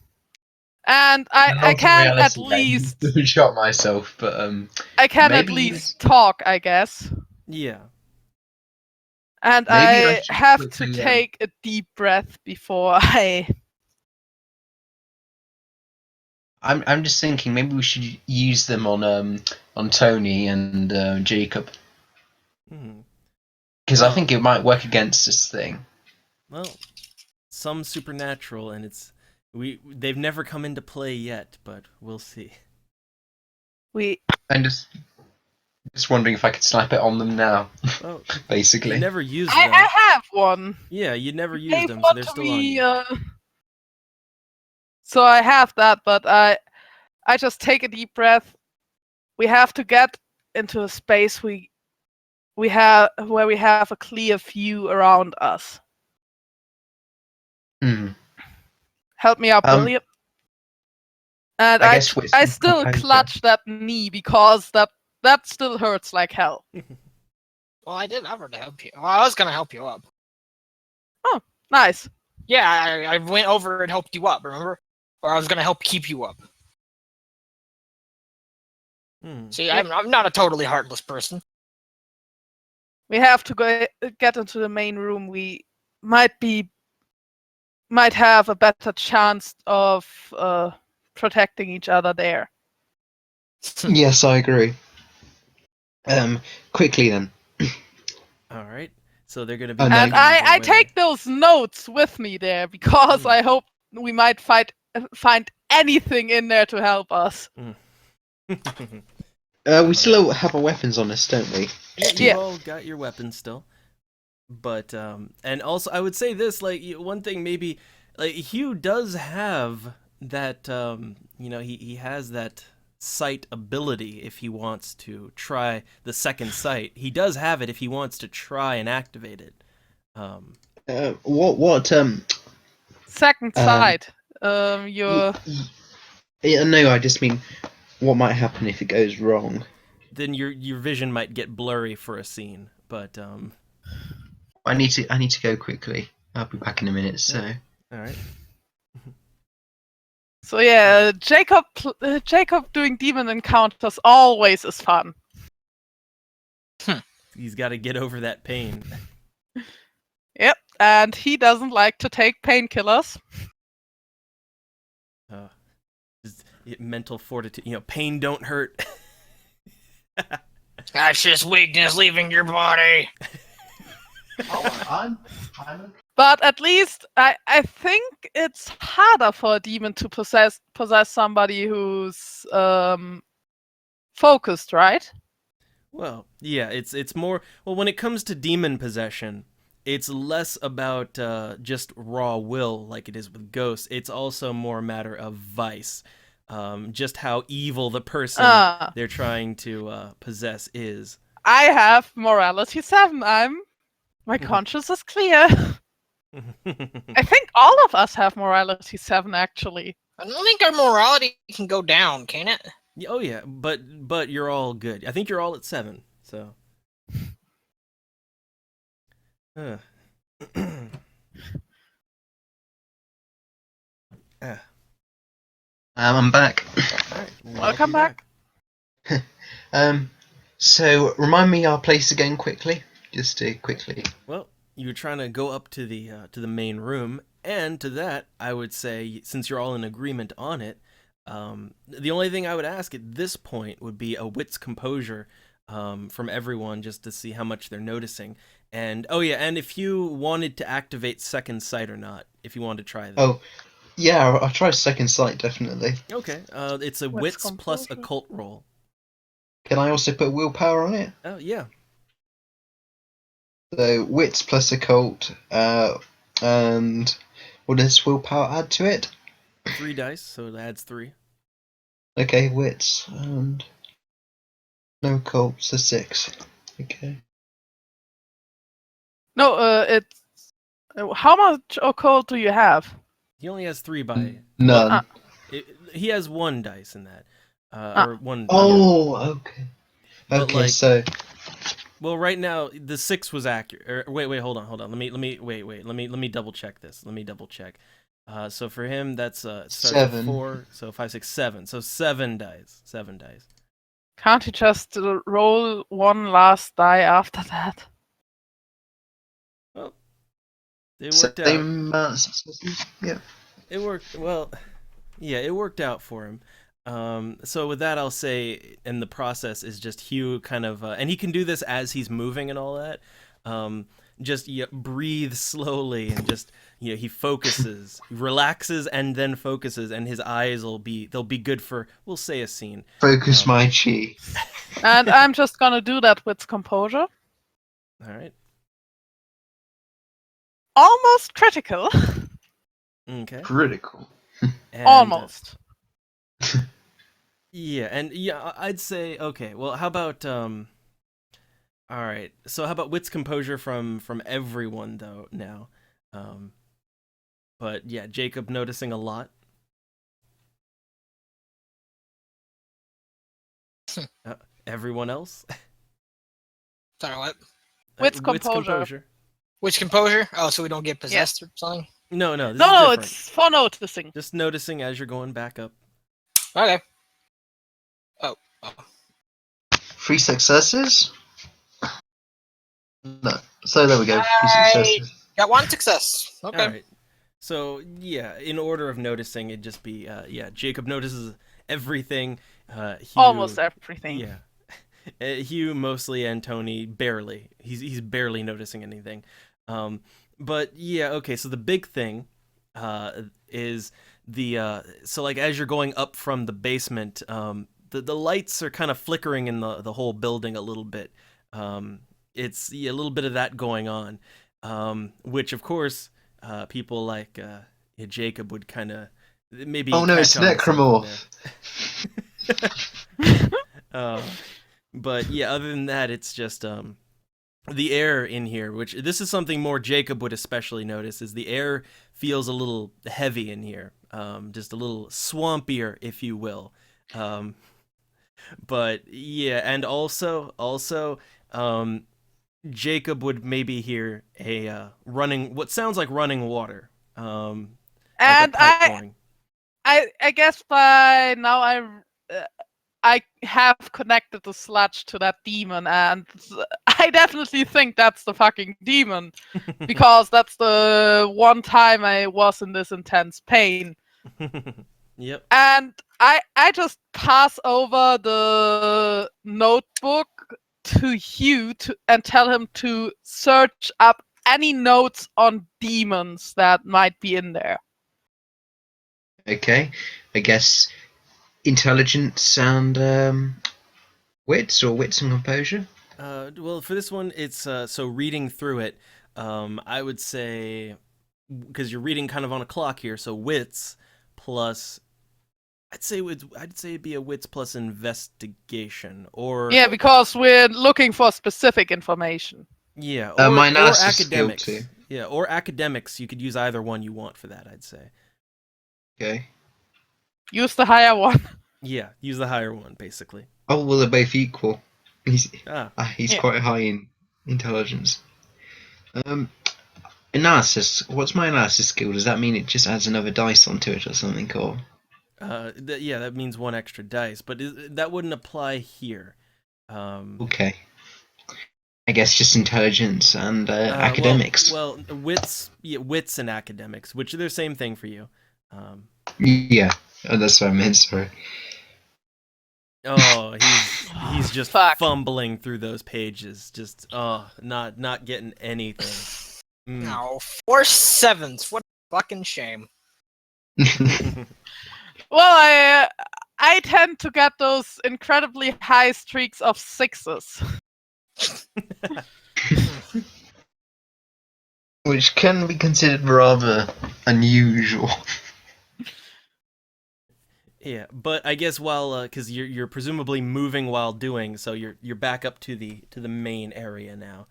And I can at least shot myself, but maybe talk, I guess. yeah. And Maybe I I should have to quickly, take a deep breath before I. I'm just thinking maybe we should use them on Tony and Jacob, Hmm. because I Well- think it might work against this thing. Well, some supernatural, and they've never come into play yet, but we'll see. I'm just wondering if I could snap it on them now, Well, basically. you never used I them. have one. Yeah, you never You used gave them, so one they're to still on me, you. So I have that, but I just take a deep breath. We have to get into a space we have where we have a clear view around us. Hmm. Help me out, will you? And I guess with I some still composure. clutch that knee because that still hurts like hell. Well, I did offer to help you. Well, I was gonna help you up. Nice. Yeah, I went over and helped you up. Remember? Or I was gonna help keep you up. Hmm. See, I'm not a totally heartless person. We have to get into the main room. We might have a better chance of protecting each other there. Yes, I agree. Quickly then. All right. So they're gonna be. Oh, no. And moving I their way. take those notes with me there because Hmm. I hope we might find anything in there to help us. We still have our weapons on us, don't we? Yeah, you've Yeah. all got your weapons still. But and also I would say this, like, one thing maybe, like, Hugh does have that he has that sight ability if he wants to try the second sight. He does have it if he wants to try and activate it. What Second Um, sight. Your Yeah, no, I just mean what might happen if it goes wrong. Then your vision might get blurry for a scene, but I need to go quickly. I'll be back in a minute. So all right. so yeah, Jacob doing demon encounters always is fun. He's got to get over that pain. Yep, and he doesn't like to take painkillers. Just mental fortitude. Pain don't hurt. That's just weakness leaving your body. I'm But at least I think it's harder for a demon to possess somebody who's focused, right? Well, yeah, it's more. Well, when it comes to demon possession, it's less about just raw will like it is with ghosts. It's also more a matter of vice, just how evil the person they're trying to possess is. I have morality 7. My conscience is clear. I think all of us have morality 7 actually. I don't think our morality can go down, can it? Oh yeah, but you're all good. I think you're all at 7. So. I'm back. All right, Welcome back. So remind me our place again quickly, just quickly. Well, you're trying to go up to the main room, and to that, I would say, since you're all in agreement on it, the only thing I would ask at this point would be a wit's composure from everyone, just to see how much they're noticing. And oh yeah, and if you wanted to activate second sight or not, if you wanted to try that. Oh, Yeah, I'll try second sight definitely. Okay. It's a Wits wits plus composure. occult roll. Can I also put willpower on it? Oh yeah. So wits plus occult, and what does willpower add to it? 3 dice, so it adds 3. Okay, wits and no occult, so 6. Okay. No, it's how much occult do you have? He only has 3 by. None. Ah. He has 1 dice in that, or 1. Yeah. Oh, okay. But, Okay, like- so Well, right now the 6 was accurate. Wait, hold on. Let me double check this. Let me double check. So for him, that's it starts at 7. 4. So 5, 6, 7. So 7 dice. 7 dice. Can't you just roll one last die after that? Well, it worked out. same amount of successes. Yeah. It worked well. Yeah, it worked out for him. So with that, I'll say, in the process is just Hugh kind of, and he can do this as he's moving and all that. Just breathe slowly and just he focuses, relaxes, and then focuses, and his eyes they'll be good for, we'll say, a scene. Focus my chi. And I'm just gonna do that with composure. All right. Mm. Almost critical. Okay. Critical. And, Almost. Yeah, and I'd say okay. Well, how about all right. So how about wits composure from everyone though now? But yeah, Jacob noticing a lot. Everyone else? Sorry, what? Wits composure. Which composure? Oh, so we don't get possessed or something? No, this No, is no, different. it's for noticing. Just noticing as you're going back up. Okay. 3 successes? No. So there we go. 3 I- successes. Got 1 success. Okay. All right. So yeah, in order of noticing, it'd just be Jacob notices everything. Hugh, Almost everything. Yeah. Hugh mostly, and Tony barely. He's barely noticing anything. But yeah, okay. So the big thing is the so like as you're going up from the basement, the lights are kind of flickering in the whole building a little bit. It's a little bit of that going on, which of course people like Jacob would kind of maybe. Oh no, catch it's on to something Necromorph. there. But yeah, other than that, it's just the air in here, which this is something more Jacob would especially notice, is the air feels a little heavy in here, just a little swampier, if you will. But yeah, and also, Jacob would maybe hear a running, what sounds like running water, like a And pipe pouring. I guess by now I have connected the sludge to that demon, and I definitely think that's the fucking demon, because that's the one time I was in this intense pain. Yep. And I just pass over the notebook to Hugh and tell him to search up any notes on demons that might be in there. Okay. I guess intelligence and wits, or wits and composure. Well, for this one, it's so reading through it. I would say, because you're reading kind of on a clock here, so wits plus. I'd say it'd be a wits plus investigation, or Yeah, because we're looking for specific information. yeah, My or analysis skill academics. too. Yeah, or academics. You could use either one you want for that. I'd say. Okay. Use the higher one. Yeah, use the higher one basically. Oh well, they're both equal. He's Ah, he's Yeah. quite high in intelligence. Analysis. What's my analysis skill? Does that mean it just adds another dice onto it or something? Or yeah, that means 1 extra dice, but that wouldn't apply here. okay. I guess just intelligence and academics. Well, wits and academics, which are the same thing for you. Yeah, that's what I meant. Sorry. Oh, he's just Fuck. fumbling through those pages, just not getting anything. Mm. No, 4 7s. What a fucking shame. Well, I tend to get those incredibly high streaks of 6s. Which can be considered rather unusual. Yeah, but I guess while because you're presumably moving while doing, so you're back up to the main area now,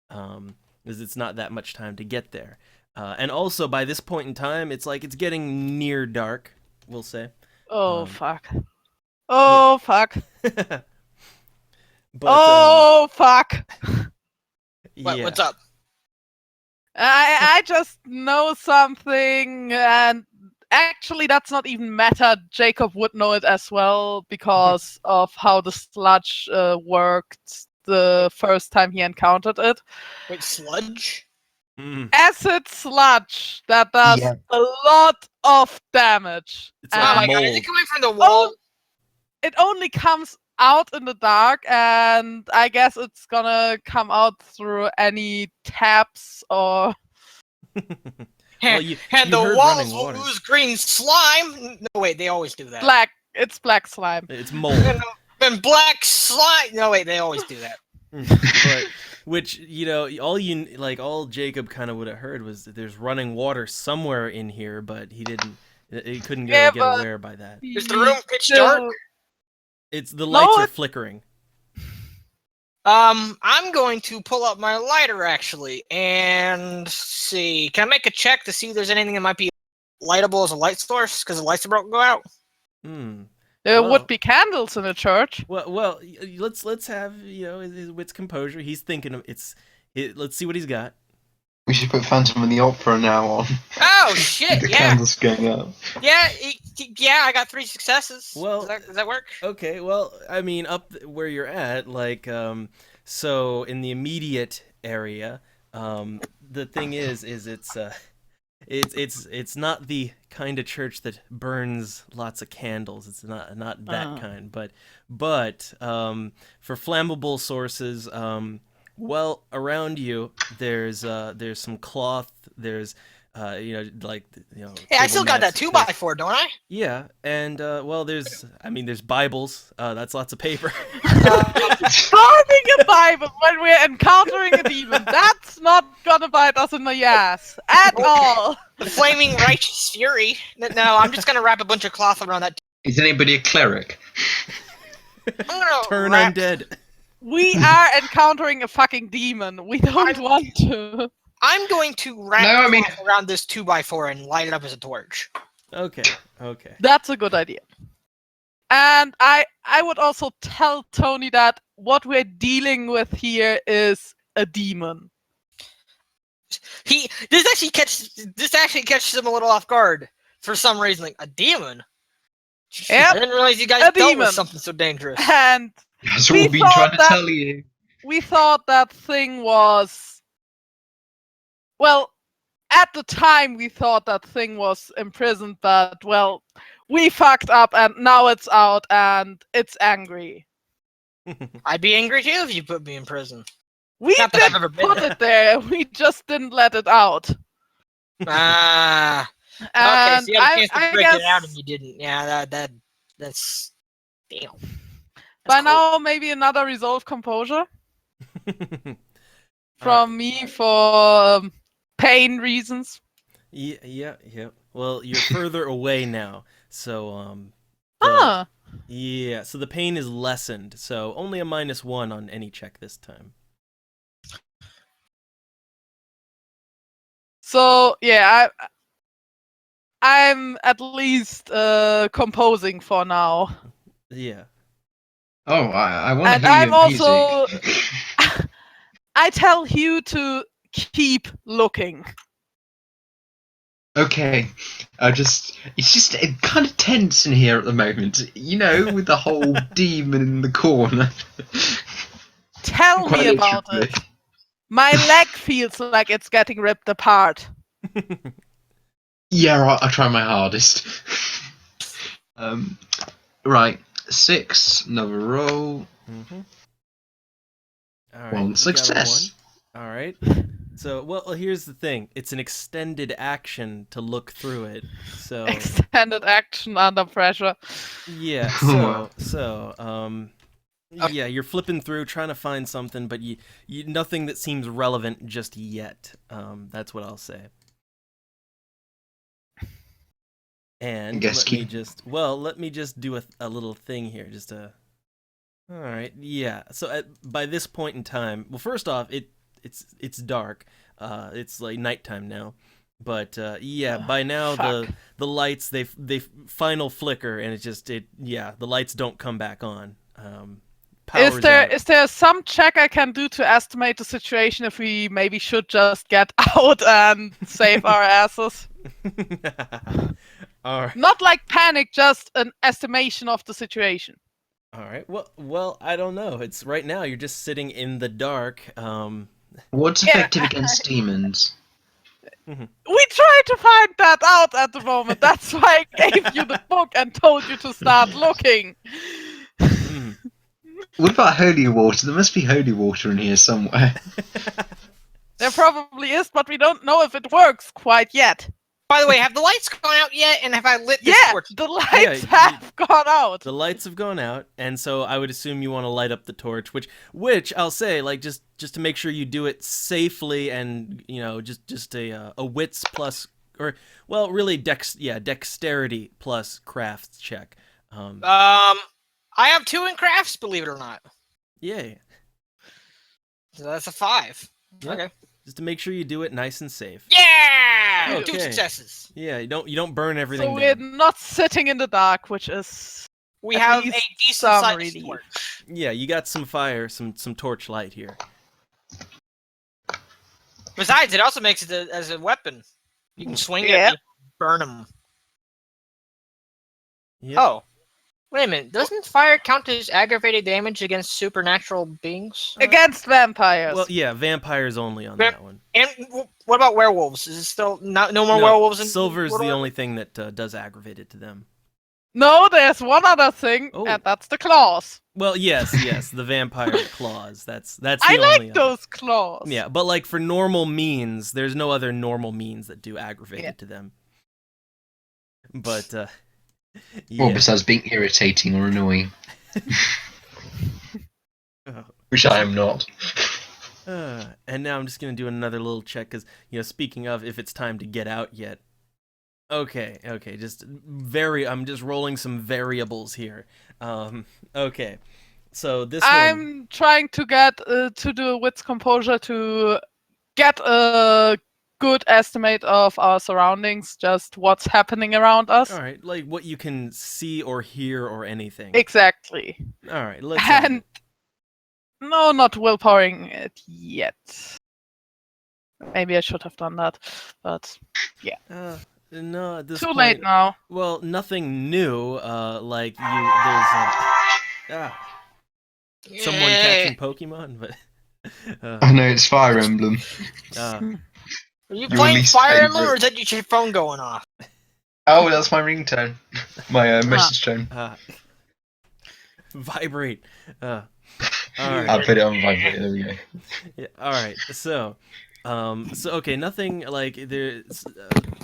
because it's not that much time to get there, and also by this point in time, it's like it's getting near dark. We'll say. Oh fuck. Oh fuck. But Oh fuck. What, yeah. what's up? I just know something, and actually that's not even meta. Jacob would know it as well because of how the sludge worked the first time he encountered it. Wait, sludge? Mm. Acid sludge that does Yeah. a lot of damage. It's Oh like my god, is mold. it coming from the wall? It only comes out in the dark, and I guess it's gonna come out through any taps or Well, you And you the heard walls running will water. ooze green slime. No, wait, they always do that. black. It's black slime. It's mold. And black slime. No, wait, they always do that. But which all Jacob kind of would have heard was that there's running water somewhere in here, but he couldn't Yeah, get but- aware by that. Is the room pitch Still- dark? It's the lights No, are it- flickering. I'm going to pull up my lighter actually and see. Can I make a check to see if there's anything that might be lightable as a light source? Because the lights are about to go out. Hmm. There Well- would be candles in a church. Well, let's have his wits composure. He's thinking of let's see what he's got. We should put Phantom of the Opera now on. Oh shit! The Yeah, candles going up. yeah, yeah. I got 3 successes. Well- does that work? Okay, well, I mean, where you're at, like, so in the immediate area, the thing is it's not the kind of church that burns lots of candles. It's not that kind, but for flammable sources, well, around you there's some cloth. There's Hey, I still got that table 2x4, don't I? Yeah, and well, there's Bibles. That's lots of paper. Burning a Bible when we're encountering a demon. That's not gonna bite us in the ass at all. The flaming righteous fury. No, I'm just gonna wrap a bunch of cloth around that. Is anybody a cleric? I'm gonna Turn wrap, undead. We are encountering a fucking demon. We don't want to. I'm going to wrap No, I mean- cloth around this 2x4 and light it up as a torch. Okay. That's a good idea. And I would also tell Tony that what we're dealing with here is a demon. This actually catches him a little off guard for some reason. Like a demon. Yep, I didn't realize you guys a dealt demon. with something so dangerous. And That's We what we've been thought trying to that- tell you. we thought that thing was. Well, at the time we thought that thing was imprisoned, but well, we fucked up and now it's out and it's angry. I'd be angry too if you put me in prison. We Not that I've didn't ever been put there. it there, we just didn't let it out. Ah. Okay, And so you had a chance to I break guess it out and you didn't. Yeah, that's damn. by That's cool. now maybe another resolve composure from me for pain reasons. Yeah. Well, you're further away now, so Ah, yeah. So the pain is lessened. So only a -1 on any check this time. so yeah, I'm at least composing for now. Yeah. Oh, I want to And hear I'm your music. also- I tell Hugh to keep looking. Okay, it's just kind of tense in here at the moment. You know, with the whole demon in the corner. Tell me Quite about literally. it. My leg feels like it's getting ripped apart. Yeah, I'll try my hardest. Right, 6, another roll. Mm-hmm. All right. One you got a success. 1. All right. So, well, here's the thing. It's an extended action to look through it. So, Extended action under pressure. yeah. Wow. Yeah, you're flipping through trying to find something, but you nothing that seems relevant just yet. That's what I'll say. And Guess let me just do a little thing here, just a. All right, yeah. So by this point in time, well, first off, it's dark. It's like nighttime now, but yeah, by now Fuck. the lights they final flicker, and the lights don't come back on. Power's out. Is there some check I can do to estimate the situation if we maybe should just get out and save our asses? All right. Not like panic, just an estimation of the situation. All right. Well, I don't know. It's right now. You're just sitting in the dark. What's effective against demons? We tried to find that out at the moment. That's why I gave you the book and told you to start looking. What about holy water? There must be holy water in here somewhere. There probably is, but we don't know if it works quite yet. By the way, have the lights gone out yet? And have I lit this Yeah, torch? the lights have gone out. The lights have gone out, and so I would assume you want to light up the torch, which I'll say, like, just to make sure you do it safely, and just a wits plus, or well, really dexterity plus crafts check. I have 2 in crafts, believe it or not. Yay. So that's a 5. Yep. Okay. Just to make sure you do it nice and safe. Yeah! 2 Okay. successes. Yeah, you don't burn everything So we're down. not sitting in the dark, which is We At have a least decent some sized relief. torch. Yeah, you got some fire, some torch light here. Besides, it also makes it as a weapon. You can swing Yeah. it and burn them. Yep. Oh. Wait a minute. Doesn't fire count as aggravated damage against supernatural beings? against vampires. Well, yeah, vampires only on Vamp- that one. And what about werewolves? Is it still no more No, werewolves in Silver's the Lord? only thing that does aggravate it to them. No, there's one other thing, Oh. and that's the claws. Well, yes, the vampire claws. That's the I only. like those claws. Yeah, but like for normal means, there's no other normal means that do aggravate Yeah. it to them. But Well, yeah. besides being irritating or annoying, Oh. which I am not. And now I'm just gonna do another little check because speaking of, if it's time to get out yet. Okay, I'm just rolling some variables here. Okay, so this one. I'm trying to get to do wits composure to get a good estimate of our surroundings, just what's happening around us. All right, like what you can see or hear or anything. Exactly. All right, let's. And no, not willpowering it yet. Maybe I should have done that, but No, at this too point, late now. Well, nothing new. Like you, there's someone catching Pokemon, but. I know it's Fire Emblem. Are you Your playing least Fire Emblem, favourite. or is that your phone going off? Oh, that's my ringtone. My message tone. Vibrate. All right. I put it on vibrate. There we go. Yeah, all right. So okay, nothing like there's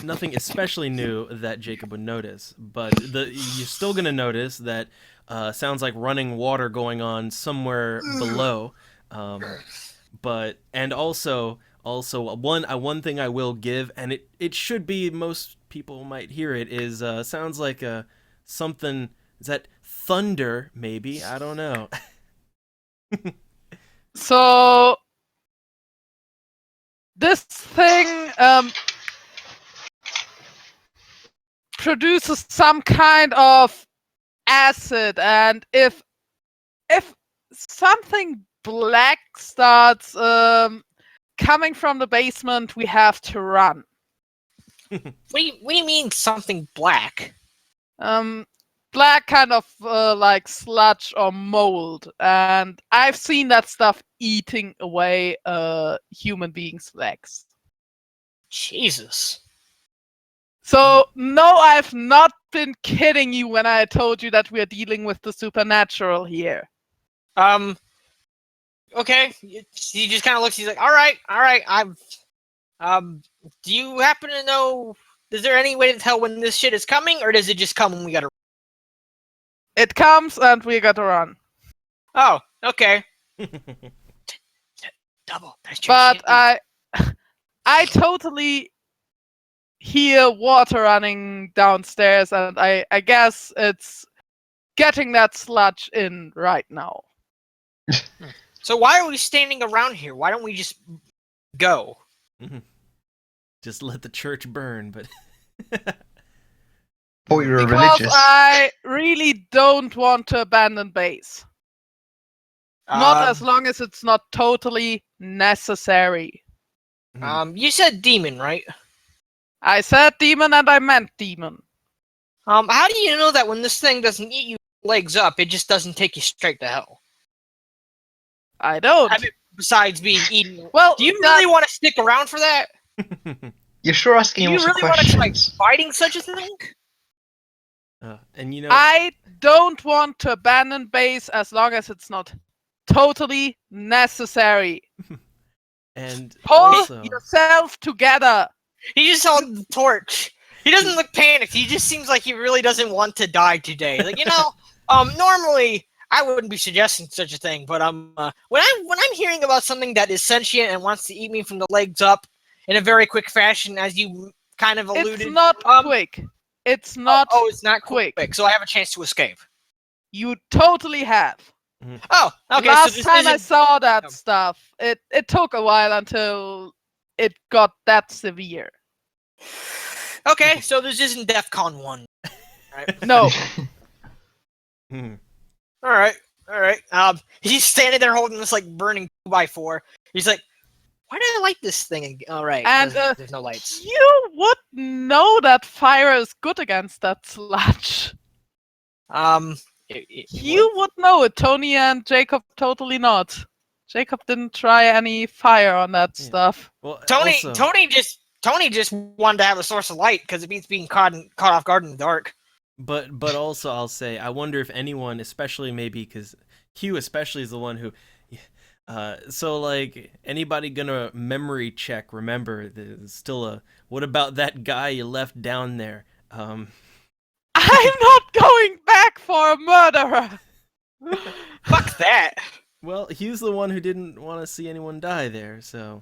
nothing especially new that Jacob would notice, but you're still gonna notice that sounds like running water going on somewhere below. But and also one thing I will give, and it should be most people might hear it, is sounds like something. Is that thunder? Maybe, I don't know. So this thing produces some kind of acid, and if something black starts coming from the basement, we have to run. What do you mean something black? Black kind of like sludge or mold, and I've seen that stuff eating away human beings' legs. Jesus. So no, I've not been kidding you when I told you that we are dealing with the supernatural here. Okay. He just kind of looks. He's like, all right. Do you happen to know? Is there any way to tell when this shit is coming, or does it just come when we gotta? It comes and we gotta run. Oh, okay. Double. That's But shit. I totally hear water running downstairs, and I guess it's getting that sludge in right now. So why are we standing around here? Why don't we just go? Just let the church burn, but Thought you were Because religious. I really don't want to abandon base. Not as long as it's not totally necessary. You said demon, right? I said demon and I meant demon. How do you know that when this thing doesn't eat you legs up, it just doesn't take you straight to hell? I don't. I mean, besides being eaten. Well, Do you really want to stick around for that? You're sure Do asking you lots of really want to try questions. fighting such a thing? and you know, I don't want to abandon base as long as it's not totally necessary. and Pull also, yourself together. He just held the torch. He doesn't look panicked. He just seems like he really doesn't want to die today. Like, normally I wouldn't be suggesting such a thing, but when I'm hearing about something that is sentient and wants to eat me from the legs up in a very quick fashion, as you kind of alluded, It's not quick. It's not Oh, it's not quick. so I have a chance to escape. You totally have. Oh, okay. Last so this time I isn't- saw that Oh. stuff, it took a while until it got that severe. Okay, so this isn't DEFCON 1. Right? No. Hmm. All right. He's standing there holding this like burning 2x4. He's like, "Why did I light this thing?" All right, And, there's no lights. You would know that fire is good against that sludge. You would know it. Tony and Jacob totally not. Jacob didn't try any fire on that Yeah. stuff. Well, Tony also, Tony just wanted to have a source of light because it beats being caught off guard in the dark. but also I'll say I wonder if anyone, especially maybe because Hugh especially is the one who, so like anybody gonna memory check? Remember, there's still a what about that guy you left down there? I'm not going back for a murderer. Fuck that. Well, Hugh's the one who didn't want to see anyone die there, so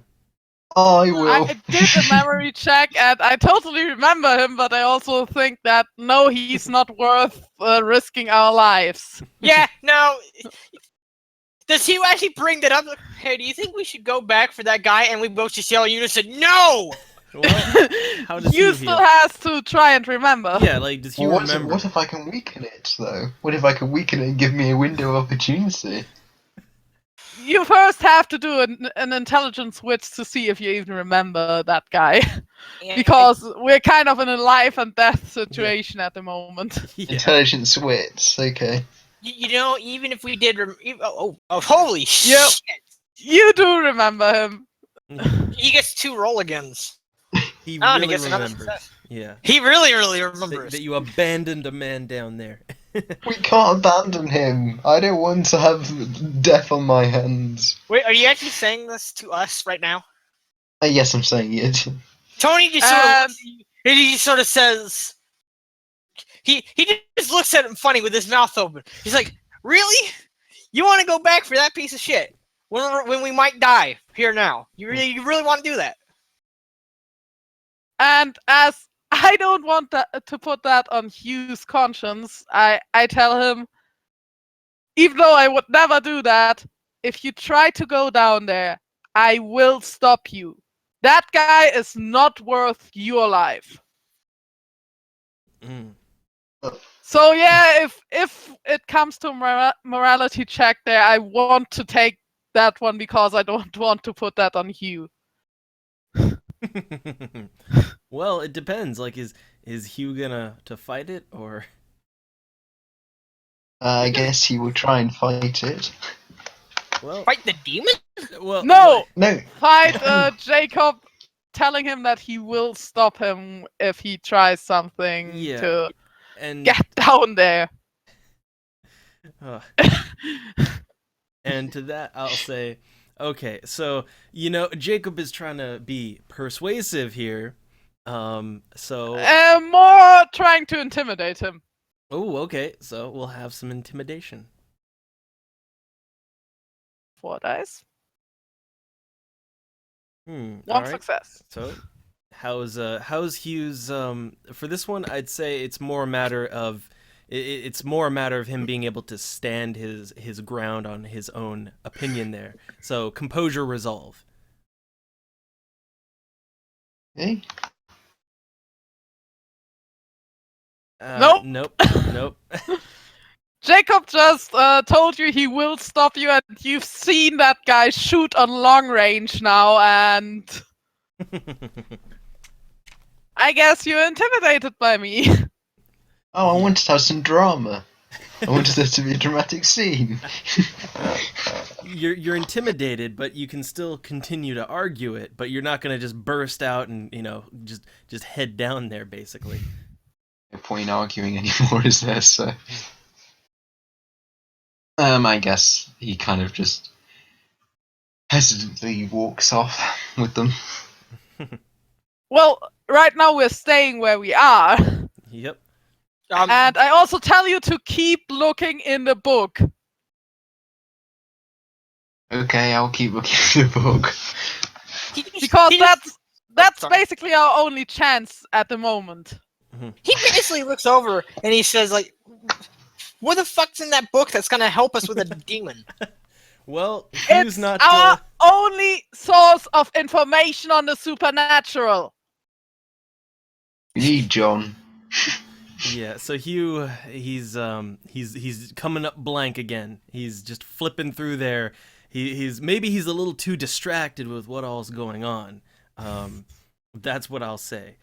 I will. I did the memory check and I totally remember him, but I also think that no, he's not worth risking our lives. Yeah, no. Does he actually bring that up? Like, hey, do you think we should go back for that guy? And we both just yell, you just said no. well, how does you Hugh still feel? has to try and remember. Yeah, like does Hugh Well, remember? what if I can weaken it, though? What if I can weaken it and give me a window of opportunity? You first have to do an intelligence switch to see if you even remember that guy. Because we're kind of in a life and death situation at the moment. Yeah. Intelligence wits, okay. Even if we did, holy Yep. shit! You do remember him. He gets 2 roll agains. He Oh, and really he gets another remembers. success. Yeah. He really That, remembers. that you abandoned a man down there. We can't abandon him. I don't want to have death on my hands. Wait, are you actually saying this to us right now? Yes, I'm saying it. Tony just sort of looks at you, and he sort of says, he just looks at him funny with his mouth open. He's like, "Really? You want to go back for that piece of shit when we might die here now? You really want to do that?" And as I don't want to put that on Hugh's conscience, I tell him, even though I would never do that, if you try to go down there, I will stop you. That guy is not worth your life. Mm. So yeah, if it comes to morality check there, I want to take that one because I don't want to put that on Hugh. Well, it depends. Like, is Hugh gonna to fight it or? I guess he will try and fight it. Well, Fight the demon? well, No, No, fight Jacob, telling him that he will stop him if he tries something Yeah. to and get down there. uh, And to that, I'll say, okay, so Jacob is trying to be persuasive here. So More trying to intimidate him. oh, okay, so we'll have some intimidation. 4 dice. All 1 right. success. So how's Hughes? For this one, I'd say it's more a matter of it's more a matter of him being able to stand his ground on his own opinion there. So composure, resolve. Hey, Nope. Nope. Jacob just told you he will stop you, and you've seen that guy shoot on long range now, and I guess you're intimidated by me. oh, I wanted to have some drama. I wanted there to be a dramatic scene. You're intimidated, but you can still continue to argue it. But you're not gonna just burst out and just head down there, basically. No point arguing anymore, is there? So, I guess he kind of just hesitantly walks off with them. Well, right now we're staying where we are. Yep. And I also tell you to keep looking in the book. Okay, I'll keep looking at the book. Because that's sorry. basically our only chance at the moment. He basically looks over and he says, like, what the fuck's in that book that's gonna help us with a demon? Well, Hugh's It's not. our only source of information on the supernatural. We need John. Yeah, so Hugh, he's coming up blank again. He's just flipping through there. He's maybe he's a little too distracted with what all's going on. That's what I'll say.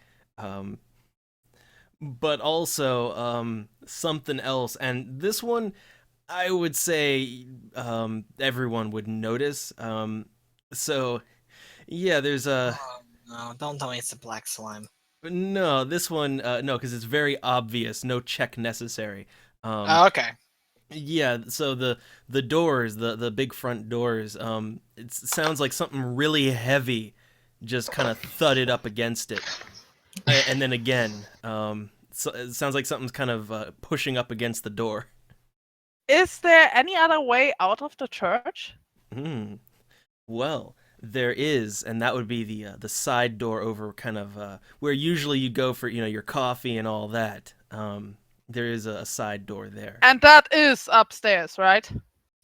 But also something else, and this one I would say everyone would notice. So yeah, there's a. Oh, no, don't tell me it's the black slime. No, this one, no, because it's very obvious. No check necessary. Okay. Yeah, so the doors, the big front doors, it sounds like something really heavy just kind of thudded up against it, and then again, so it sounds like something's kind of pushing up against the door. Is there any other way out of the church? Well, there is, and that would be the side door over kind of where usually you go for your coffee and all that. There is a side door there, And that is upstairs, right?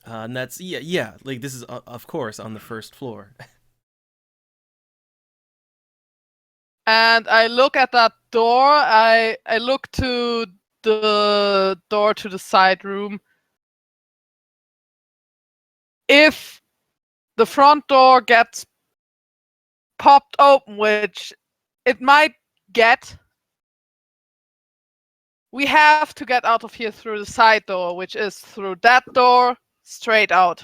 and that's yeah. Like this is of course on the first floor. And I look at that door. I look to the door to the side room. If the front door gets popped open, which it might get, we have to get out of here through the side door, which is through that door, straight out.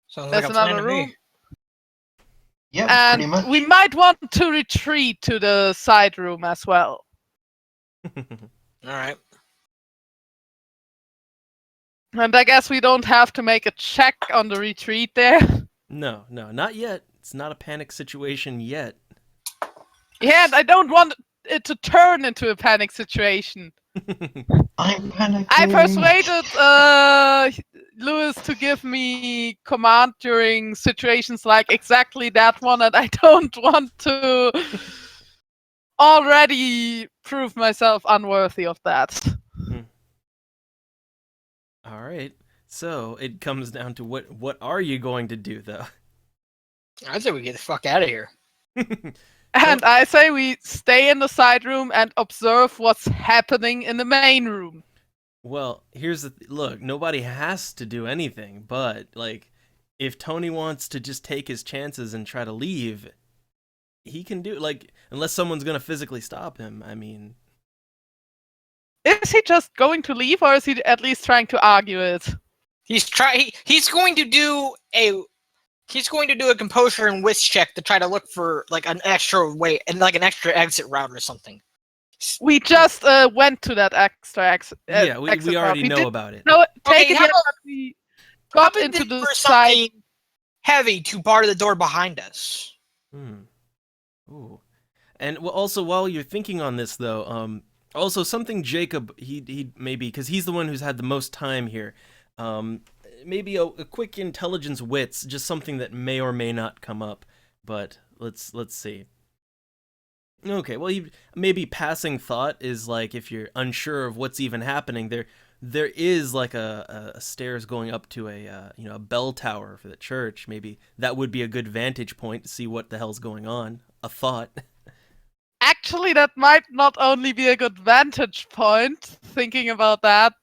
Sounds There's like a plan another to room. me. Yeah, pretty And much. we might want to retreat to the side room as well. All right. And I guess we don't have to make a check on the retreat there. No, not yet. It's not a panic situation yet. Yeah, and I don't want it to turn into a panic situation. I'm panicking. I persuaded Lewis to give me command during situations like exactly that one, and I don't want to already prove myself unworthy of that. All right. So it comes down to what are you going to do though? I say we get the fuck out of here. And I say we stay in the side room and observe what's happening in the main room. Well, here's the look. Nobody has to do anything, but like, if Tony wants to just take his chances and try to leave, he can do like unless someone's gonna physically stop him. I mean, Is he just going to leave, or is he at least trying to argue it? He's going to do a composure and wits check to try to look for like an extra way and like an extra exit route or something. We just went to that extra exit. yeah, we exit already route. know did about it. No, take Okay, it how yet, about- but we got Probably into the for side. something heavy to bar the door behind us. Ooh. And also, while you're thinking on this, though, also something Jacob, he maybe, because he's the one who's had the most time here, maybe a quick intelligence wits, just something that may or may not come up, but let's see. Okay, well, maybe passing thought is like if you're unsure of what's even happening, there is like a stairs going up to a bell tower for the church. Maybe that would be a good vantage point to see what the hell's going on. A thought. Actually, that might not only be a good vantage point, thinking about that.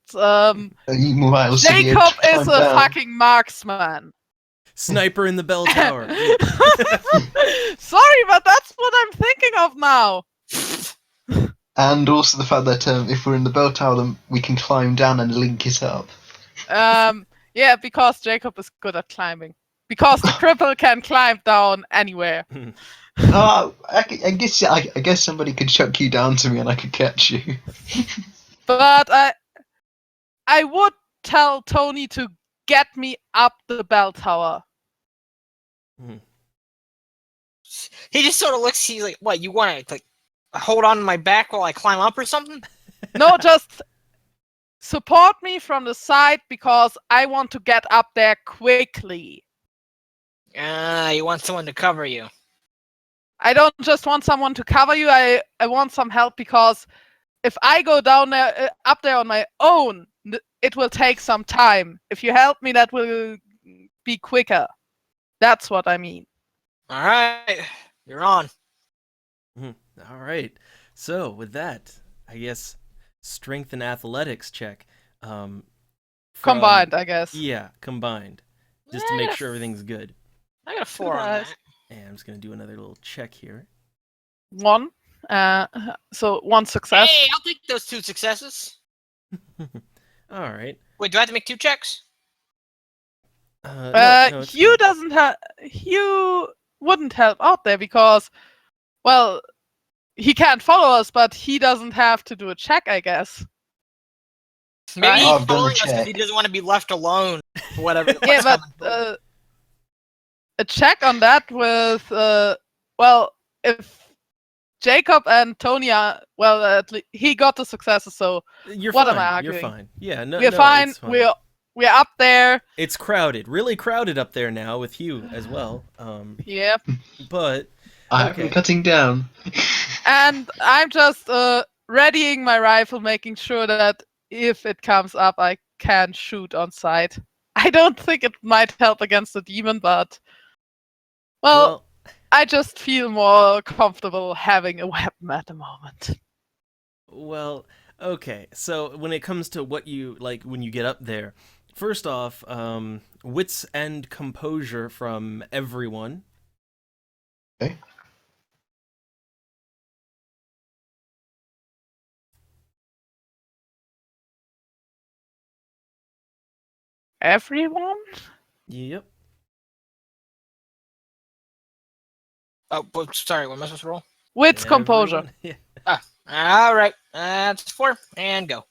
Meanwhile, Jacob is a fucking marksman. Sniper in the bell tower. Sorry, but that's what I'm thinking of now. And also the fact that if we're in the bell tower, then we can climb down and link it up. Yeah, because Jacob is good at climbing. Because the cripple can climb down anywhere. I guess somebody could chuck you down to me and I could catch you. But I would tell Tony to get me up the bell tower. He just sort of looks. He's like, "What? You want to like hold on to my back while I climb up or something?" No, just support me from the side because I want to get up there quickly. You want someone to cover you. I don't just want someone to cover you. I want some help because if I go down there, up there on my own, it will take some time. If you help me, that will be quicker. That's what I mean. All right, you're on. All right. So with that, I guess strength and athletics check. Combined, I guess. Yeah, combined, just to make sure everything's good. I got a 4 on that. And I'm just gonna do another little check here. 1. So 1 success. Hey, I'll take those 2 successes. All right. Wait, do I have to make 2 checks? No, it's Hugh fine. doesn't have. Hugh wouldn't help out there because, well, he can't follow us, but he doesn't have to do a check, I guess. Maybe Right. he's I've done a following us because check. he doesn't want to be left alone. Or whatever. Yeah, what's but coming. a check on that with, well, if Jacob and Tony are, well, he got the successes, so You're what fine. am I You're arguing? fine. Yeah, no, we're no, fine. it's fine. We're up there. It's crowded, really crowded up there now with Hugh as well. Yep. But I'm Okay. cutting down. And I'm just readying my rifle, making sure that if it comes up, I can shoot on sight. I don't think it might help against the demon, but well, I just feel more comfortable having a weapon at the moment. well, okay. So when it comes to what you like when you get up there, first off, wits and composure from everyone. Okay. Everyone? Yep. Oh, sorry. What am I supposed to roll? Wits composure. Everyone. Yeah. All right. That's 4 and go.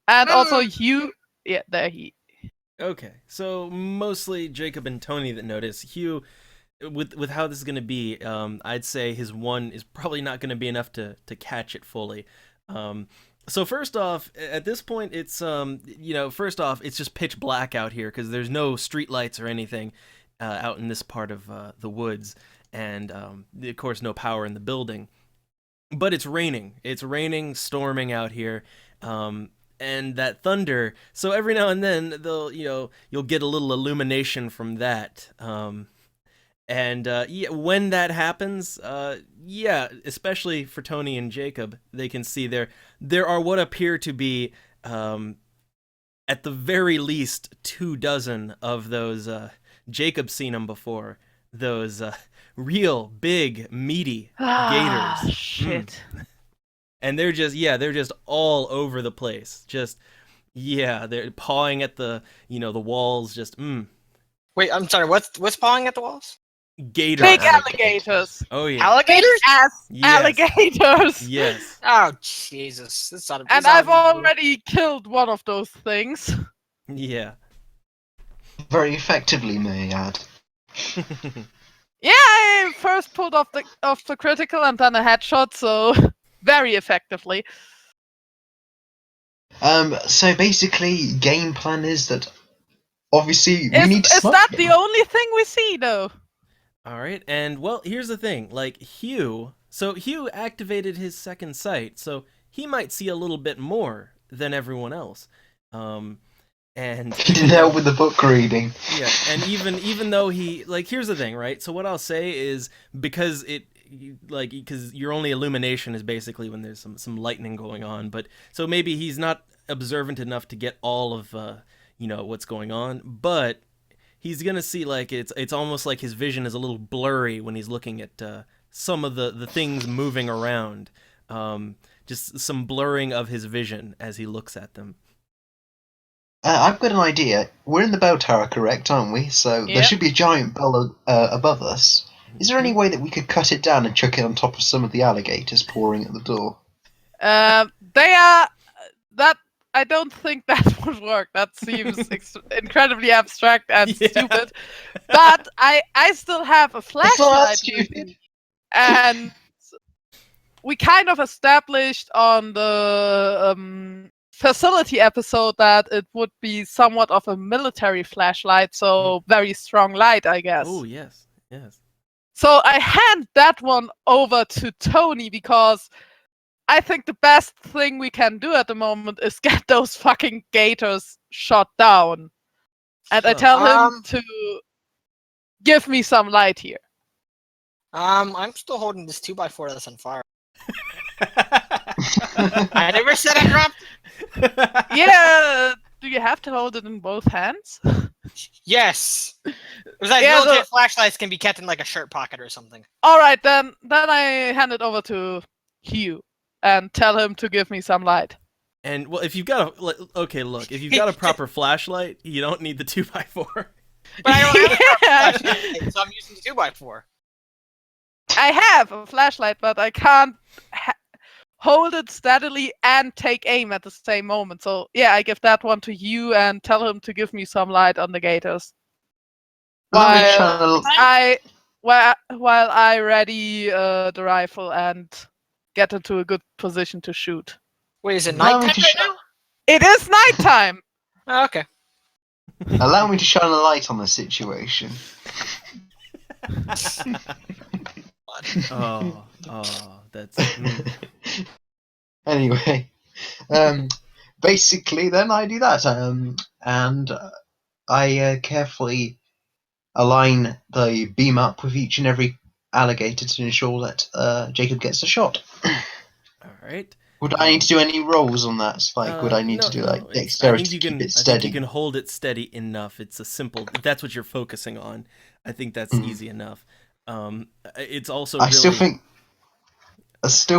And also you. Yeah, there he. Okay, so mostly Jacob and Tony that notice. Hugh, with how this is gonna be, I'd say his 1 is probably not gonna be enough to catch it fully. So first off, at this point, it's first off, it's just pitch black out here because there's no street lights or anything out in this part of the woods, and of course no power in the building. But it's raining. It's raining, storming out here. And that thunder, so every now and then you'll get a little illumination from that. Yeah, when that happens, yeah, especially for Tony and Jacob, they can see there are what appear to be at the very least 24 of those Jacob's seen them before, those real big meaty gators. Shit. And they're just all over the place. Just, yeah, they're pawing at the walls. Just, Wait, I'm sorry. What's pawing at the walls? gators. Big alligators. Oh yeah. Alligators? Ass Yes. alligators. Yes. Oh Jesus! This ought to. And I've already killed one of those things. Yeah. very effectively, may I add. Yeah, I first pulled off the critical and then a headshot, so very effectively. So basically, game plan is that obviously we need to Is smoke that him. the only thing we see, though? All right, and well, here's the thing. Like Hugh, so Hugh activated his second sight, so he might see a little bit more than everyone else. And He didn't help with the book reading. yeah, and even though he like, here's the thing, right? So what I'll say is because because your only illumination is basically when there's some lightning going on, but so maybe he's not observant enough to get all of what's going on, but he's gonna see like it's almost like his vision is a little blurry when he's looking at some of the things moving around, just some blurring of his vision as he looks at them. I've got an idea. We're in the bell tower, correct, aren't we? So there Yep. should be a giant bell above us. Is there any way that we could cut it down and chuck it on top of some of the alligators pouring at the door? They are that. I don't think that would work. That seems incredibly abstract and Yeah. stupid. But I still have a It's not that flashlight, with stupid. me. And we kind of established on the facility episode that it would be somewhat of a military flashlight, so very strong light, I guess. Oh yes, yes. So I hand that one over to Tony because I think the best thing we can do at the moment is get those fucking gators shot down. And I Sure. tell him to give me some light here. I'm still holding this 2x4 that's on fire. I never said I dropped. Yeah, do you have to hold it in both hands? Yes. Besides, Yeah, military flashlights can be kept in like a shirt pocket or something. Alright, then I hand it over to Hugh and tell him to give me some light. And well, if you've got if you've got a proper flashlight, you don't need the 2x4. But I don't have a Yeah. flashlight, so I'm using the 2x4. I have a flashlight, but I can't hold it steadily and take aim at the same moment. So yeah, I give that one to you and tell him to give me some light on the gators. While I ready the rifle and get into a good position to shoot. Wait, is it Allow me nighttime to right now? It is nighttime. Oh, okay. Allow me to shine a light on the situation. Oh, that's Anyway, basically, then I do that, and I carefully align the beam up with each and every alligator to ensure that Jacob gets a shot. all right. Would I need to do any rolls on that? Like, would I need to do like I dexterity think you to can. keep it I think steady? you can hold it steady enough. It's a simple. If that's what you're focusing on, I think that's Mhm. easy enough. It's also. I still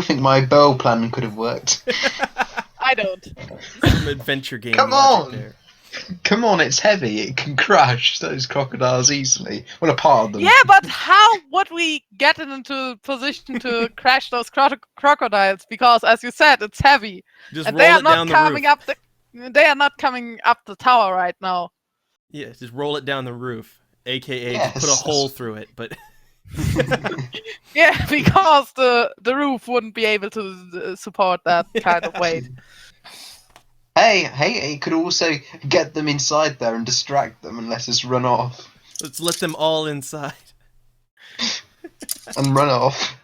think my bow plan could have worked. I don't. some adventure game. Come logic on! there. Come on, it's heavy. It can crash those crocodiles easily. Well, a part of them. Yeah, but how would we get it into position to crash those crocodiles? Because, as you said, it's heavy, Just and roll they are it not down the coming roof. up the. They are not coming up the tower right now. Yeah, just roll it down the roof, aka Yes. just put a hole through it. But Yeah, because the roof wouldn't be able to support that kind of weight. Hey, it could also get them inside there and distract them and let us run off. let's let them all inside. And run off.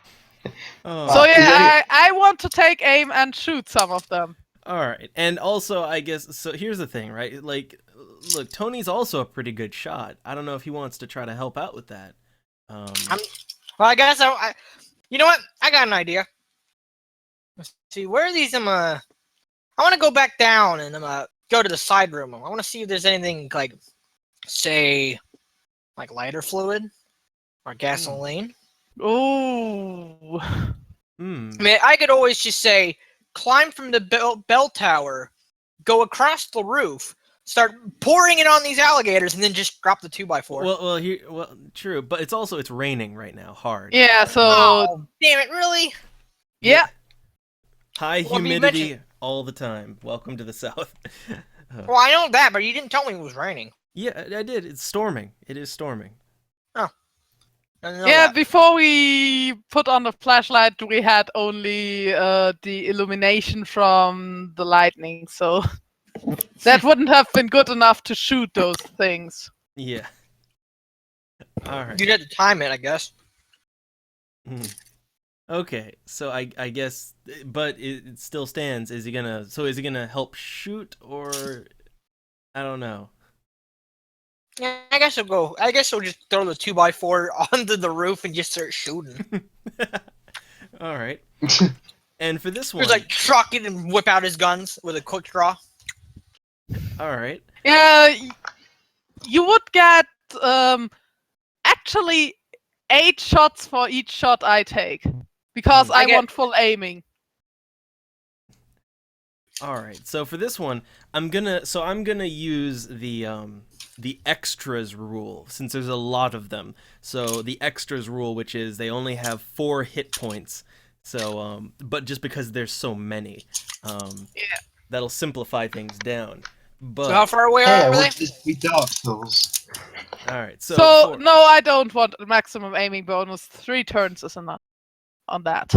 Oh. So is yeah, I want to take aim and shoot some of them. All right, and also I guess so. Here's the thing, right? Like, look, Tony's also a pretty good shot. I don't know if he wants to try to help out with that. Well, I guess I. You know what? I got an idea. Let's see, where are these? I want to go back down and go to the side room. I want to see if there's anything like, say, like lighter fluid or gasoline. Ooh. Hmm. I mean, I could always just say, climb from the bell tower, go across the roof, start pouring it on these alligators, and then just drop the 2x4. Well, true, but it's raining right now, hard. Yeah. So Oh, damn it! Really? yeah. High Well, you humidity mentioned- all the time. Welcome to the South. Well, I know that, but you didn't tell me it was raining. Yeah, I did. It's storming. It is storming. I didn't know Yeah, that. before we put on the flashlight, we had only the illumination from the lightning, so that wouldn't have been good enough to shoot those things. Yeah. All right. You had to time it, I guess. Hmm. Okay, so I guess, but it still stands. Is he gonna help shoot, or I don't know. Yeah, I guess I'll go. I guess I'll just throw the 2x4 onto the roof and just start shooting. All right. And for this one, Just like truck it and whip out his guns with a quick draw. all right. Yeah, you would get actually 8 shots for each shot I take, because Hmm. I I get- want full aiming. All right. So for this one, I'm gonna use the extras rule, since there's a lot of them. So the extras rule, which is they only have 4 hit points. So but just because there's so many, Yeah. that'll simplify things down. But So how far away Hey, I are they? want this to be Dark Souls. all right. So, So for- no, I don't want a maximum aiming bonus. 3 turns is enough on that.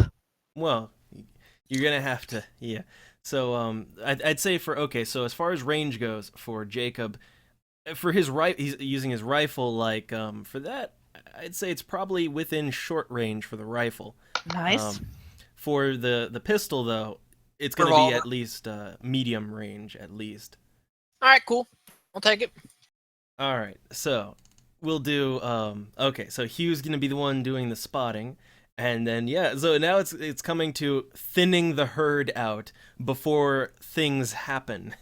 well, you're gonna have to, yeah. So I'd say so as far as range goes for Jacob, for his he's using his rifle. Like for that, I'd say it's probably within short range for the rifle. Nice. For the pistol though, it's gonna be Revolver. at least medium range at least. All right, cool. I'll take it. All right, so we'll do. Okay, so Hugh's gonna be the one doing the spotting, and then yeah. So now it's coming to thinning the herd out before things happen.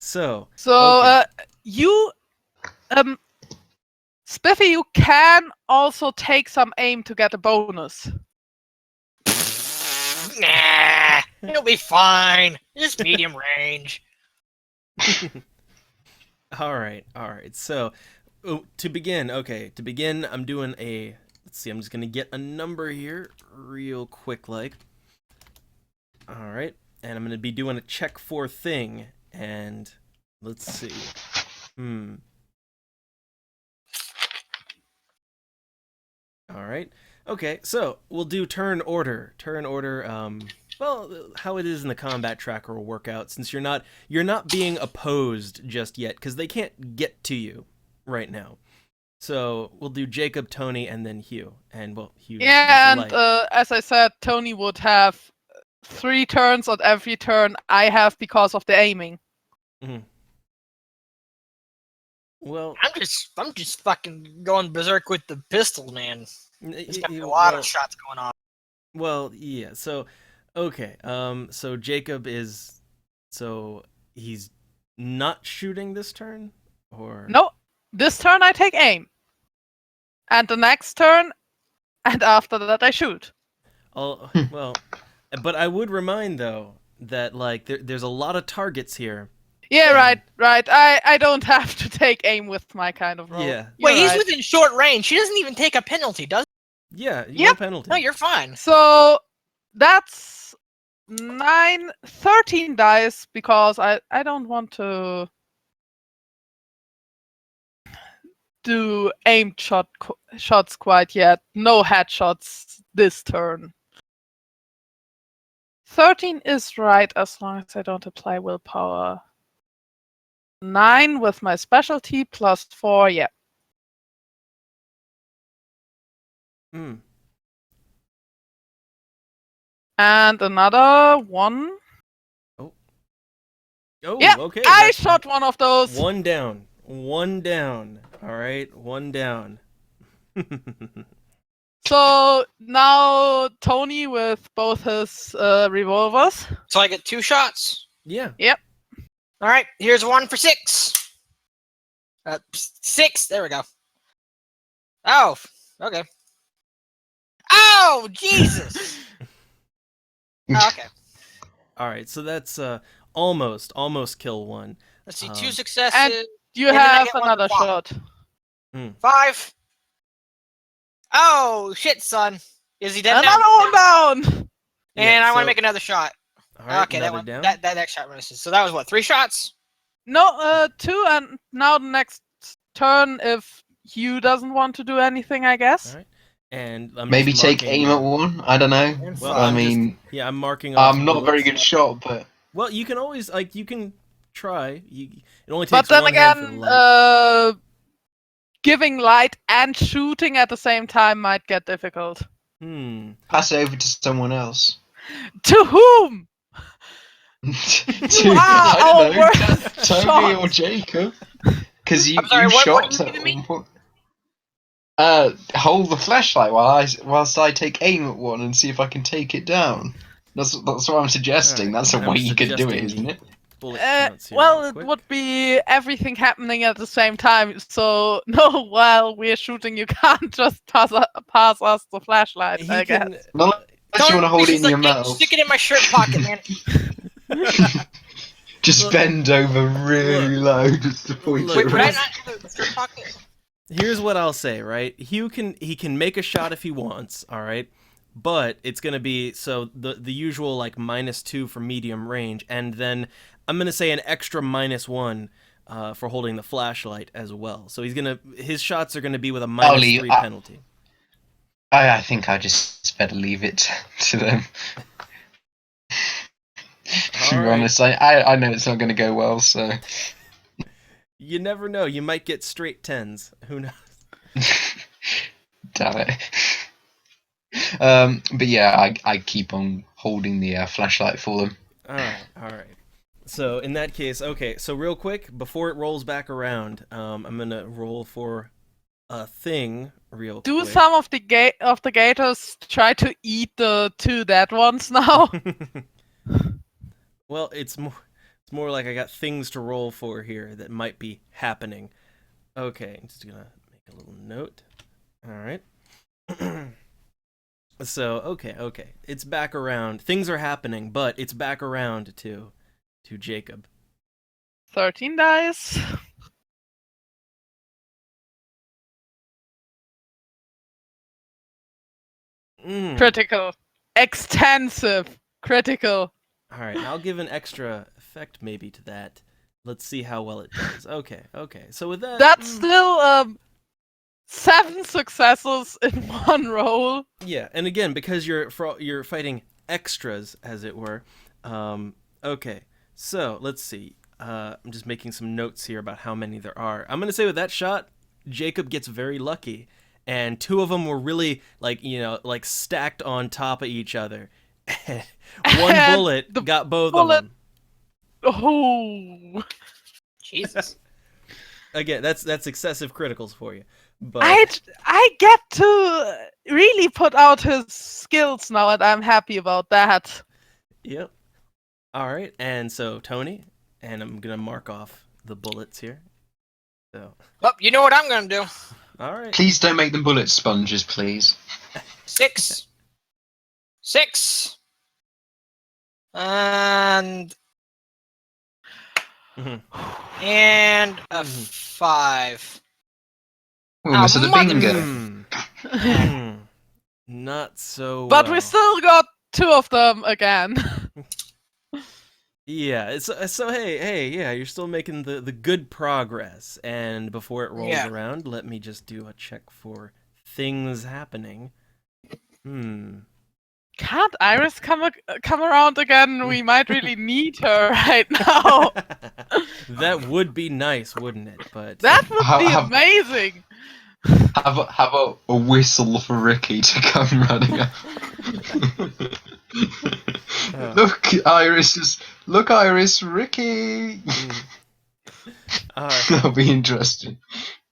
So So okay. you, Spiffy, you can also take some aim to get a bonus. Nah, it'll be fine. Just medium range. All right. So to begin, I'm doing a. Let's see. I'm just gonna get a number here, real quick, like. All right, and I'm gonna be doing a check for thing, and let's see. All right. Okay, so we'll do turn order. Well, how it is in the combat tracker will work out, since you're not being opposed just yet, because they can't get to you right now. So we'll do Jacob, Tony, and then Hugh. And well, Hugh. Yeah, has and light. as I said, Tony would have 3 turns on every turn I have because of the aiming. Well, I'm just fucking going berserk with the pistol, man. There's gonna be a well, lot of shots going on. Well, yeah. So, okay. So Jacob is. So he's not shooting this turn, or No, this turn I take aim. And the next turn, and after that I shoot. Oh, well, but I would remind though that like there's a lot of targets here. Yeah, right. I don't have to take aim with my kind of roll. Yeah. Wait, You're he's right. within short range. He doesn't even take a penalty, does Yeah. No Yep. penalty. he? No, you're fine. So that's 13 dice because I don't want to do aimed shots quite yet. No headshots this turn. 13 is right as long as I don't apply willpower. 9 with my specialty plus 4, yeah. Hmm. And another 1. Oh. Yeah, Okay. I that's shot one of those. One down. All right. One down. So now Tony with both his revolvers. So I get 2 shots. Yeah. All right, here's 1 for 6. 6. There we go. Oh, okay. Oh, Jesus. Oh, okay. All right. So that's almost kill one. Let's see. Um, 2 successes. You And then I have get one another flop. shot. 5. Oh, shit, son. Is he dead Another now? one down. And I want so- to make another shot. All right, Okay, that another one. down. That next shot misses. So that was what? 3 shots? No, 2, and now the next turn if Hugh doesn't want to do anything, I guess. All right. And I'm Maybe just take marking, aim at one. I don't know. And Well, I I'm just- mean, Yeah, I'm marking off I'm not a very bullets. good shot, but Well, you can always you can try. It only But takes then one hand for the again, light. giving light and shooting at the same time might get difficult. pass it over to someone else. To whom? To, Wow, I our don't know, worst Tony shot. or Jacob. Because you, I'm sorry, you what shot did you do to me? hold the flashlight whilst I take aim at one and see if I can take it down. That's what I'm suggesting. Alright, That's a and I'm way you could do it, adjusting isn't the it? bullet counts here Well, real it quick. would be everything happening at the same time. So no, while we're shooting, you can't just pass us the flashlight. He I guess. can. Not unless you want to hold it in your mouth. Stick it in my shirt pocket, man. Just Look. bend over really low just to point Look, Wait, it would I around. not have a shirt pocket? Here's what I'll say, right? Hugh can make a shot if he wants, all right? But it's gonna be the usual like -2 for medium range, and then I'm gonna say an extra -1 for holding the flashlight as well. So his shots are gonna be with a -3 Ollie, penalty. I think I just better leave it to them. To be Alright. honest, I know it's not going to go well, so. You never know. You might get straight 10s. Who knows? Damn it. But yeah, I keep on holding the flashlight for them. All right. So in that case, okay. So real quick, before it rolls back around, I'm gonna roll for a thing real Do quick. some of the gators try to eat the 2 dead ones now? Well, it's more like I got things to roll for here that might be happening. Okay, I'm just gonna make a little note. All right. So okay, it's back around. Things are happening, but it's back around to Jacob. 13 dice. Mm. Critical. Extensive. Critical. All right, I'll give an extra effect maybe to that. Let's see how well it does. Okay. So with that, That's still 7 successes in one roll. yeah. And again, because you're fighting extras, as it were. Okay. So let's see. I'm just making some notes here about how many there are. I'm gonna say with that shot, Jacob gets very lucky, and 2 of them were really like stacked on top of each other. One And bullet the got both bullet- of them. Oh. Jesus. Again, that's excessive criticals for you. But I get to really put out his skills now, and I'm happy about that. yep. All right, and so Tony, and I'm gonna mark off the bullets here. So, Well, you know what I'm gonna do. all right. Please don't make them bullet sponges, please. 6. And Mhm. a 5. Almost at the mother- bingo. Hmm. Not so. But well. we still got 2 of them again. Yeah. So hey, yeah, you're still making the good progress. And before it rolls Yeah. around, let me just do a check for things happening. Can't Iris come around again? We might really need her right now. That would be nice, wouldn't it? But That would be Have- amazing. Have a whistle for Ricky to come running up. Look, Iris, Ricky. all right. That'll be interesting.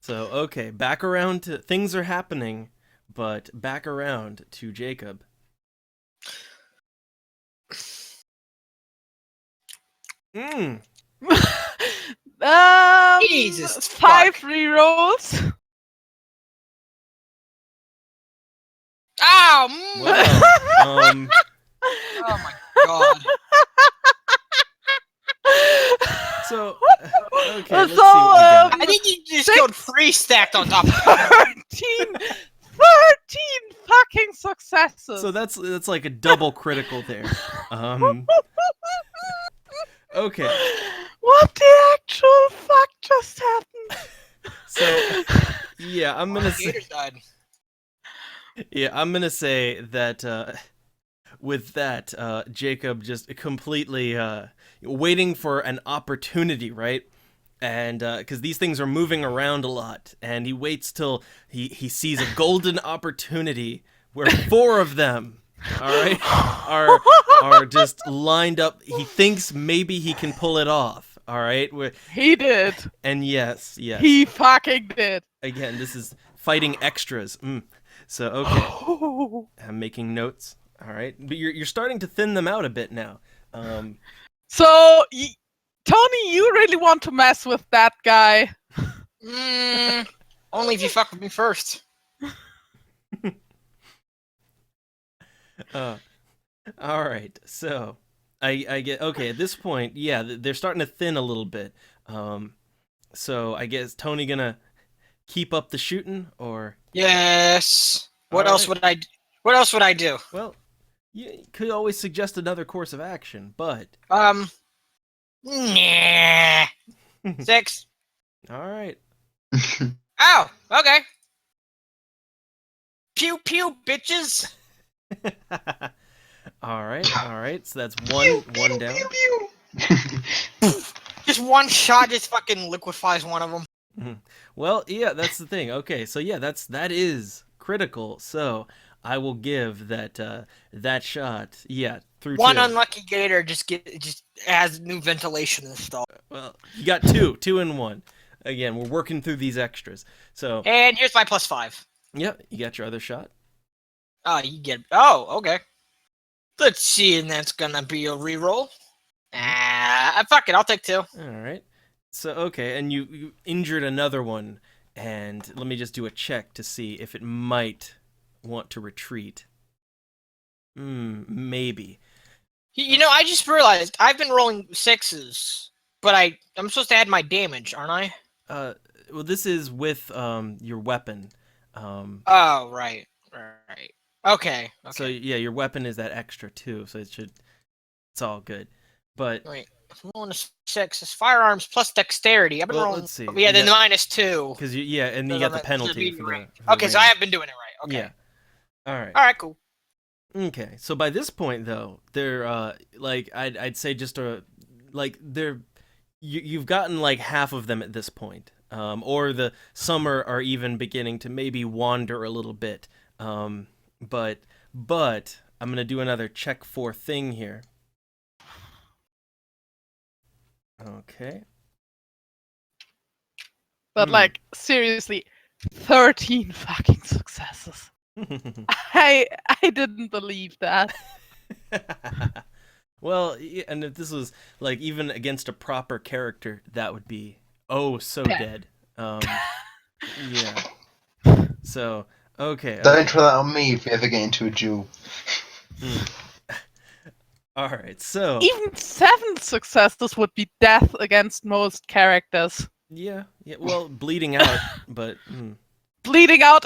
So okay, back around to things are happening, but back around to Jacob. Jesus 5 fuck. rerolls. Ow! Wow. Oh my god. So okay, let's see So, what we got. I think you just 6. killed 3 stacked on top of 13 fucking successes. So that's like a double critical there. Okay. What the actual fuck just happened? So yeah, I'm gonna say. Gators died. Yeah, I'm gonna say that with that, Jacob just completely waiting for an opportunity, right? And because these things are moving around a lot, and he waits till he sees a golden opportunity where four of them, all right, are just lined up. He thinks maybe he can pull it off, all right. He did. And yes, He fucking did. again, this is fighting extras. So okay. I'm making notes. All right, but you're starting to thin them out a bit now. So, Tony, you really want to mess with that guy? Only if you fuck with me first. All right. So I get okay. At this point, yeah, they're starting to thin a little bit. So I guess Tony gonna keep up the shooting, or Yes. What All else right. would I? What else would I do? well, you could always suggest another course of action, but Nah. 6. all right. Oh, okay. Pew pew, bitches. All right. So that's one down. Just one shot just fucking liquefies one of them. Well, yeah, that's the thing. Okay, so yeah, that is critical. So I will give that shot. Yeah, through One two. unlucky gator just has new ventilation installed. Well, you got two and one. Again, we're working through these extras. So And here's my +5. yeah, you got your other shot. Oh, you get. Oh, okay. Let's see, and that's gonna be a reroll. Fuck it, I'll take 2. All right. So okay, and you injured another one, and let me just do a check to see if it might want to retreat. Maybe. You know, I just realized I've been rolling 6s, but I'm supposed to add my damage, aren't I? Well, this is with your weapon. Oh, right. Okay. So yeah, your weapon is that extra too, so it's all good. But Wait, if I'm rolling a 6, it's firearms plus dexterity. I've been Well, rolling. let's see. Yeah, You then got- -2. because and you Because got I'm the at penalty medium for the. range. for Okay, the so I range. have been doing it right. Okay. Yeah. All right. All right, cool. Okay. So by this point, though, they're like I'd say just you've gotten like half of them at this point, or some are even beginning to maybe wander a little bit. But I'm gonna do another check for thing here. Okay. But like, seriously, 13 fucking successes. I didn't believe that. Well, and if this was like even against a proper character, that would be so dead. Yeah. So okay. Don't try that on me if you ever get into a duel. All right. So Even 7 successes would be death against most characters. yeah. Well, bleeding out, but Bleeding out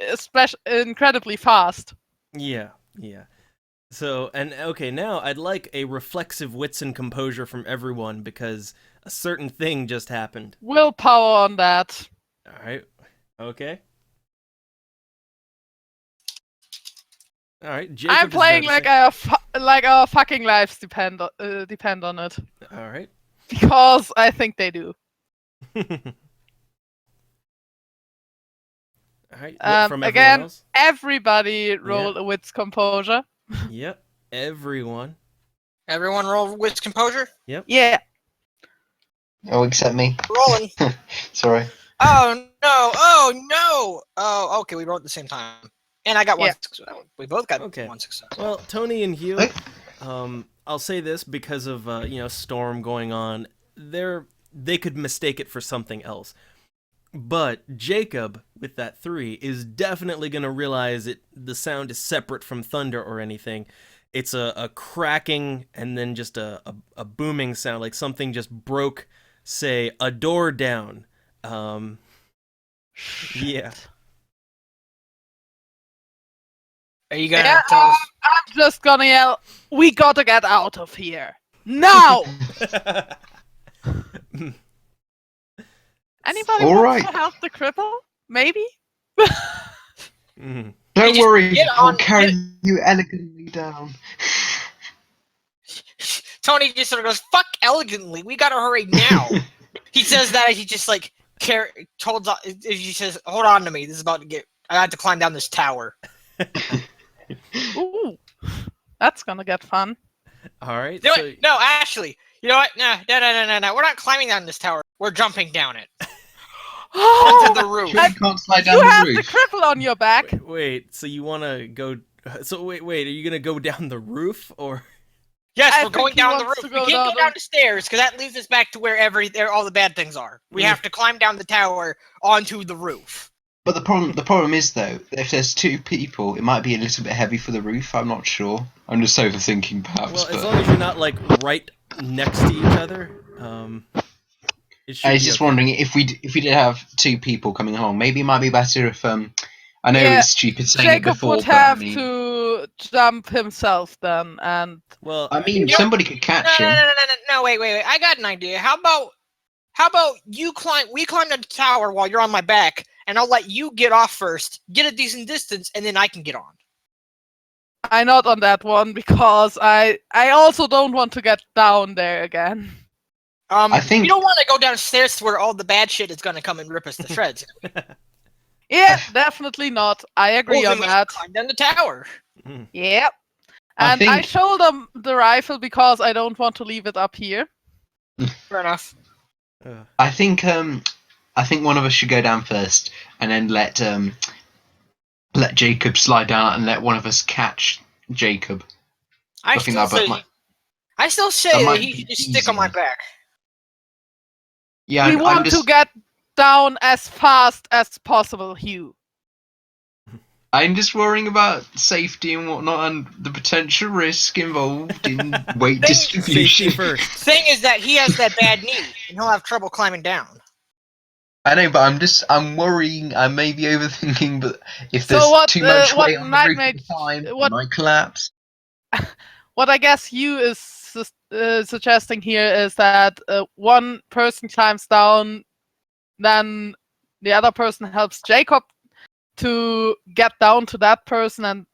especially incredibly fast. yeah. So and okay, now I'd like a reflexive wits and composure from everyone because a certain thing just happened. Willpower on that. All right. Okay. All right. Jacob I'm is playing about to like our fucking lives depend on it, say- All right. because I think they do. All right. What, from Again, everyone else? everybody roll a wits composure. Yep. Everyone. Everyone roll with composure. Yeah. Oh, except me. Rolling. Sorry. Oh no! Oh no! Oh, okay. We rolled at the same time, and I got one. Yeah. Success. We both got Okay. 1 success. Well, Tony and Hugh, Hey. I'll say this because of storm going on. They could mistake it for something else. But Jacob, with that 3, is definitely gonna realize the sound is separate from thunder or anything. It's a cracking and then just a booming sound, like something just broke, say, a door down. Yeah. Are you gonna Yeah, tell us? I'm just gonna yell, "We gotta get out of here now!" Anybody All want right. to help the cripple? Maybe. Mm. Don't just worry, get I'll on- carry get- you elegantly down. Tony just sort of goes, "Fuck elegantly. We gotta hurry now." He says that he just like he says, "Hold on to me. This is about to get. I have to climb down this tower." Ooh, that's gonna get fun. All right. No, So, no, actually, you know what? No. We're not climbing down this tower. We're jumping down it onto the roof. Sure, you can't slide down You the have the roof. cripple on your back. wait. So you want to go? So wait. Are you gonna go down the roof or? Yes, I we're think going he down the wants roof. to We go can't down go down the stairs because that leads us back to where all the bad things are. We Yeah. have to climb down the tower onto the roof. But the problem is though, if there's two people, it might be a little bit heavy for the roof. I'm not sure. I'm just overthinking, perhaps. Well, as but long as you're not like right next to each other, it should I was be just okay. wondering if we did have two people coming along, maybe it might be better if I know Yeah, it's stupid saying it Jacob before, would but I have mean, to jump himself then, and Well, somebody could catch him. No, wait. I got an idea. How about we climb the tower while you're on my back, and I'll let you get off first, get a decent distance, and then I can get on. I'm not on that one because I also don't want to get down there again. I think- you don't want to go downstairs to where all the bad shit is going to come and rip us to shreds. Yeah, definitely not. I agree Well, on then we that. should climb down the tower. Yep. I And I think- show them the rifle because I don't want to leave it up here. Fair enough. I think one of us should go down first, and then let Jacob slide down, and let one of us catch Jacob. I think still that say, might- I still say that that might he be should just stick on my easier. back. Yeah, We I'm want just to get down as fast as possible, Hugh. I'm just worrying about safety and whatnot, and the potential risk involved in weight They- distribution. safety first. Thing is that he has that bad knee, and he'll have trouble climbing down. I know, but I'm worrying. I may be overthinking, but if So there's what, too much what weight on the roof Nightmare- at the time, it what- might collapse. What I guess Hugh is suggesting here is that one person climbs down, then the other person helps Jacob to get down to that person, and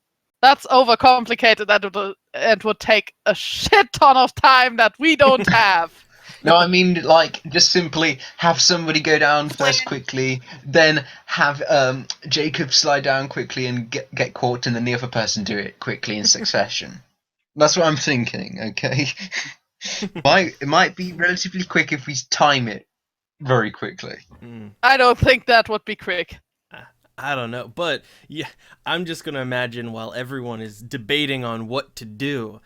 that's overcomplicated. It would take a shit ton of time that we don't have. No, I mean, like, just simply have somebody go down first quickly, then have Jacob slide down quickly and get caught, and then the other person do it quickly in succession. That's what I'm thinking, okay? It might be relatively quick if we time it very quickly. I don't think that would be quick. I don't know, but yeah, I'm just gonna imagine while everyone is debating on what to do.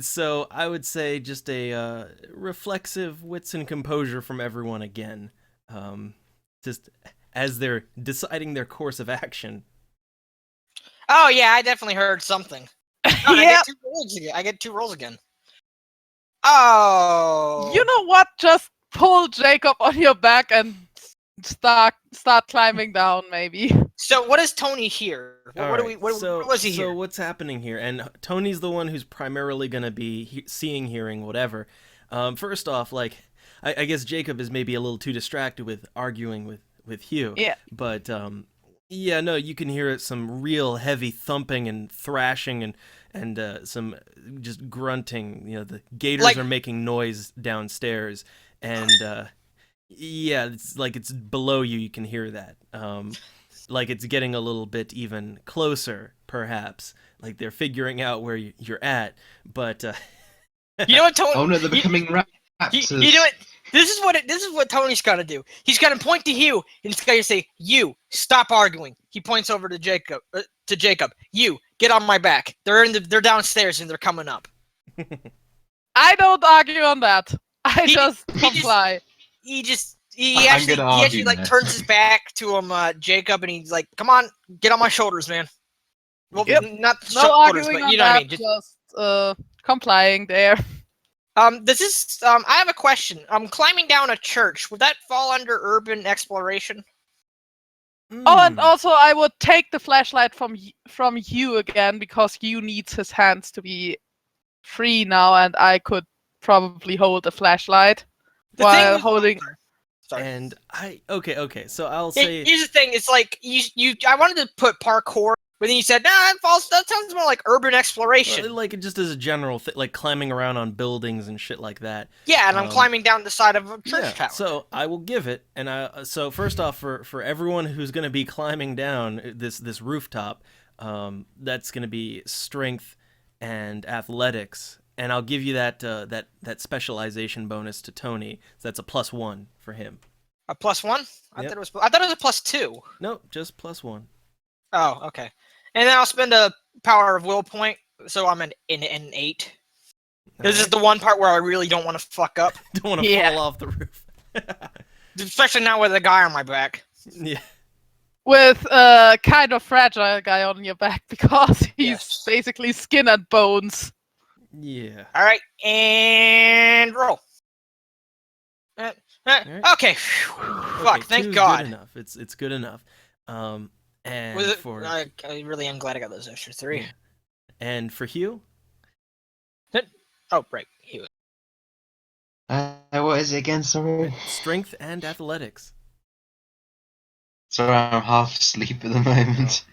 So I would say just a reflexive wits and composure from everyone again, just as they're deciding their course of action. Oh yeah, I definitely heard something. Oh, and Yep. I get two rolls again. Oh. You know what? Just pull Jacob on your back and start climbing down, maybe. So what is Tony here? What was he so here? what's happening here? And Tony's the one who's primarily going to be seeing, hearing, whatever. First off, like, I guess Jacob is maybe a little too distracted with arguing with Hugh. Yeah. But, yeah, no, you can hear some real heavy thumping and thrashing and some just grunting. You know, the gators are making noise downstairs. And, yeah, it's like it's below you. You can hear that. Like it's getting a little bit even closer, perhaps. Like they're figuring out where you're at. But You know what, Tony? Oh no, they're becoming rats. You know what? This is what Tony's gonna do. He's gonna point to Hugh and he's gonna say, "You stop arguing." He points over to Jacob. You get on my back. They're downstairs and they're coming up. I don't argue on that. I He- just he just- comply. He actually like turns his back to him, Jacob, and he's like, "Come on, get on my shoulders, man." Well, Yep. not No shoulders, arguing but on you know what I that. mean. Just, Just complying there. this is I have a question. Climbing down a church, would that fall under urban exploration? Oh, and also I would take the flashlight from Hugh again because Hugh needs his hands to be free now, and I could probably hold a flashlight The while thing- holding. Sorry. And okay. So I'll Yeah, say here's the thing. It's like I wanted to put parkour, but then you said, nah, that sounds more like urban exploration. well, like just as a general thing, like climbing around on buildings and shit like that. Yeah, and I'm Um, climbing down the side of a church Yeah, tower. so I will give it, and so first off, for everyone who's going to be climbing down this rooftop, that's going to be strength and athletics, and I'll give you that specialization bonus to Tony. So that's a +1 for him. A +1? I Yep. thought it was a +2. Nope, just +1. Oh, okay. And then I'll spend a power of will point, so I'm an 8. This is the one part where I really don't want to fuck up, Don't want to Yeah. fall off the roof. especially now with a guy on my back. Yeah. With a kind of fragile guy on your back because he's Yes. basically skin and bones. Yeah. All right, and roll. right. Okay. Phew. Fuck. Okay, Thank 2's God. Good enough. It's good enough. And Was it, for I really am glad I got those extra 3. Yeah. and for Hugh, Oh, right. He was. What is it again? Sorry. strength and athletics. Sorry, I'm half asleep at the moment.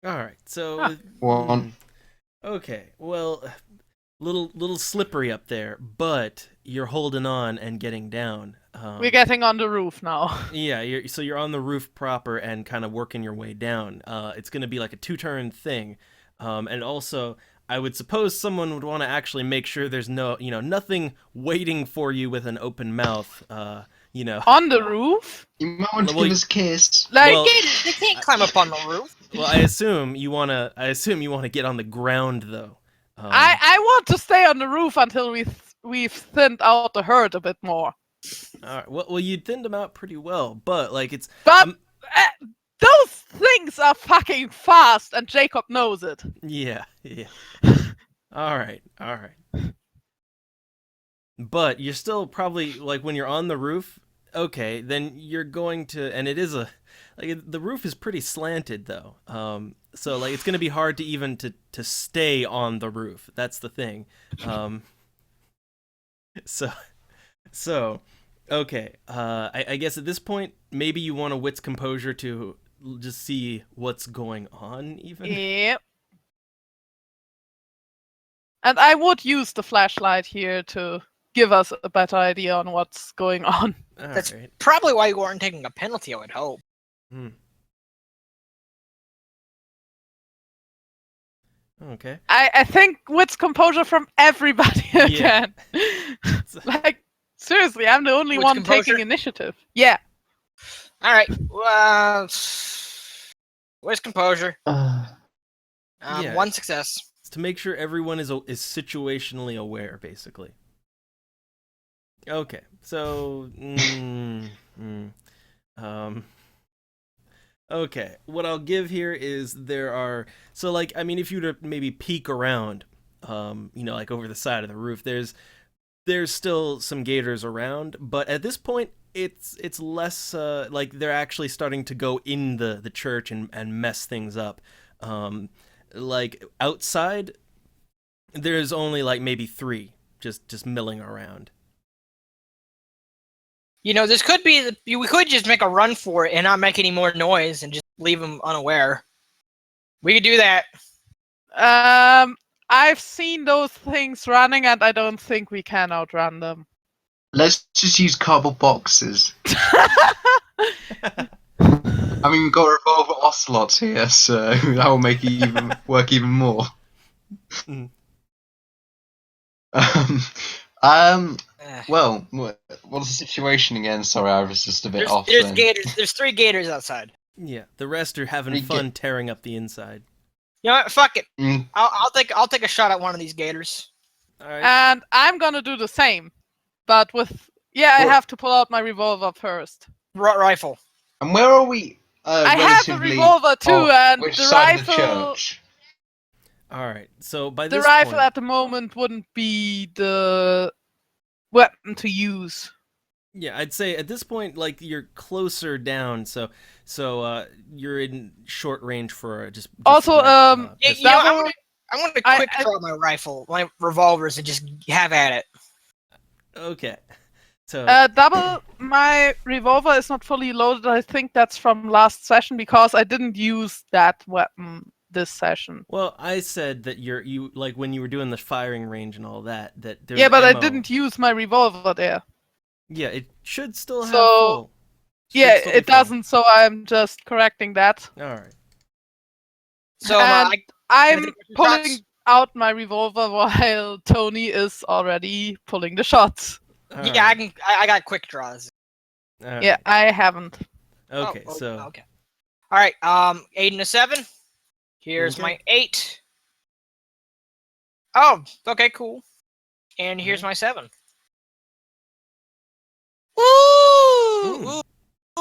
All right. So Huh. with- One. Okay. Well, little slippery up there, but you're holding on and getting down. We're getting on the roof now. Yeah, you're on the roof proper and kind of working your way down. It's going to be like a 2-turn thing, and also I would suppose someone would want to actually make sure there's nothing waiting for you with an open mouth. On the roof? You might want to Well, give us a kiss. Like, Well- They can't climb up on the roof. Well, I assume you wanna get on the ground though. I want to stay on the roof until we've thinned out the herd a bit more. All right. Well, you thinned them out pretty well, but like it's But Um, those things are fucking fast, and Jacob knows it. yeah. All right. But you're still probably like when you're on the roof. Okay, then you're going to, and it is the roof is pretty slanted though. So like it's gonna be hard to even to stay on the roof. That's the thing. So okay. I guess at this point maybe you want a wit's composure to just see what's going on even. Yep. And I would use the flashlight here to give us a better idea on what's going on. All That's right. probably why you weren't taking a penalty, I would hope. Okay. I think wit's composure from everybody Yeah. again. Like, seriously, I'm the only Wit's one composure? taking initiative. Yeah. All right. Well, where's composure? Yeah. 1 success. It's to make sure everyone is situationally aware, basically. Okay, so okay, what I'll give here is there are if you were to maybe peek around, like over the side of the roof, there's still some gators around, but at this point it's less like they're actually starting to go in the church and mess things up. Like outside, there's only like maybe 3 just milling around. This could be we could just make a run for it and not make any more noise and just leave them unaware. We could do that. I've seen those things running, and I don't think we can outrun them. Let's just use cardboard boxes. I mean, we've got a revolver ocelot here, so that will make it work even more. Mm. Well, what's the situation again? Sorry, I was just a bit There's, off. there's then. gators. There's 3 gators outside. Yeah, the rest are having We fun tearing up the inside. You know what? Fuck it. Mm, I'll take a shot at one of these gators. All right. And I'm gonna do the same. But with... Yeah, I Well- have to pull out my revolver first. Rifle. and where are we? I have a Relatively revolver too, off and which the side of the rifle... church? All right. So by The this rifle point, at the moment wouldn't be the weapon to use. yeah, I'd say at this point, like you're closer down. So So you're in short range for just Also, Yeah, pistol. you know, Double- I'm gonna I- quick draw my rifle, my revolvers, and just have at it. Okay. So double, my revolver is not fully loaded. I think that's from last session because I didn't use that weapon this session. well, I said that you like when you were doing the firing range and all that there's Yeah, but ammo. I didn't use my revolver there. Yeah, it should still have So, full. Should Yeah, still be it full. doesn't, so I'm just correcting that. All right. So And I'm take some pulling shots? out my revolver while Tony is already pulling the shots. All yeah, right. I got quick draws. All right. Yeah, I haven't. Okay. Oh, So okay. All right. 8 and a 7. Here's Okay. my 8. Oh, okay, cool. And here's my 7. Woo! Ooh.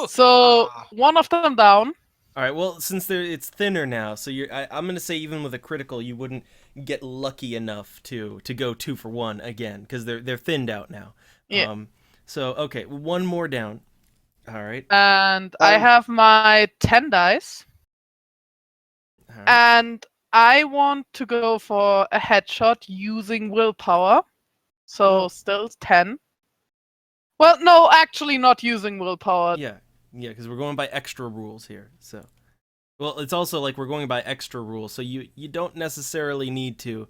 So Ah. one of them down. all right. Well, since it's thinner now, so I'm gonna say even with a critical, you wouldn't get lucky enough to go 2 for 1 again because they're thinned out now. Yeah. So okay, one more down. All right. And I have my 10 dice. All right. And I want to go for a headshot using willpower. So still 10. Well, no, actually not using willpower. Yeah, because we're going by extra rules here. So, well, it's also like we're going by extra rules, so you don't necessarily need to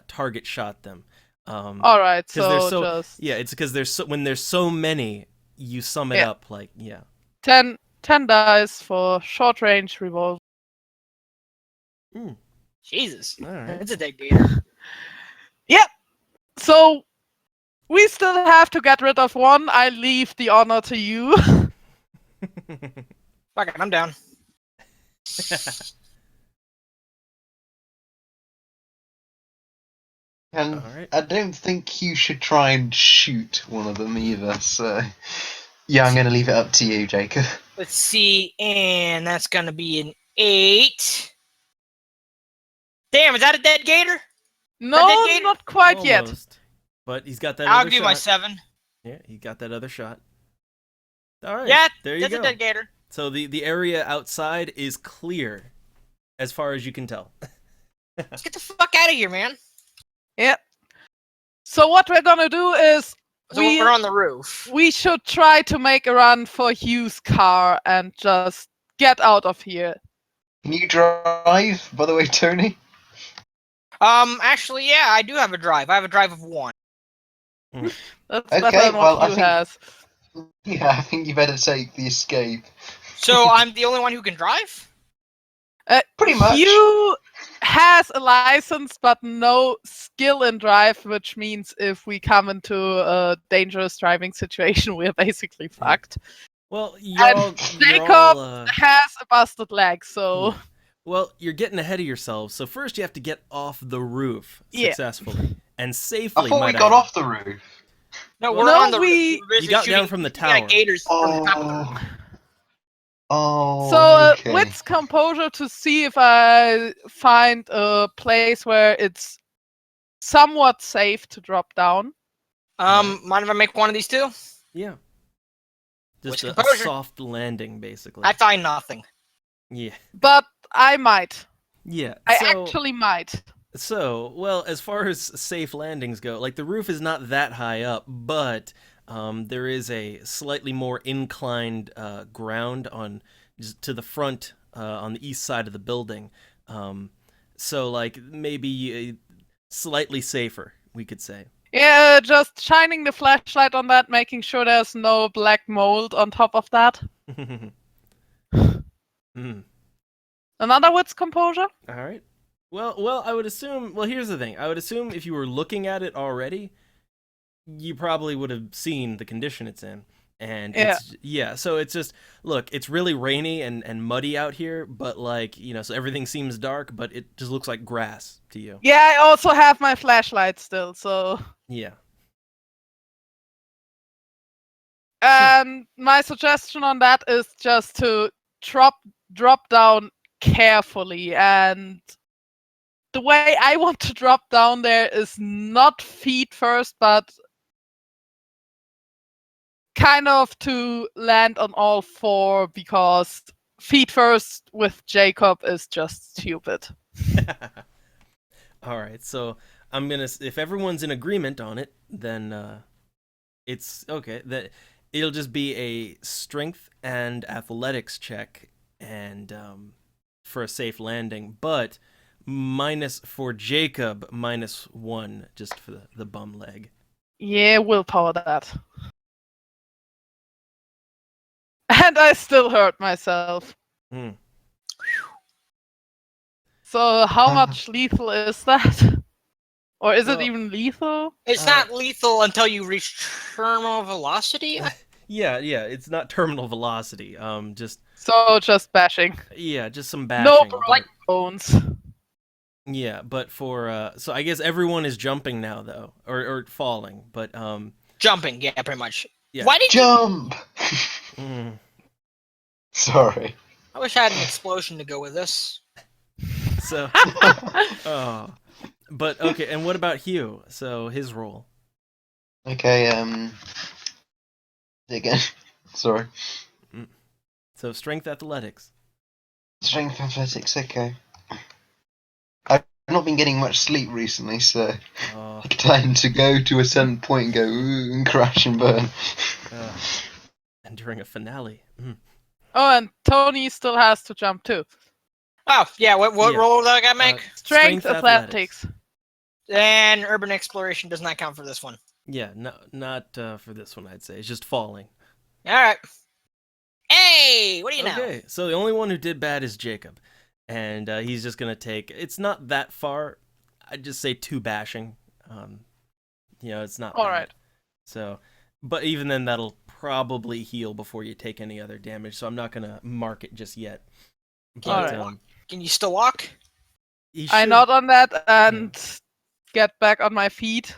target shot them. All right, 'cause they're so just yeah, it's because when there's so many, you sum it Yeah. up like 10 dice for short range revolver. Jesus. All right. It's a dead gator. So we still have to get rid of one. I leave the honor to you. Fuck it, I'm down. And All right. I don't think you should try and shoot one of them either. So, yeah, I'm going to leave it up to you, Jacob. Let's see, and that's gonna be an 8. Damn, is that a dead gator? No, dead gator? not quite yet. Almost. But he's got that I'll other give you my shot. 7. Yeah, he got that other shot. All right. Yeah, there you that's go. a dead gator. So the area outside is clear, as far as you can tell. Let's get the fuck out of here, man. So what we're gonna do is So we're on the roof. we should try to make a run for Hugh's car and just get out of here. Can you drive, by the way, Tony? Actually, yeah, I do have a drive. I have a drive of 1. That's Okay, better than well, what I Hugh think- has. Yeah, I think you better take the escape. So I'm the only one who can drive? Pretty much. Hugh has a license but no skill in drive, which means if we come into a dangerous driving situation, we're basically fucked. Well, you're Jacob all, has a busted leg, so well, you're getting ahead of yourselves. So first, you have to get off the roof Yeah. successfully and I safely. thought we might got I add. off the roof. No, we're No, on the we- roof. We're busy You got down shooting- from the shooting at tower. gators from the top of the roof. Oh. So, okay. wits composure to see if I find a place where it's somewhat safe to drop down. Mind if I make one of these two? Yeah. Just What's a composure? soft landing, basically. I find nothing. Yeah. But I might. Yeah. I so, actually might. So, well, as far as safe landings go, like the roof is not that high up, but there is a slightly more inclined ground on just to the front on the east side of the building. So, like maybe slightly safer, we could say. Yeah, just shining the flashlight on that, making sure there's no black mold on top of that. Hmm. Another wits composure? All right. Well, I would assume. Well, here's the thing. I would assume if you were looking at it already, you probably would have seen the condition it's in. And so it's just look, it's really rainy and muddy out here, but like, so everything seems dark, but it just looks like grass to you. Yeah, I also have my flashlight still, so. Yeah. And my suggestion on that is just to drop down carefully, and the way I want to drop down there is not feet first, but kind of to land on all four because feet first with Jacob is just stupid. All right, so I'm gonna. If everyone's in agreement on it, then it's okay. That it'll just be a strength and athletics check, and for a safe landing. But minus for Jacob, -1 just for the bum leg. Yeah, willpower that. And I still hurt myself. Hmm. So how much lethal is that? Or is it Well- even lethal? It's not lethal until you reach terminal velocity. Yeah, it's not terminal velocity. Just So just bashing. just some No bashing. broken bones. Yeah, but for so I guess everyone is jumping now though, or falling. But Jumping, yeah, pretty much. Yeah. Why did you? Jump! mm, Sorry. I wish I had an explosion to go with this. so oh, but okay. And what about Hugh? So his role. Okay, again. Sorry. So strength athletics. Strength athletics, okay. I've not been getting much sleep recently, so Oh, I tend to go to a certain point and go ooh and crash and burn. and during a finale. Oh, and Tony still has to jump too. Oh, yeah. What Yeah. role did I gotta make? Strength athletics. And urban exploration does not count for this one. Yeah, no, not for this one. I'd say it's just falling. All right. Hey, what do you know? Okay, so the only one who did bad is Jacob, and he's just gonna take. It's not that far. I'd just say 2 bashing. It's not. All bad. right. So, but even then, that'll probably heal before you take any other damage. So I'm not gonna mark it just yet. But, Alright. Can you still walk? he I should- nod on that and get back on my feet.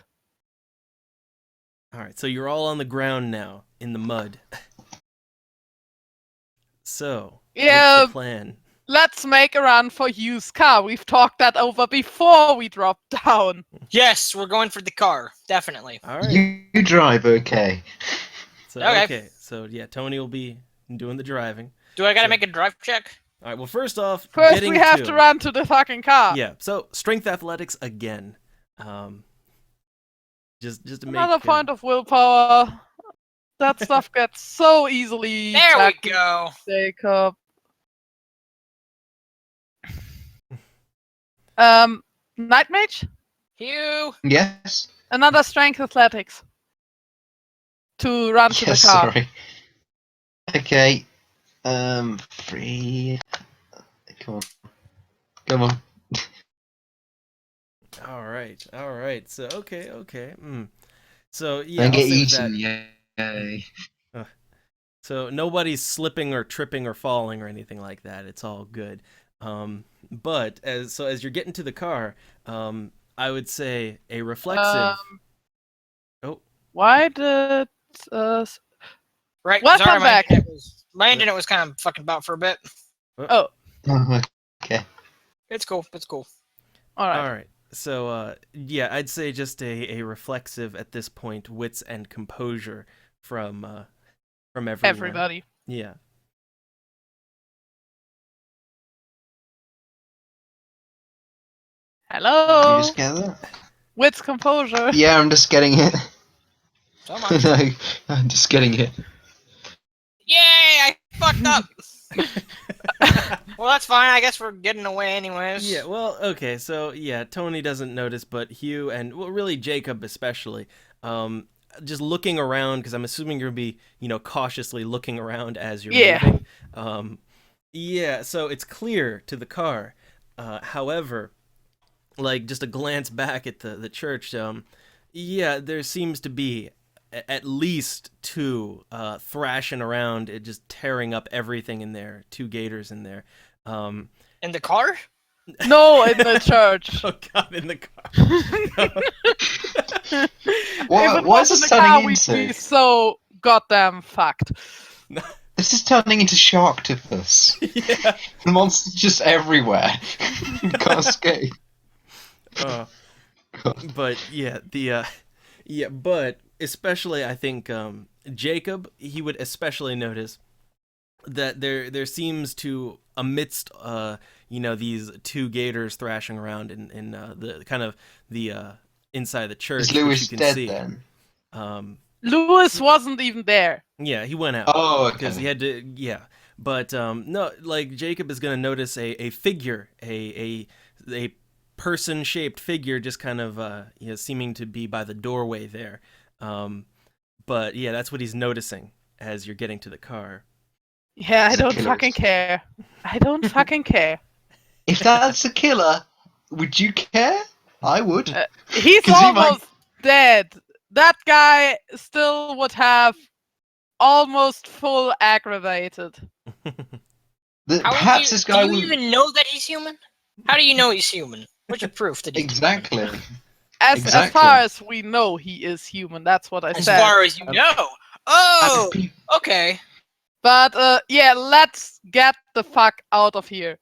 All right, so you're all on the ground now in the mud. So, Yeah, what's the plan? let's make a run for used car. We've talked that over before we drop down. Yes, we're going for the car. Definitely. All right. You drive, okay. So, Okay. okay. So yeah, Tony will be doing the driving. Do I gotta So- make a drive check? All right. Well, first off, First, getting we have to run to the fucking car. Yeah. So strength athletics again. Just to make Another point of willpower. That stuff gets so easily. There we back, go. Jacob. Night Mage? Hugh. Yes? Another strength athletics. To run to Yes, the car. sorry. Okay. 3. Come on. Come on. All right. So okay. So yeah, Don't I'll get say eaten, that. yay. So nobody's slipping or tripping or falling or anything like that. It's all good. But as you're getting to the car, I would say a reflexive. Why did Right. Welcome sorry, back. My internet was kind of fucking about for a bit. Oh, okay. It's cool. It's cool. all right? All right. So yeah, I'd say just a reflexive at this point, wits and composure from everyone. Everybody. Yeah. Hello. You just get that? Wits composure. Yeah, I'm just getting it. So much. No, I'm just getting it. Yay! I fucked up. Well, that's fine. I guess we're getting away anyways. Yeah, well, okay, so yeah, Tony doesn't notice, but Hugh and well, really Jacob especially, just looking around because I'm assuming you're gonna be, cautiously looking around as you're Yeah. moving. Yeah, so it's clear to the car. However, like just a glance back at the church, yeah, there seems to be at least 2 thrashing around, it just tearing up everything in there. 2 gators in there. In the car? No, in the church. Oh god, in the car. If What, it what's was this in the car, turning we'd into? be so goddamn fucked. This is turning into Sharktopus. Yeah. The monster's just everywhere. You can't escape. But yeah, but especially I think Jacob, he would especially notice that there seems to, amidst these two gators thrashing around in the kind of the inside of the church, Is which Lewis you can dead see. then? Lewis wasn't even there. Yeah, he went out Oh, because he had to. Yeah, but no, like Jacob is gonna notice a figure, a person-shaped figure, just kind of seeming to be by the doorway there. But yeah, that's what he's noticing as you're getting to the car. Yeah, I It's a don't killer. fucking care. I don't fucking care. If that's a killer, would you care? I would. He's 'Cause he might- almost dead. That guy still would have almost full aggravated. Perhaps this guy do you would. even know that he's human? How do you know he's human? What's your proof that he's Exactly. As Exactly. far as we know, he is human. That's what I human? As said. far as you know. Oh, And okay. But yeah, let's get the fuck out of here.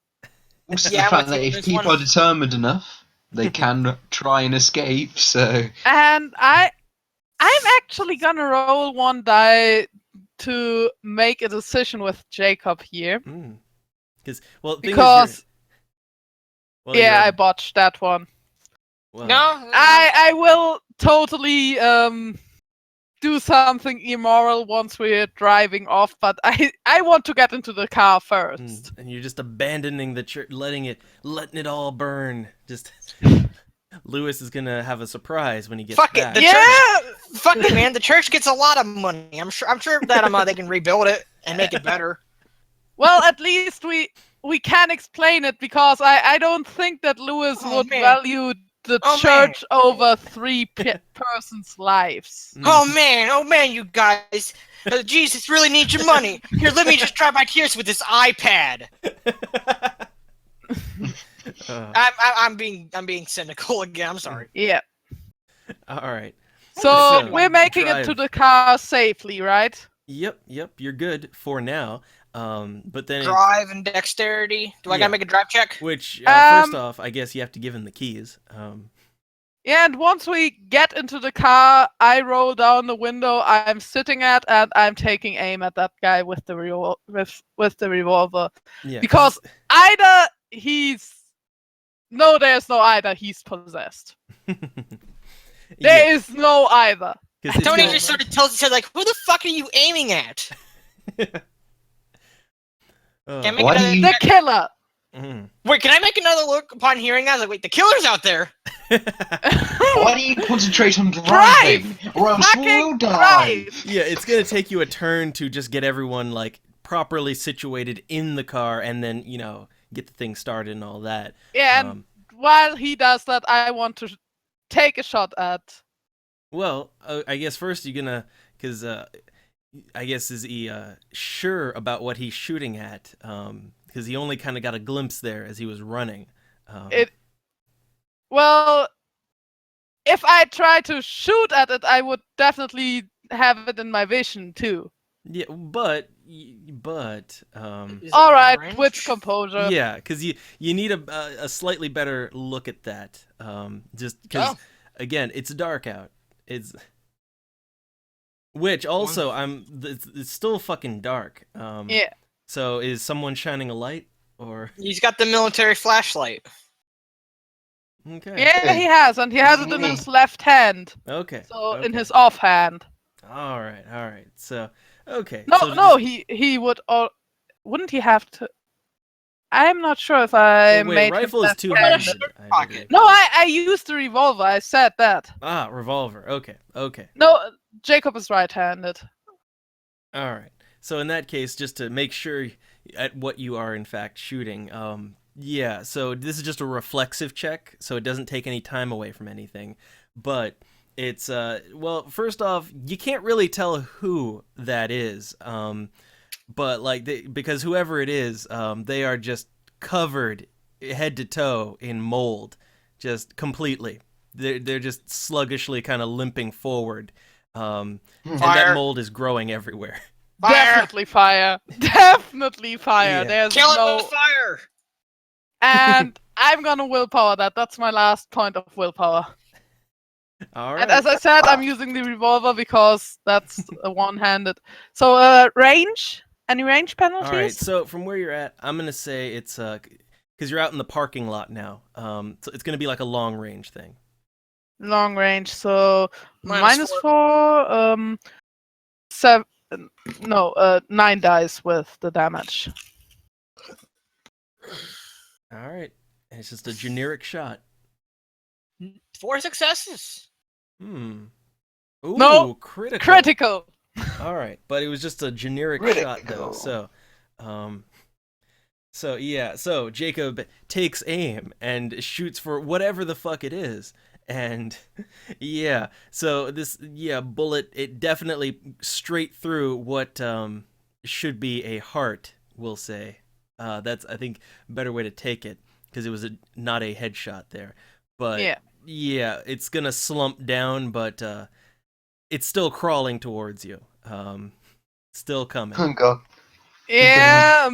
also Yeah, the fact what's that in if this people one? are determined enough, they can try and escape. So And I'm actually gonna roll one die to make a decision with Jacob here. Because well, thing is Because you're- well, yeah, I you're- botched that one. well, No. I will totally do something immoral once we're driving off, but I want to get into the car first. and you're just abandoning the church, letting it all burn. Just Lewis is gonna have a surprise when he gets Fuck it, back. the Yeah, Fuck it, man. The church gets a lot of money. I'm sure that they can rebuild it and make it better. well, at least we can explain it because I don't think that Lewis Oh, would man. value the Oh, church over three persons' lives. Oh man, you guys. Jesus really needs your money. Here, let me just dry my tears with this iPad. I'm being cynical again. I'm sorry. Yeah. All right. So So, we're making it to drive. the car safely, right? Yep. You're good for now. But then, Drive and dexterity. Do I Yeah. gotta make a drive check? which first Um, off, I guess you have to give him the keys. Yeah, and once we get into the car, I roll down the window I'm sitting at, and I'm taking aim at that guy with the with the revolver. Yeah. Because either he's there's no either. He's possessed. There is no either. Tony just sort of tells each other like, "Who the fuck are you aiming at?" Can't make Why do another you- The check. killer. Wait, can I make another look upon hearing that? Like, wait, the killer's out there. why do you concentrate on driving? Or else we'll Fucking die. drive. Yeah, it's gonna take you a turn to just get everyone like properly situated in the car, and then get the thing started and all that. Yeah, and while he does that, I want to take a shot at. Well, I guess first you're gonna, because I guess is he sure about what he's shooting at? Because he only kind of got a glimpse there as he was running. Well, if I try to shoot at it, I would definitely have it in my vision too. Yeah, but Is it All right, orange? with composure. yeah, because you need a slightly better look at that. Just because Oh. again, it's dark out. Which also it's still fucking dark. Yeah. So is someone shining a light or He's got the military flashlight. okay? Yeah, he has, and he has it in his left hand. Okay. So in okay. his offhand. All right. So okay. No, so no, he would. Wouldn't he have to? I'm not sure if I wait, made. him rifle is left-handed. two-handed. I Pocket. believe. No, I used the revolver. I said that. Ah, revolver. Okay. No, Jacob is right-handed. All right. So in that case, just to make sure at what you are in fact shooting, yeah. So this is just a reflexive check, so it doesn't take any time away from anything. But it's well, first off, you can't really tell who that is. But like because whoever it is, they are just covered head to toe in mold, just completely. They're just sluggishly kind of limping forward, and that Fire. mold is growing everywhere. Fire! Definitely fire. Definitely fire. Yeah. There's Kill him no. with fire! And I'm gonna willpower that. That's my last point of willpower. All And right. as I said, I'm using the revolver because that's a one-handed. So, range? Any range penalties? All right. So from where you're at, I'm gonna say it's because you're out in the parking lot now. So it's gonna be like a long range thing. Long range. So Minus -4. 7. No, 9 dice with the damage. All right. And it's just a generic shot. 4 successes. Hmm. Ooh, No, critical. Critical. All right, but it was just a generic shot though. So yeah, so Jacob takes aim and shoots for whatever the fuck it is. And yeah, so this bullet, it definitely straight through what should be a heart, we'll say. That's, I think, a better way to take it, because it was not a headshot there. But yeah, it's gonna slump down, but it's still crawling towards you. Still coming. Oh god. Yeah.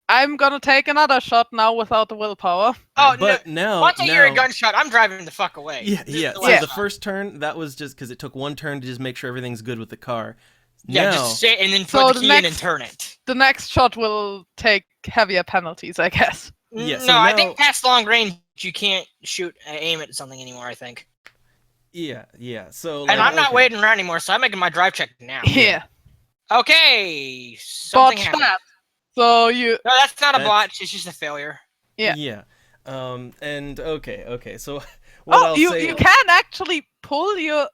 I'm gonna take another shot now without the willpower. Oh, But no. now, Once I hear a gunshot, I'm driving the fuck away. Yeah, This is yeah. the So last the shot. first turn, that was just because it took one turn to just make sure everything's good with the car. Yeah, Now, just sit and then So put the the key in and next- turn it. The next shot will take heavier penalties, I guess. Yeah, No, so I now- think past long range you can't aim at something anymore. I think. yeah. So And like, I'm not okay. waiting around anymore, so I'm making my drive check now. Yeah. Okay, something Botch happened. that. So you. No, that's not a That's- botch. It's just a failure. Yeah. Yeah. And okay. So what Oh, I'll you say, you can actually pull your.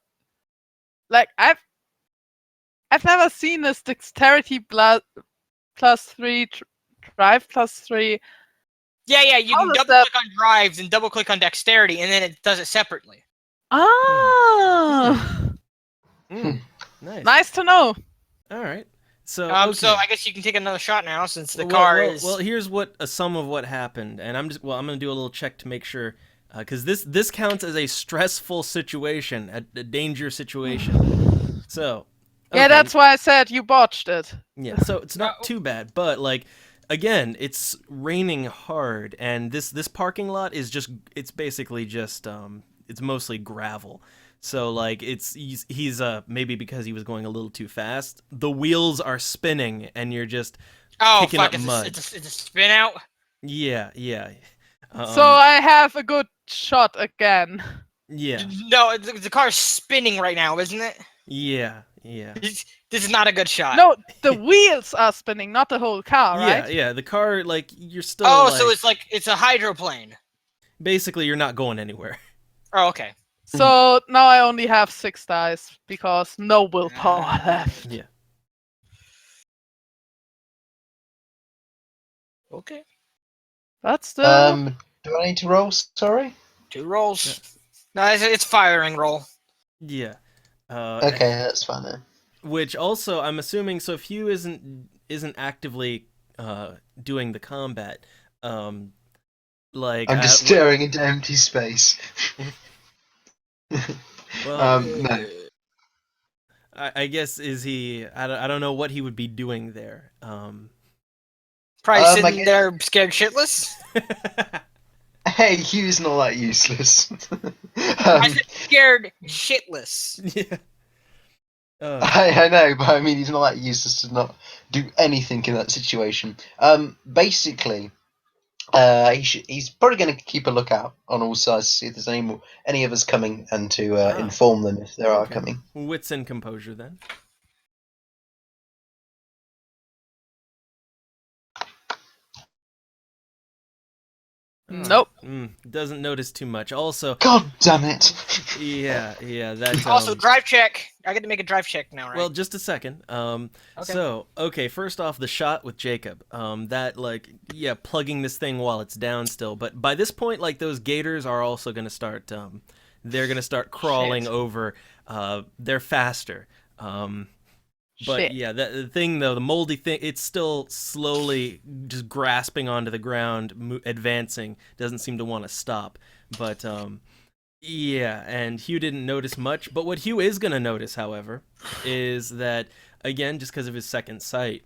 Like I've never seen this dexterity +3 drive +3. Yeah. You How can does double that- click on drives and double click on dexterity, and then it does it separately. Ah. nice. Nice to know. All right. So So okay. I guess you can take another shot now since the Well, car well, is. well, here's what a sum of what happened, and I'm gonna do a little check to make sure, because this counts as a stressful situation, a danger situation. So Yeah, okay, that's why I said you botched it. yeah. So it's not too bad, but like again, it's raining hard, and this parking lot is it's basically just it's mostly gravel. So like he's maybe because he was going a little too fast, the wheels are spinning, and you're just oh kicking fuck! up mud. It's a spin out. Yeah. So I have a good shot again. Yeah. No, the car's spinning right now, isn't it? Yeah. This is not a good shot. No, the wheels are spinning, not the whole car, right? Yeah. The car, like, you're still. Oh, like, so it's a hydroplane. basically you're not going anywhere. Oh, okay. So now I only have 6 dice because no willpower left. Yeah. Okay. That's still Do I need to roll? Sorry. 2 rolls. No, it's firing roll. Yeah. Okay, that's fine then. Which also, I'm assuming, so if Hugh isn't actively doing the combat, like I'm just staring into empty space. well, No. I guess is he? I don't know what he would be doing there. Probably I sitting guess- there scared shitless. Hey, Hugh's not that useless. I said scared shitless. yeah. I know, but I mean, he's not that useless to not do anything in that situation. Basically, he's probably going to keep a lookout on all sides to see if there's any of us coming, and to inform them if there are Okay. coming. Wits and composure then. Nope. Doesn't notice too much. Also, God damn it! yeah, that. Also, drive check. I get to make a drive check now, right? Well, just a second. So, okay, first off, the shot with Jacob. That, like, yeah, plugging this thing while it's down still. But by this point, like, those gators are also going to start, they're going to start crawling Shit. over. They're faster. But Shit. yeah, the thing, though, the moldy thing, it's still slowly just grasping onto the ground, advancing. Doesn't seem to want to stop. But, yeah, and Hugh didn't notice much. But what Hugh is going to notice, however, is that, again, just because of his second sight,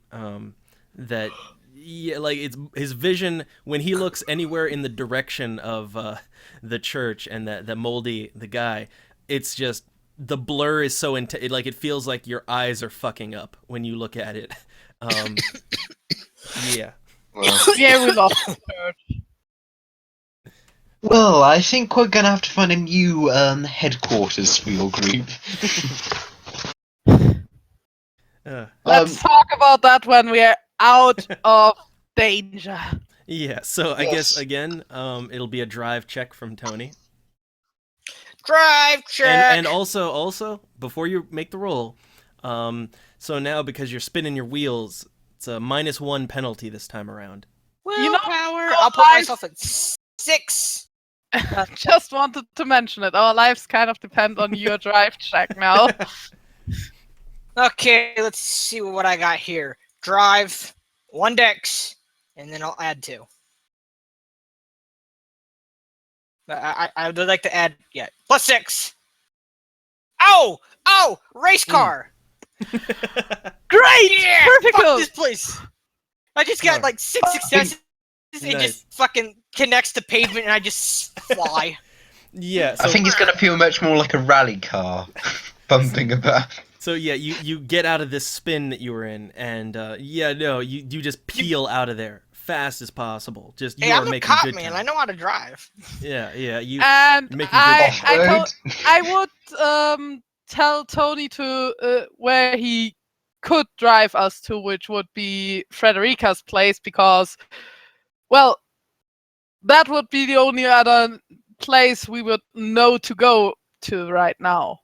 that, yeah, like, it's his vision, when he looks anywhere in the direction of the church and the moldy, the guy, it's just the blur is so intense. Like it feels like your eyes are fucking up when you look at it. Yeah. Well, Yeah, we lost the church. well, I think we're gonna have to find a new headquarters for your group. Let's talk about that when we're out of danger. Yeah. So I Yes. guess again, it'll be a drive check from Tony. Drive check. And also before you make the roll, so now because you're spinning your wheels, it's a -1 penalty this time around. You know, Willpower. I'll put life- myself at 6. Just wanted to mention it. Our lives kind of depend on your drive check now. Okay, let's see what I got here. Drive, 1 dex, and then I'll add 2. I would like to add, yeah, +6. Oh! Race car! Great! Yeah! Perfect! Fuck this place! I just got Alright. like 6 successes. It Nice. just fucking connects to pavement and I just fly. Yeah. I think it's gonna feel much more like a rally car, bumping about. So yeah, you get out of this spin that you were in, and you just peel out of there fast as possible. Just you Hey, are I'm a making cop, good man. time. I know how to drive. Yeah, you. And Making good I would tell Tony to where he could drive us to, which would be Frederica's place, because, well, that would be the only other place we would know to go to right now.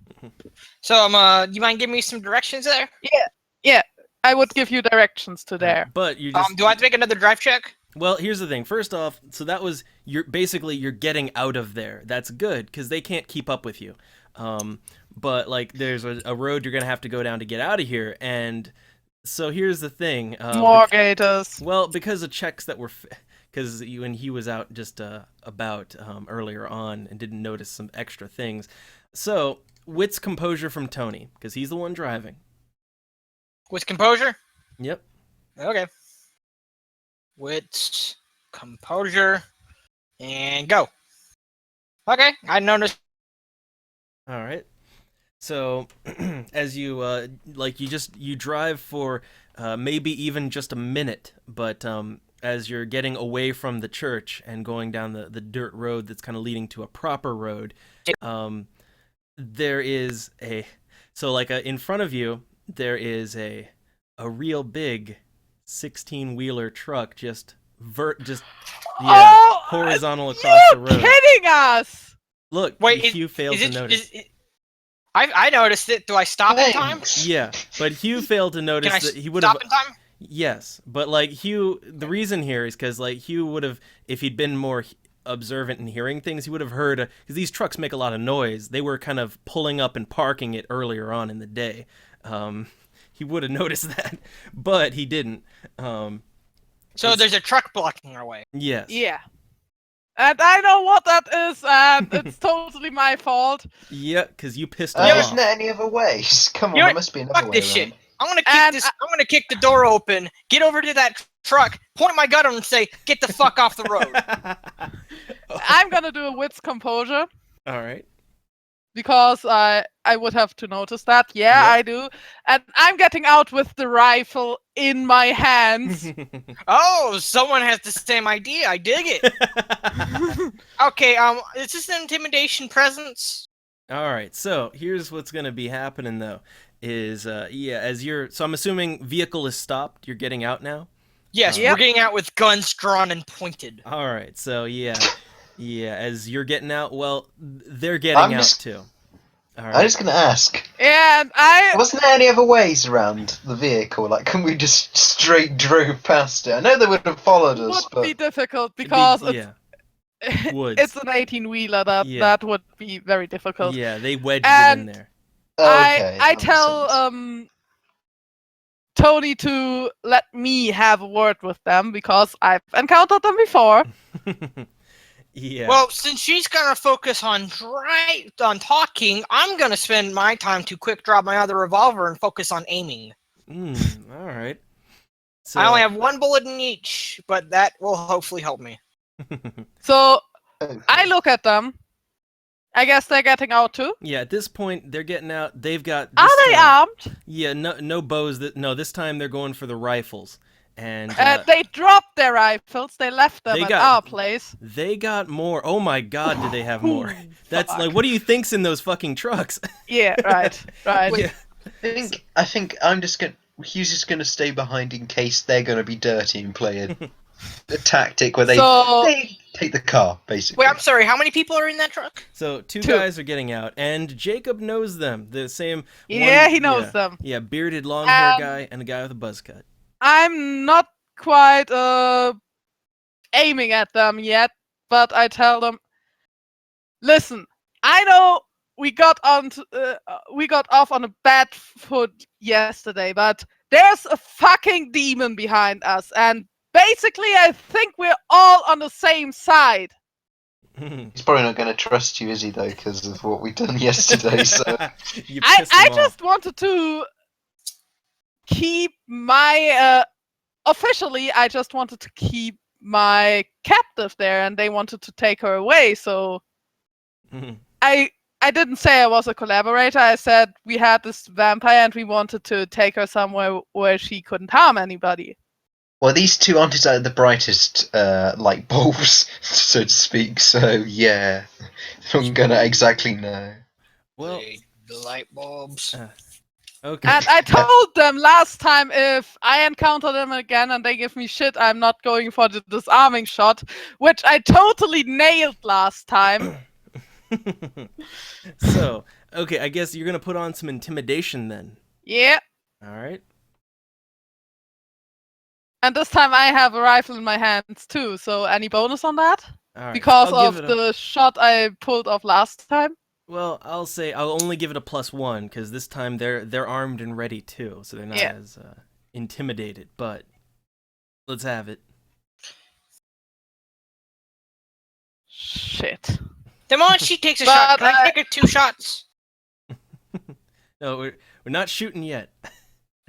So, you mind giving me some directions there? I would give you directions to there. But you just. Do I have to make another drive check? Well, here's the thing. First off, so that was you're getting out of there. That's good because they can't keep up with you. But like there's a road you're gonna have to go down to get out of here, and so here's the thing. More gators. Well, because of checks that were, because when he was out just about earlier on and didn't notice some extra things. So wits composure from Tony because he's the one driving. With composure? Yep. Okay. Wits, composure, and go. Okay, I noticed. All right. So, as you you drive for maybe even just a minute, but as you're getting away from the church and going down the dirt road that's kind of leading to a proper road, there is in front of you there is a real big 16-wheeler truck horizontal across the road. Kidding us! Look, Wait, Hugh failed to notice. I noticed it. Do I stop in time? Thanks. Yeah, but Hugh failed to notice Can I that he would have. stop in time? Yes, but like Hugh, the reason here is because like Hugh would have, if he'd been more observant and hearing things, he would have heard. Because these trucks make a lot of noise. They were kind of pulling up and parking it earlier on in the day. He would have noticed that, but he didn't. So there's a truck blocking our way. Yes. Yeah. And I know what that is, and it's totally my fault. Yeah, because you pissed him Isn't off. there any other ways? Come on, You know there what? must be another Fuck way this around. shit. I'm gonna kick And I'm gonna kick the door open, get over to that truck, point my gun at him and say, "Get the fuck off the road." I'm gonna do a wits composure All right. because I would have to notice that. Yeah, Yep. I do. And I'm getting out with the rifle in my hands. Oh, someone has the same idea. I dig it. Okay, is this an intimidation presence? All right, so here's what's gonna be happening though, is so I'm assuming vehicle is stopped. You're getting out now. Yes, Yep. we're getting out with guns drawn and pointed. All right, so as you're getting out, well, they're getting out too. All I'm right. just gonna ask. And I Wasn't there any other ways around the vehicle? Like, couldn't we just straight drove past it? I know they would have followed us, would but be difficult because woods. it's an 18-wheeler. Yeah. That would be very difficult. Yeah, they wedged it in And- there. okay, I that makes tell sense. Tony to let me have a word with them because I've encountered them before. Yeah. Well, since she's gonna focus on talking, I'm gonna spend my time to quick drop my other revolver and focus on aiming. All right. So, I only have 1 bullet in each, but that will hopefully help me. So Okay. I look at them I guess they're getting out too. Yeah, at this point they're getting out. They've got. Are this they time- armed? Yeah, no bows. No, this time they're going for the rifles, and They dropped their rifles. They left them They at got- our place. they got more. Oh my God, do they have more? Ooh, That's fuck. like, what do you think's in those fucking trucks? Yeah, right. Yeah. I think I'm just gonna. He's just gonna stay behind in case they're gonna be dirty and play a tactic where they take the car, basically. Wait, I'm sorry. How many people are in that truck? So two Two. guys are getting out, and Jacob knows them. The same. Yeah, he knows them. Yeah, bearded, long hair Um, guy, and a guy with a buzz cut. I'm not quite aiming at them yet, but I tell them, listen, I know we got off on a bad foot yesterday, but there's a fucking demon behind us, and basically I think we're all on the same side. He's probably not gonna trust you, is he? Though, because of what we've done yesterday. So You I pissed him off. just wanted to keep my officially I just wanted to keep my captive there, and they wanted to take her away, so Mhm. I didn't say I was a collaborator. I said we had this vampire and we wanted to take her somewhere where she couldn't harm anybody. well, these two aren't exactly the brightest light bulbs, so to speak. So yeah, I'm gonna exactly know. Well, The light bulbs. okay. And I told them last time if I encounter them again and they give me shit, I'm not going for the disarming shot, which I totally nailed last time. So, okay, I guess you're gonna put on some intimidation then. Yeah. All right. And this time I have a rifle in my hands too, so any bonus on that? All right. Because I'll of give it a- the shot I pulled off last time? Well, I'll say I'll only give it a +1 because this time they're armed and ready too, so they're not Yeah. as intimidated. But let's have it. Shit. The moment she takes a But shot, can I I- take her 2 shots? No, we're not shooting yet.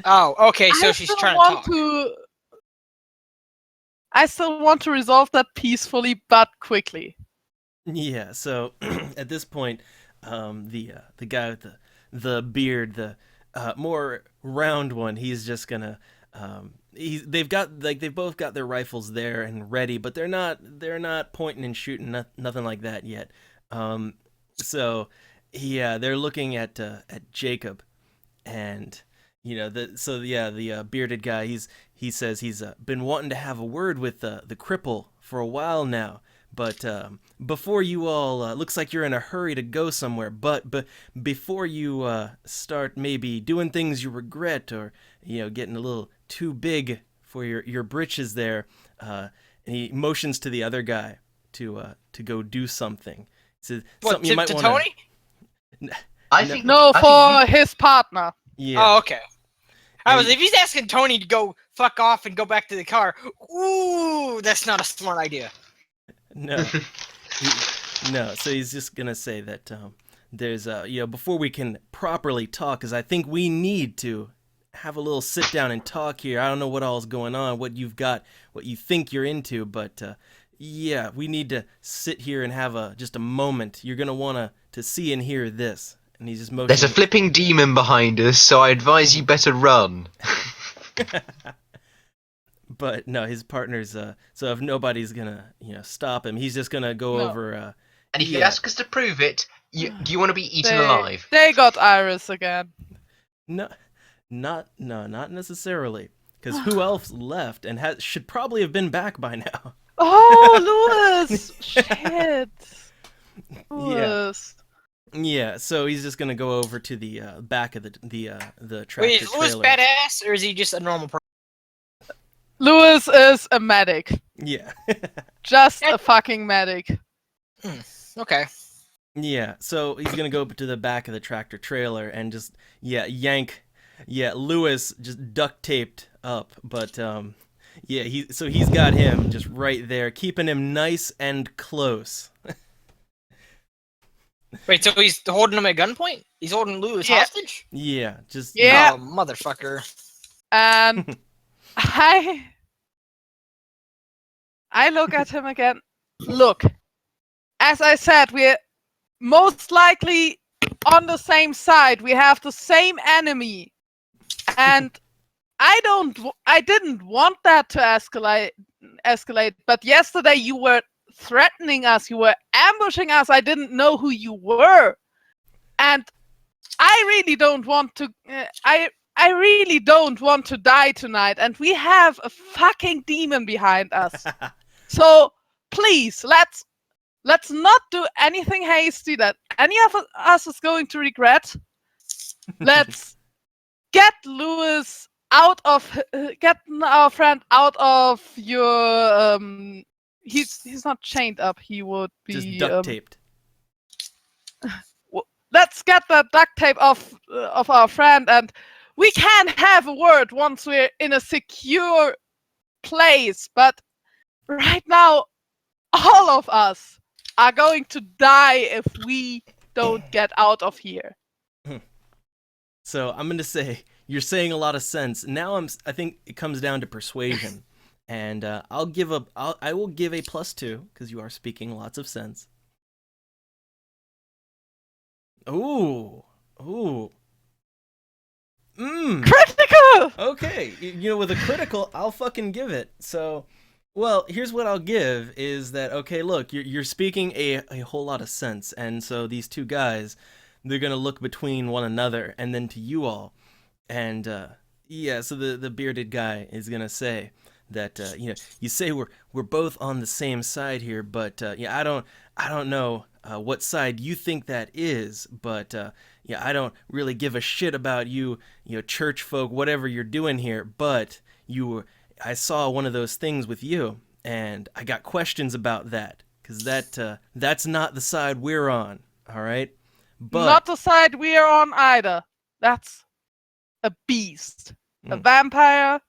Oh, okay. So I she's still trying to want talk. I still want to resolve that peacefully but quickly. Yeah. So at this point, the guy with the beard, the more round one, he's just gonna they've both got their rifles there and ready, but they're not pointing and shooting, nothing like that yet. So yeah, they're looking at Jacob, and you know the bearded guy. He says he's been wanting to have a word with the cripple for a while now. But before you all, looks like you're in a hurry to go somewhere. But before you start maybe doing things you regret, or getting a little too big for your britches there, and he motions to the other guy to go do something. So What, something you might to want to. Tony? I think No, I for think his partner. Yeah. Oh, okay. And- If he's asking Tony to go fuck off and go back to the car, ooh, that's not a smart idea. No. No. So he's just gonna say that there's before we can properly talk, because I think we need to have a little sit down and talk here. I don't know what all's going on, what you've got, what you think you're into, but yeah, we need to sit here and have just a moment. You're gonna want to see and hear this. And he's just motioning. There's a flipping demon behind us, so I advise you better run. But no, his partner's so if nobody's gonna stop him, he's just gonna go No. over. And if you Yeah. ask us to prove it, do you want to be eaten They, alive? they got Iris again. No, not necessarily, because who else left and should probably have been back by now. Oh, Lewis! Shit. Lewis. Yeah, so he's just gonna go over to the back of the tractor Wait, is Lewis trailer. badass, or is he just a normal person? Lewis is a medic. Yeah, Just a fucking medic. Okay. yeah. So he's gonna go up to the back of the tractor trailer and just yank. Yeah, Lewis just duct taped up, but yeah, he's got him just right there, keeping him nice and close. Wait, so he's holding him at gunpoint? He's holding Lewis Yeah. hostage? Yeah, just Yeah. Oh, motherfucker. And I look at him again. Look, as I said, most likely on the same side. We have the same enemy, and I didn't want that to escalate. But yesterday you were threatening us. You were ambushing us. I didn't know who you were, and I really don't want to. I really don't want to die tonight. And we have a fucking demon behind us. So please, let's not do anything hasty that any of us is going to regret. Let's get Lewis out of get our friend out of your he's not chained up. He would be Just duct taped. Let's get the duct tape off our friend, and we can have a word once we're in a secure place. But right now, all of us are going to die if we don't get out of here. So I'm gonna say you're saying a lot of sense. Now I think it comes down to persuasion, and I will give a +2 because you are speaking lots of sense. Ooh. Critical! Okay, with a critical, I'll fucking give it. So, well, here's what I'll give is that, okay, look, you're speaking a whole lot of sense, and so these two guys, they're gonna look between one another and then to you all, and so the bearded guy is gonna say that you say we're both on the same side here, but I don't know what side you think that is, but I don't really give a shit about you, church folk, whatever you're doing here, but I saw one of those things with you, and I got questions about that, because that's not the side we're on, all right? But not the side we are on either. That's a beast, a vampire,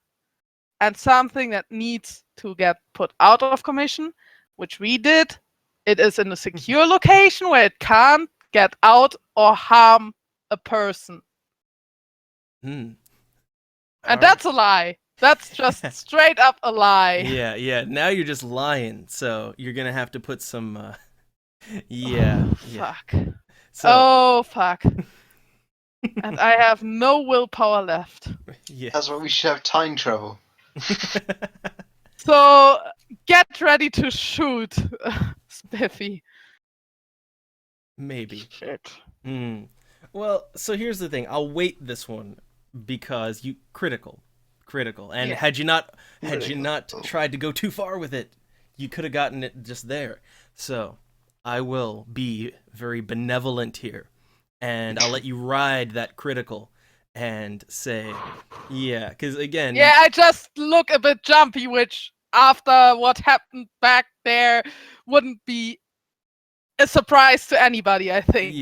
and something that needs to get put out of commission, which we did. It is in a secure location where it can't get out or harm a person. And that's a lie. That's just straight up a lie. Yeah. Now you're just lying. So you're gonna have to put some. Fuck. So, oh fuck. And I have no willpower left. Yeah. That's why we should have time travel. So get ready to shoot, Spiffy. Maybe. Shit. Well, so here's the thing. I'll wait this one because you critical, and Yeah. had you not tried to go too far with it, you could have gotten it just there. So I will be very benevolent here, and I'll let you ride that critical and say, because again, Yeah, I just look a bit jumpy, which after what happened back there wouldn't be a surprise to anybody, I think.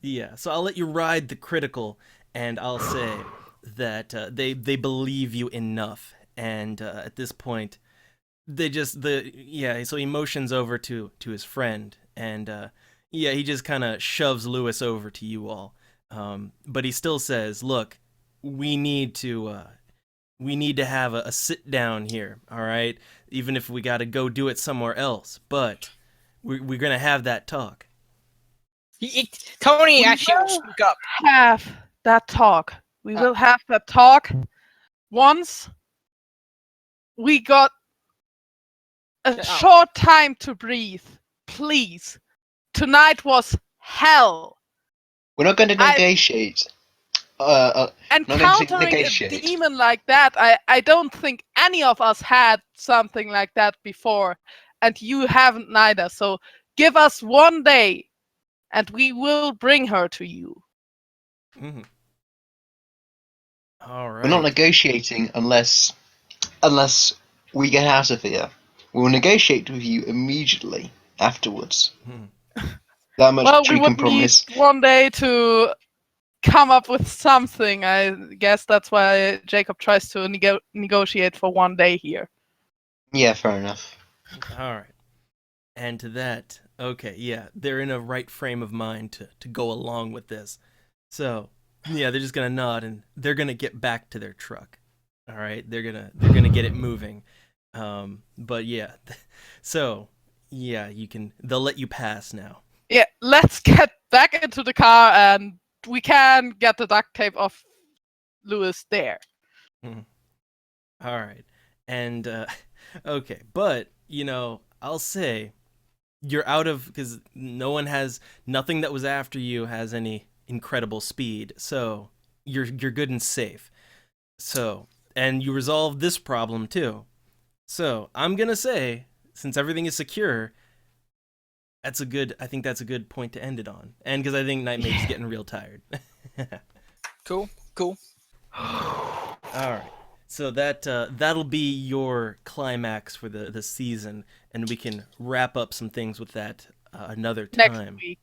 Yeah. So I'll let you ride the critical, and I'll say that they believe you enough, and at this point, so he motions over to his friend, and he just kind of shoves Lewis over to you all, but he still says, "Look, we need to have a sit down here, all right? Even if we got to go do it somewhere else, but we're gonna have that talk." Tony actually will speak up. Have that talk. We will have that talk once we got a short time to breathe. Please. Tonight was hell. We're not going to negotiate. Encountering a demon like that, I don't think any of us had something like that before, and you haven't neither. So give us one day, and we will bring her to you. All right. We're not negotiating unless we get out of here. We'll negotiate with you immediately afterwards. That much we can promise. Need one day to come up with something. I guess that's why Jacob tries to negotiate for one day here. Yeah, fair enough. All right. And to that, okay, they're in a right frame of mind to go along with this. So, they're just gonna nod and they're gonna get back to their truck. All right, they're gonna get it moving. But so they'll let you pass now. Yeah, let's get back into the car and we can get the duct tape off Lewis there. All right. And okay, but I'll say you're out of, because nothing that was after you has any incredible speed, so you're good and safe. So, and you resolved this problem too. So I'm gonna say, since everything is secure, I think that's a good point to end it on. And because I think Nightmare's getting real tired. Cool. All right. So that'll be your climax for the season, and we can wrap up some things with that another time. Next week.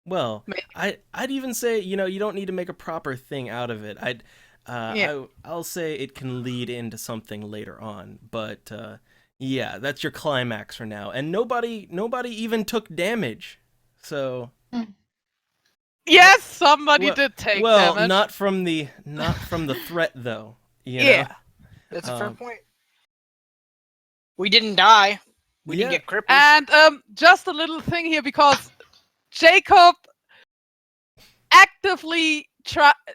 Well, Maybe. I'd even say you don't need to make a proper thing out of it. I'll say it can lead into something later on, but yeah, that's your climax for now. And nobody even took damage, so. Yes, somebody Well- did take Well, damage. not from the threat though. You know? Yeah. That's a fair Um, point. We didn't die. We Yeah. didn't get crippled. And just a little thing here, because Jacob actively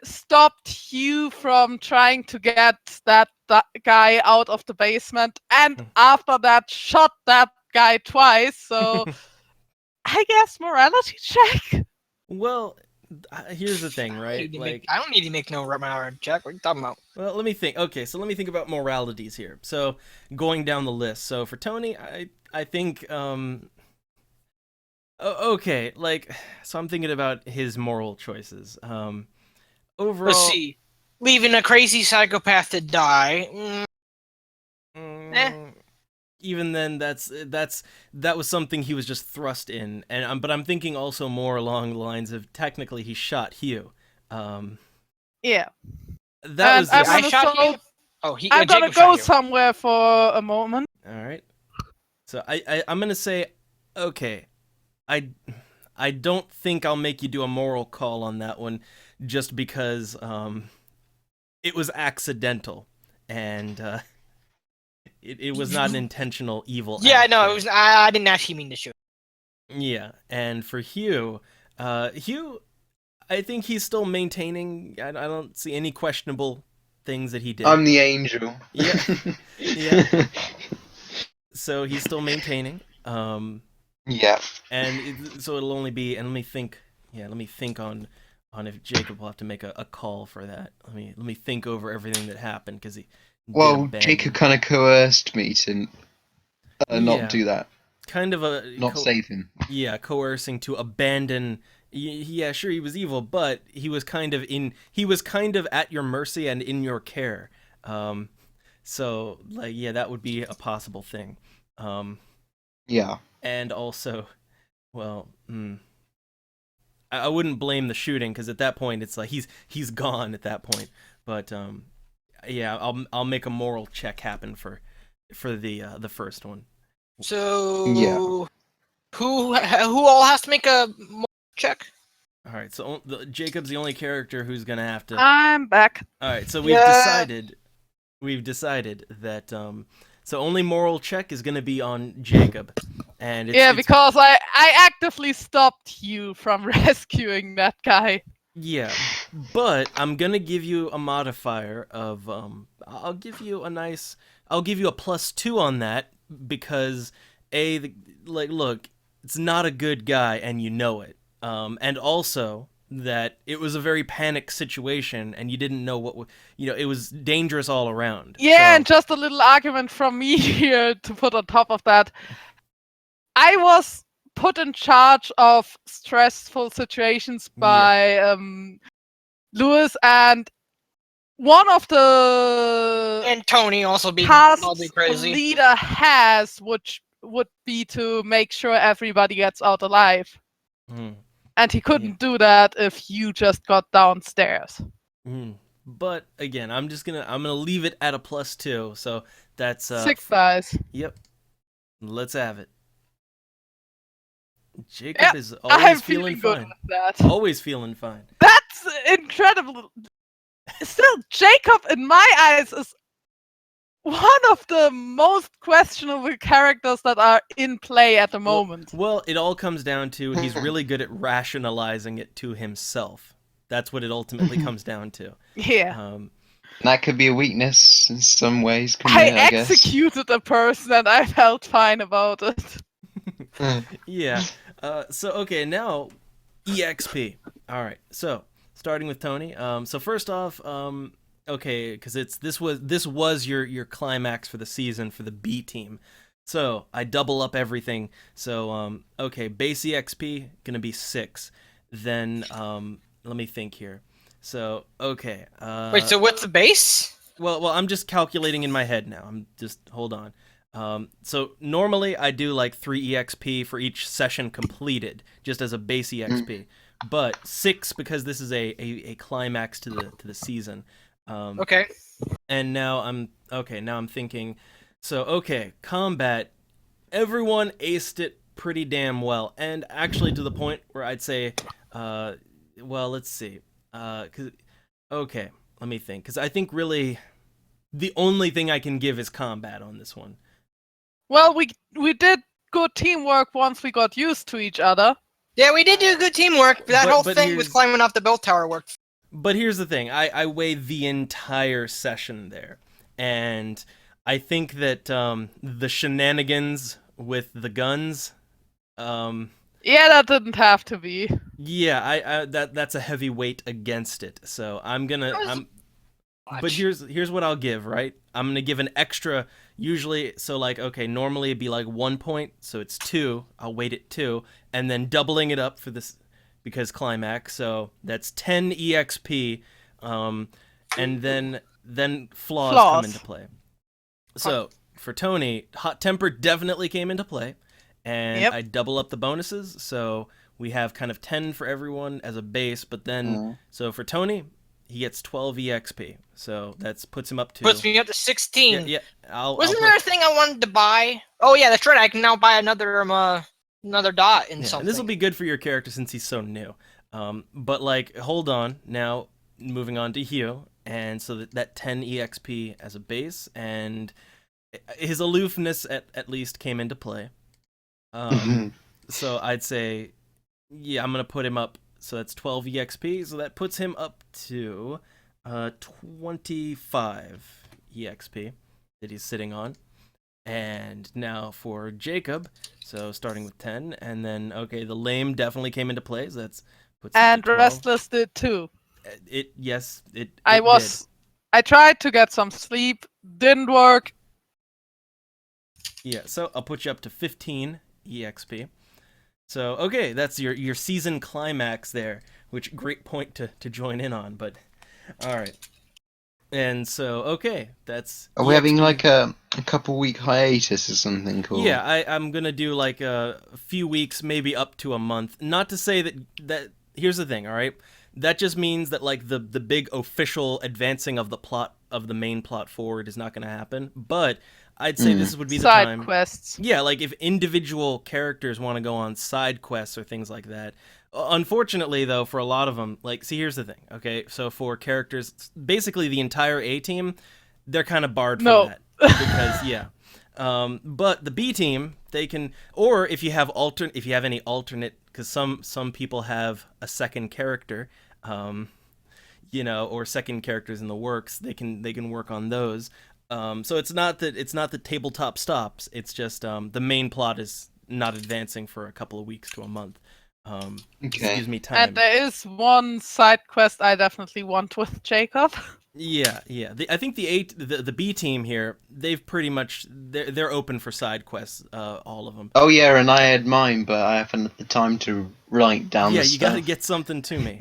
stopped Hugh from trying to get that guy out of the basement, and after that shot that guy twice. So I guess morality check. Well, here's the thing, I don't right? need to Like, make- I don't need to make no morality check. What are you talking about? well, let me think. Okay, so let me think about moralities here. So, going down the list. So for Tony, I think okay, like, so I'm thinking about his moral choices. Overall, Let's see. Leaving a crazy psychopath to die. even then, that was something he was just thrust in, and but I'm thinking also more along the lines of technically he shot Hugh. Yeah. That And was I'm just, I gonna shot so- you. Oh, I'm gonna Jacob go shot you. somewhere for a moment. all right. So I'm gonna say, okay, I don't think I'll make you do a moral call on that one, just because it was accidental, and it was not an intentional evil. Yeah, act no, there. it was. I didn't actually mean to shoot. Yeah, and for Hugh, I think he's still maintaining. I don't see any questionable things that he did. I'm the angel. Yeah. Yeah. So he's still maintaining. Yeah. So it'll only be. And let me think. Yeah, let me think on if Jacob will have to make a call for that. Let me think over everything that happened, because he. did Well, abandon- Jacob kind of coerced me to Yeah. not do that, kind of a not save him. Yeah, coercing to abandon. Yeah, sure, he was evil, but he was kind of at your mercy and in your care. So like, yeah, that would be a possible thing. Yeah. And also, well, I wouldn't blame the shooting, because at that point it's like he's gone at that point. But yeah, I'll make a moral check happen for the first one. So Yeah. who all has to make a moral check? All right, so Jacob's the only character who's gonna have to. I'm back. All right, so we've Yeah. decided that so only moral check is gonna be on Jacob, and it's Because I actively stopped you from rescuing that guy. yeah, but I'm gonna give you a modifier of I'll give you a +2 on that, because look, it's not a good guy and you know it, and also that it was a very panic situation and you didn't know it was dangerous all around. Yeah, So- and just a little argument from me here to put on top of that. I was put in charge of stressful situations by Lewis, and one of the And Tony also being tasks probably the crazy. leader has would be to make sure everybody gets out alive. Mm. And he couldn't do that if you just got downstairs. But again, I'm gonna leave it at a +2, so that's 6 dice. Yep. Let's have it. Jacob Yeah, is I'm always feeling feeling good fine. with that. Always feeling fine. That's incredible. Still, Jacob, in my eyes, is one of the most questionable characters that are in play at the moment. Well, it all comes down to he's really good at rationalizing it to himself. That's what it ultimately comes down to. Yeah. That could be a weakness in some ways, couldn't I it, I guess? executed a person and I felt fine about it. Yeah. So okay, now EXP. All right. So starting with Tony. So first off, okay, because this was your climax for the season for the B team. So I double up everything. So okay, base EXP gonna be 6. Then let me think here. So okay. Wait, so what's the base? Well, I'm just calculating in my head now. I'm just hold on. So normally I do like 3 EXP for each session completed, just as a base EXP. But 6 because this is a climax to the season. Okay. And now I'm thinking. So okay, combat. Everyone aced it pretty damn well, and actually to the point where I'd say, well, let's see. Okay, let me think. Because I think really the only thing I can give is combat on this one. Well, we did good teamwork once we got used to each other. Yeah, we did do good teamwork. That whole but thing with here's- climbing off the bell tower worked. But here's the thing. I weighed the entire session there. And I think that the shenanigans with the guns, Yeah, that didn't have to be. yeah, I that's a heavy weight against it. So but here's what I'll give, right? I'm gonna give an extra. Usually, so like okay, normally it'd be like 1 point, so it's 2. I'll weight it 2, and then doubling it up for this because climax. So that's 10 EXP, and then flaws come into play. So for Tony, hot temper definitely came into play, and Yep. I double up the bonuses. So we have kind of 10 for everyone as a base, but then so for Tony, he gets 12 EXP. So that puts him up to Puts me up to 16. yeah. Wasn't there a thing I wanted to buy? Oh yeah, that's right. I can now buy another dot in something. And this will be good for your character since he's so new. But like, hold on. Now moving on to Hugh, and so that 10 EXP as a base, and his aloofness at least came into play. So I'd say, yeah, I'm gonna put him up. So that's 12 EXP. So that puts him up to 25 EXP that he's sitting on. And now for Jacob, so starting with 10, and then okay, the lame definitely came into play. So that's puts him And at 12. Restless did too. It I tried to get some sleep, didn't work. did. Yeah. So I'll put you up to 15 EXP. So okay, that's your season climax there, which great point to join in on. But all right, and so okay, that's. Are we having EXP. like a couple week hiatus or something? Or... Yeah, I'm gonna do like a few weeks, maybe up to a month. Not to say that. Here's the thing, all right. That just means that like the big official advancing of the plot of the main plot forward is not gonna happen. But I'd say this would be the Side time. quests. Yeah, like if individual characters want to go on side quests or things like that. Unfortunately, though, for a lot of them, like, see, here's the thing, okay? So for characters, basically the entire A team, they're kind of barred from that. Because, yeah. But the B team, they can, or if you have any alternate, because some people have a second character, or second characters in the works, they can work on those. So it's not that tabletop stops. It's just the main plot is not advancing for a couple of weeks to a month. Just gives me time. And there is one side quest I definitely want with Jacob. Yeah. I think the B team here, they've pretty much they're open for side quests, all of them. Oh yeah, and I had mine, but I haven't had the time to write down. Yeah, the you stuff. got to get something to me.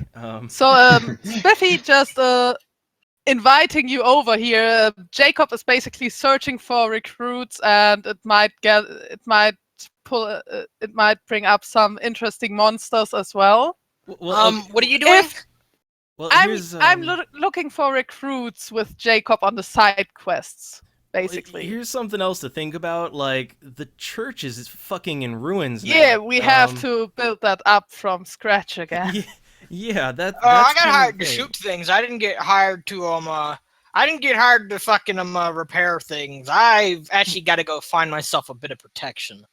So Spiffy just inviting you over here. Jacob is basically searching for recruits, and it might bring up some interesting monsters as well. Well, what are you doing? I'm looking for recruits with Jacob on the side quests, basically. Here's something else to think about. Like, the church is fucking in ruins now. Yeah, we have to build that up from scratch again. Yeah, that's I got kind of hired the to thing. shoot things. I didn't get hired to I didn't get hired to fucking repair things. I've actually got to go find myself a bit of protection.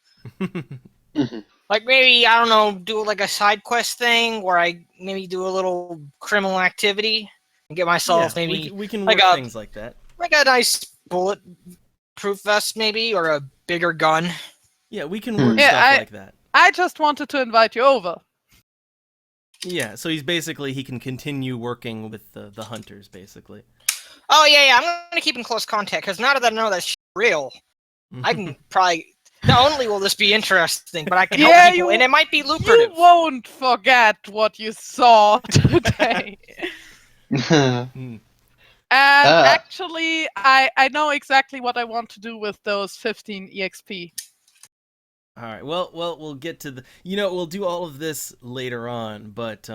Like maybe, I don't know, do like a side quest thing where I maybe do a little criminal activity and get myself Yeah, maybe we can like work a- things like that. like a nice bullet-proof vest maybe, or a bigger gun. Yeah, we can work Yeah, stuff like that. I just wanted to invite you over. Yeah, so he can continue working with the hunters, basically. Oh yeah, I'm gonna keep in close contact because now that I know that's real, I can probably. Not only will this be interesting, but I can Yeah, help people, you- and it might be You lucrative. won't forget what you saw today. And actually, I know exactly what I want to do with those 15 EXP. All right. Well, we'll get to the. We'll do all of this later on, but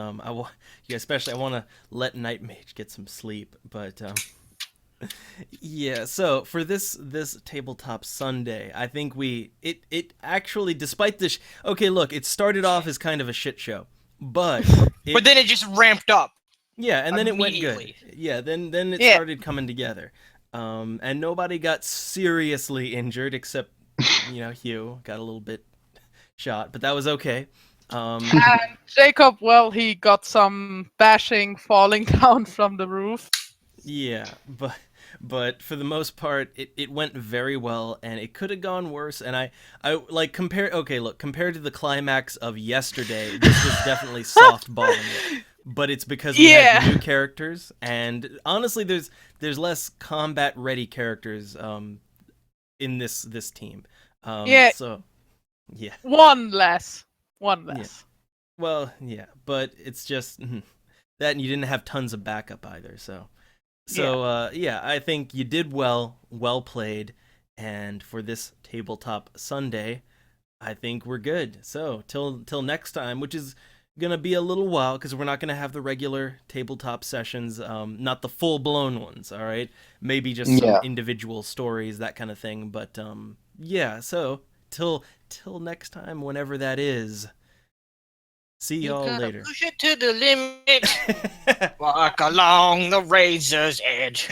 especially I want to let Night Mage get some sleep, but yeah. So for this tabletop Sunday, I think it actually, despite this. Okay, look, it started off as kind of a shit show, but But then it just ramped up. yeah, and then it went good. Immediately. Yeah, then it Yeah. started coming together, and nobody got seriously injured except Hugh got a little bit shot, but that was okay. And Jacob, well, he got some bashing falling down from the roof. Yeah, but for the most part, it went very well, and it could have gone worse. And I like compared to the climax of yesterday, this was definitely softballing it. But it's because we had new characters, and honestly, there's less combat ready characters in this team. Yeah. So yeah. One less. Well, yeah, but it's just that, and you didn't have tons of backup either. So yeah, I think you did well played, and for this tabletop Sunday, I think we're good. So till next time, which is gonna be a little while because we're not gonna have the regular tabletop sessions, not the full blown ones. All right, maybe just some individual stories, that kind of thing. But yeah, so till next time, whenever that is. See y'all later. Push it to the limit. Walk along the razor's edge.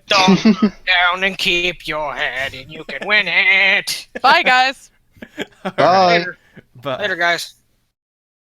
Don't look down and keep your head, and you can win it. Bye, guys. All Bye. right. Bye. Later, guys.